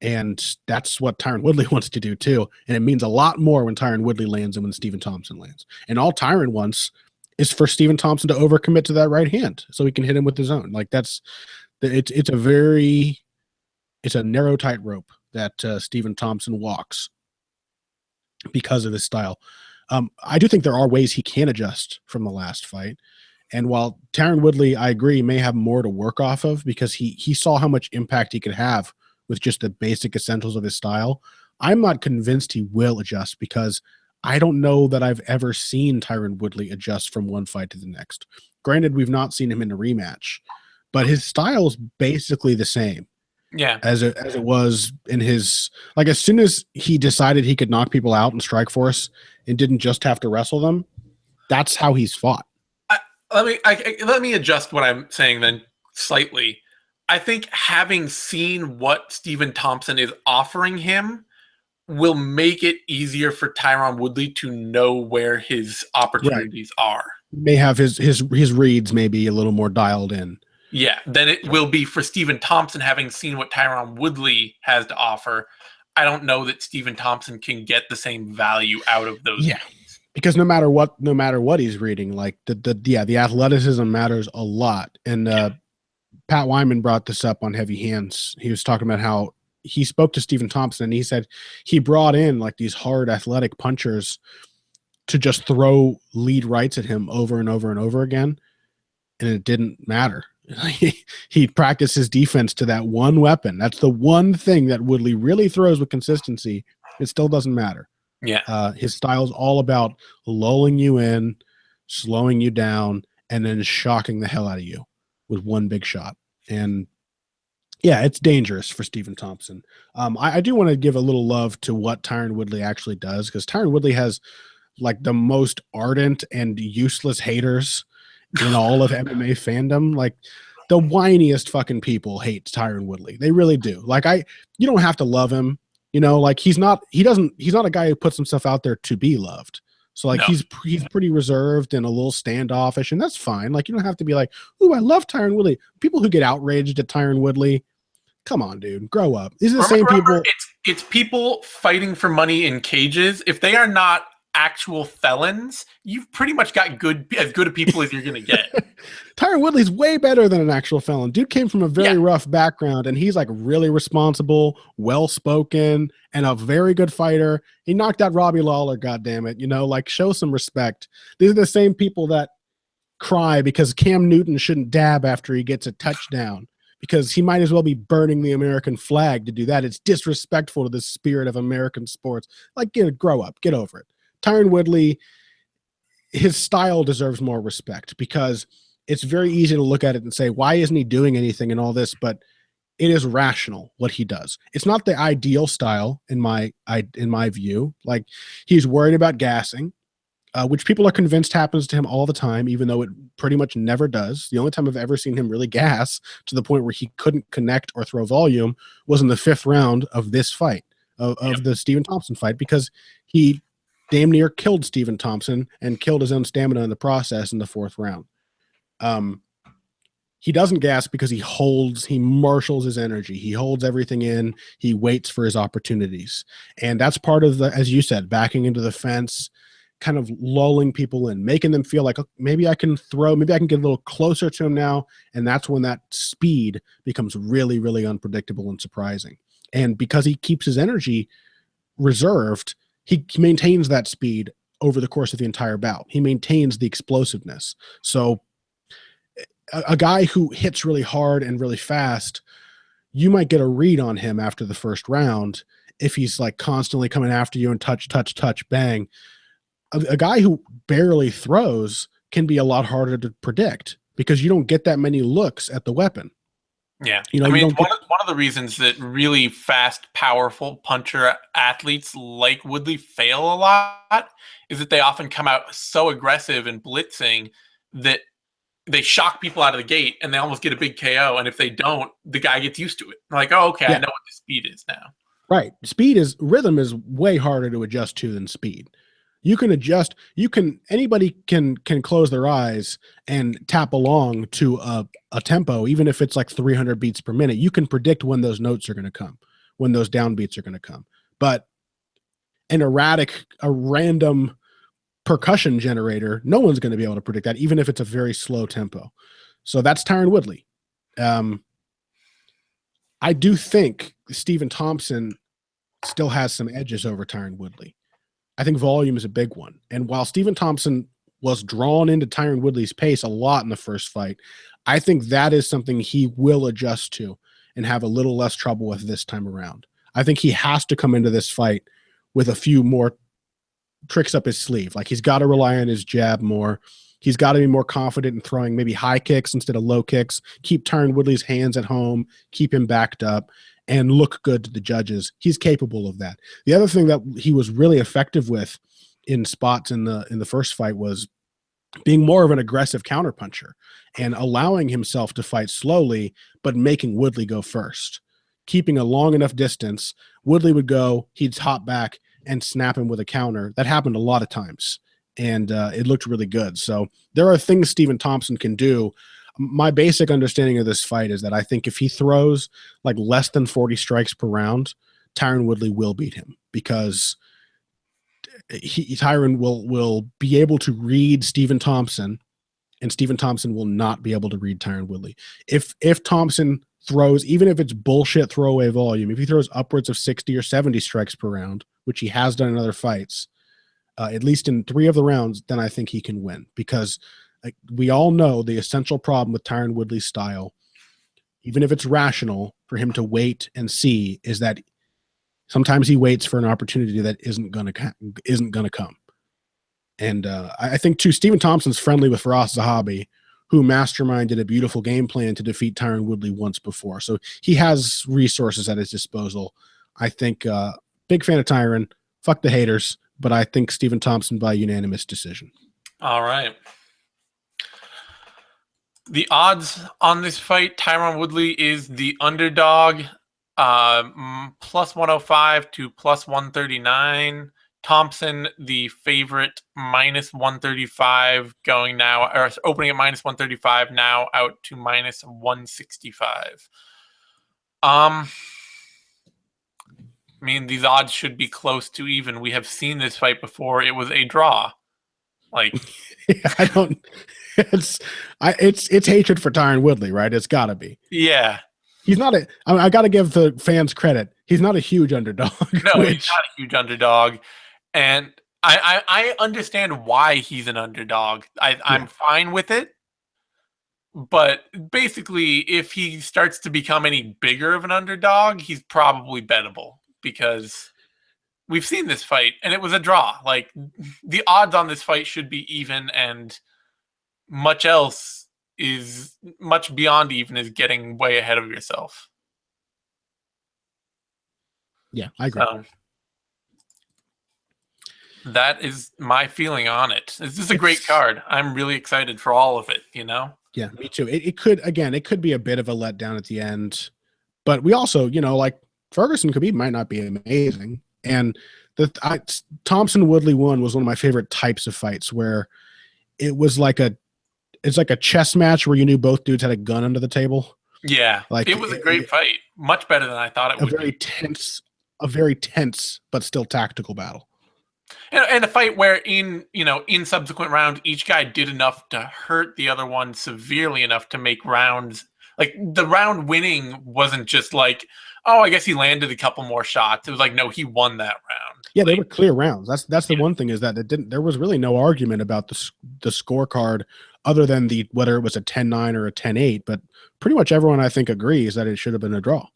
And that's what Tyron Woodley wants to do too. And it means a lot more when Tyron Woodley lands than when Stephen Thompson lands. And all Tyron wants is for Stephen Thompson to overcommit to that right hand so he can hit him with his own. Like it's a narrow tightrope that Stephen Thompson walks because of his style. I do think there are ways he can adjust from the last fight. And while Tyron Woodley, I agree, may have more to work off of because he saw how much impact he could have with just the basic essentials of his style, I'm not convinced he will adjust because I don't know that I've ever seen Tyron Woodley adjust from one fight to the next. Granted, we've not seen him in a rematch, but his style is basically the same. Yeah. As it was in his, like, as soon as he decided he could knock people out in Strikeforce and didn't just have to wrestle them, that's how he's fought. Let me adjust what I'm saying then slightly. I think having seen what Stephen Thompson is offering him will make it easier for Tyron Woodley to know where his opportunities are. May have his reads maybe a little more dialed in. Yeah, then it will be for Stephen Thompson having seen what Tyron Woodley has to offer. I don't know that Stephen Thompson can get the same value out of those. Yeah, because no matter what he's reading, like the athleticism matters a lot. And Pat Wyman brought this up on Heavy Hands. He was talking about how he spoke to Stephen Thompson and he said he brought in like these hard athletic punchers to just throw lead rights at him over and over and over again, and it didn't matter. He practiced his defense to that one weapon. That's the one thing that Woodley really throws with consistency. It still doesn't matter. Yeah. His style is all about lulling you in, slowing you down, and then shocking the hell out of you with one big shot. And yeah, it's dangerous for Stephen Thompson. I do want to give a little love to what Tyron Woodley actually does, because Tyron Woodley has like the most ardent and useless haters in all of MMA fandom. Like the whiniest fucking people hate Tyron Woodley. They really do. Like you don't have to love him, like he's not a guy who puts himself out there to be loved. So like he's pretty reserved and a little standoffish, and that's fine. Like you don't have to be like, "Ooh, I love Tyron Woodley." People who get outraged at Tyron Woodley, come on, dude, grow up. These are the same people. It's people fighting for money in cages. If they are not actual felons, you've pretty much got as good of people as you're gonna get. Tyron Woodley's way better than an actual felon. Dude came from a very rough background, and he's like really responsible, well-spoken, and a very good fighter. He knocked out Robbie Lawler, goddammit. Like show some respect. These are the same people that cry because Cam Newton shouldn't dab after he gets a touchdown, because he might as well be burning the American flag to do that. It's disrespectful to the spirit of American sports. Like, grow up, get over it. Tyron Woodley, his style deserves more respect, because it's very easy to look at it and say, why isn't he doing anything and all this? But it is rational what he does. It's not the ideal style in my view. Like, he's worried about gassing, which people are convinced happens to him all the time, even though it pretty much never does. The only time I've ever seen him really gas to the point where he couldn't connect or throw volume was in the 5th round of this fight, of the Stephen Thompson fight, because he damn near killed Stephen Thompson and killed his own stamina in the process in the 4th round. He doesn't gas because he marshals his energy. He holds everything in. He waits for his opportunities. And that's part of the, as you said, backing into the fence, kind of lulling people in, making them feel like, oh, maybe I can throw, maybe I can get a little closer to him now. And that's when that speed becomes really, really unpredictable and surprising. And because he keeps his energy reserved, he maintains that speed over the course of the entire bout. He maintains the explosiveness. So a guy who hits really hard and really fast, you might get a read on him after the 1st round if he's like constantly coming after you and touch, bang. A guy who barely throws can be a lot harder to predict, because you don't get that many looks at the weapon. Yeah. You know, I mean, one of the reasons that really fast, powerful puncher athletes like Woodley fail a lot is that they often come out so aggressive and blitzing that they shock people out of the gate and they almost get a big KO. And if they don't, the guy gets used to it. Like, oh, okay, I know what the speed is now. Right. Rhythm is way harder to adjust to than speed. You can adjust, anybody can close their eyes and tap along to a tempo, even if it's like 300 beats per minute. You can predict when those notes are going to come, when those downbeats are going to come. But a random percussion generator, no one's going to be able to predict that, even if it's a very slow tempo. So that's Tyron Woodley. I do think Stephen Thompson still has some edges over Tyron Woodley. I think volume is a big one. And while Stephen Thompson was drawn into Tyron Woodley's pace a lot in the first fight, I think that is something he will adjust to and have a little less trouble with this time around. I think he has to come into this fight with a few more tricks up his sleeve. Like, he's got to rely on his jab more. He's got to be more confident in throwing maybe high kicks instead of low kicks, keep Tyron Woodley's hands at home, keep him backed up, and look good to the judges. He's capable of that. The other thing that he was really effective with in spots in the first fight was being more of an aggressive counterpuncher and allowing himself to fight slowly, but making Woodley go first. Keeping a long enough distance, Woodley would go, he'd hop back and snap him with a counter. That happened a lot of times, and it looked really good. So there are things Stephen Thompson can do. My basic understanding of this fight is that I think if he throws like less than 40 strikes per round, Tyron Woodley will beat him, because Tyron will be able to read Stephen Thompson, and Stephen Thompson will not be able to read Tyron Woodley. If Thompson throws, even if it's bullshit throwaway volume, if he throws upwards of 60 or 70 strikes per round, which he has done in other fights, at least in 3 of the rounds, then I think he can win, because we all know the essential problem with Tyron Woodley's style, even if it's rational for him to wait and see, is that sometimes he waits for an opportunity that isn't gonna come. And I think too, Stephen Thompson's friendly with Firas Zahabi, who masterminded a beautiful game plan to defeat Tyron Woodley once before. So he has resources at his disposal. I think big fan of Tyron. Fuck the haters, but I think Stephen Thompson by unanimous decision. All right. The odds on this fight, Tyron Woodley is the underdog, plus 105 to plus 139. Thompson, the favorite, minus 135, going now, or opening at minus 135, now out to minus 165. I mean, these odds should be close to even. We have seen this fight before. It was a draw. Like, it's hatred for Tyron Woodley, right? It's got to be. Yeah. He's not I got to give the fans credit. He's not a huge underdog. No, he's not a huge underdog. And I understand why he's an underdog. I'm fine with it. But basically, if he starts to become any bigger of an underdog, he's probably bettable because we've seen this fight and it was a draw. Like, the odds on this fight should be even, and much else is much beyond even is getting way ahead of yourself. Yeah, I agree. So, that is my feeling on it. This is a great card. I'm really excited for all of it, you know? Yeah, me too. It could be a bit of a letdown at the end, but we also, like Ferguson Khabib might not be amazing. And Thompson Woodley one was one of my favorite types of fights where it was like it's like a chess match where you knew both dudes had a gun under the table. Yeah, like it was a great fight. Much better than I thought it would be. A very tense but still tactical battle. And a fight where in subsequent rounds, each guy did enough to hurt the other one severely enough to make rounds. Like, the round winning wasn't just like, oh, I guess he landed a couple more shots. It was like, no, he won that round. Yeah, they were clear rounds. That's the one thing, is that there was really no argument about the scorecard other than whether it was a 10-9 or a 10-8, but pretty much everyone, I think, agrees that it should have been a draw.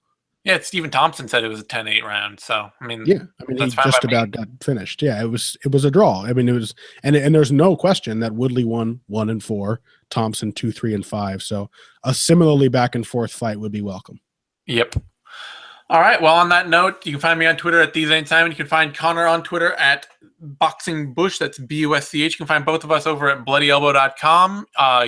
Yeah, Stephen Thompson said it was a 10-8 round. So, I mean, he just about got finished. Yeah, it was a draw. I mean, it was, and there's no question that Woodley won 1-4, Thompson 2-3-5. So a similarly back and forth fight would be welcome. Yep. All right. Well, on that note, you can find me on Twitter at TheZaneSimon. You can find Connor on Twitter at BoxingBush. That's BUSCH. You can find both of us over at BloodyElbow.com.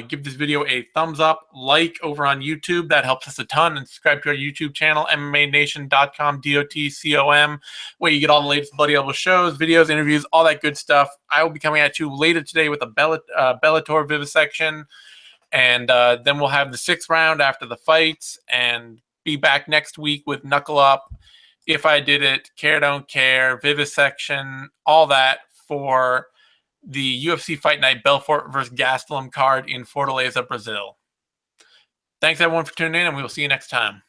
Give this video a thumbs up, like over on YouTube. That helps us a ton. And subscribe to our YouTube channel, MMANation.com, DOTCOM, where you get all the latest Bloody Elbow shows, videos, interviews, all that good stuff. I will be coming at you later today with a Bellator Vivisection. And then we'll have the 6th round after the fights, and be back next week with Knuckle Up, If I Did It, Care Don't Care, Vivisection, all that for the UFC Fight Night Belfort versus Gastelum card in Fortaleza, Brazil. Thanks everyone for tuning in, and we will see you next time.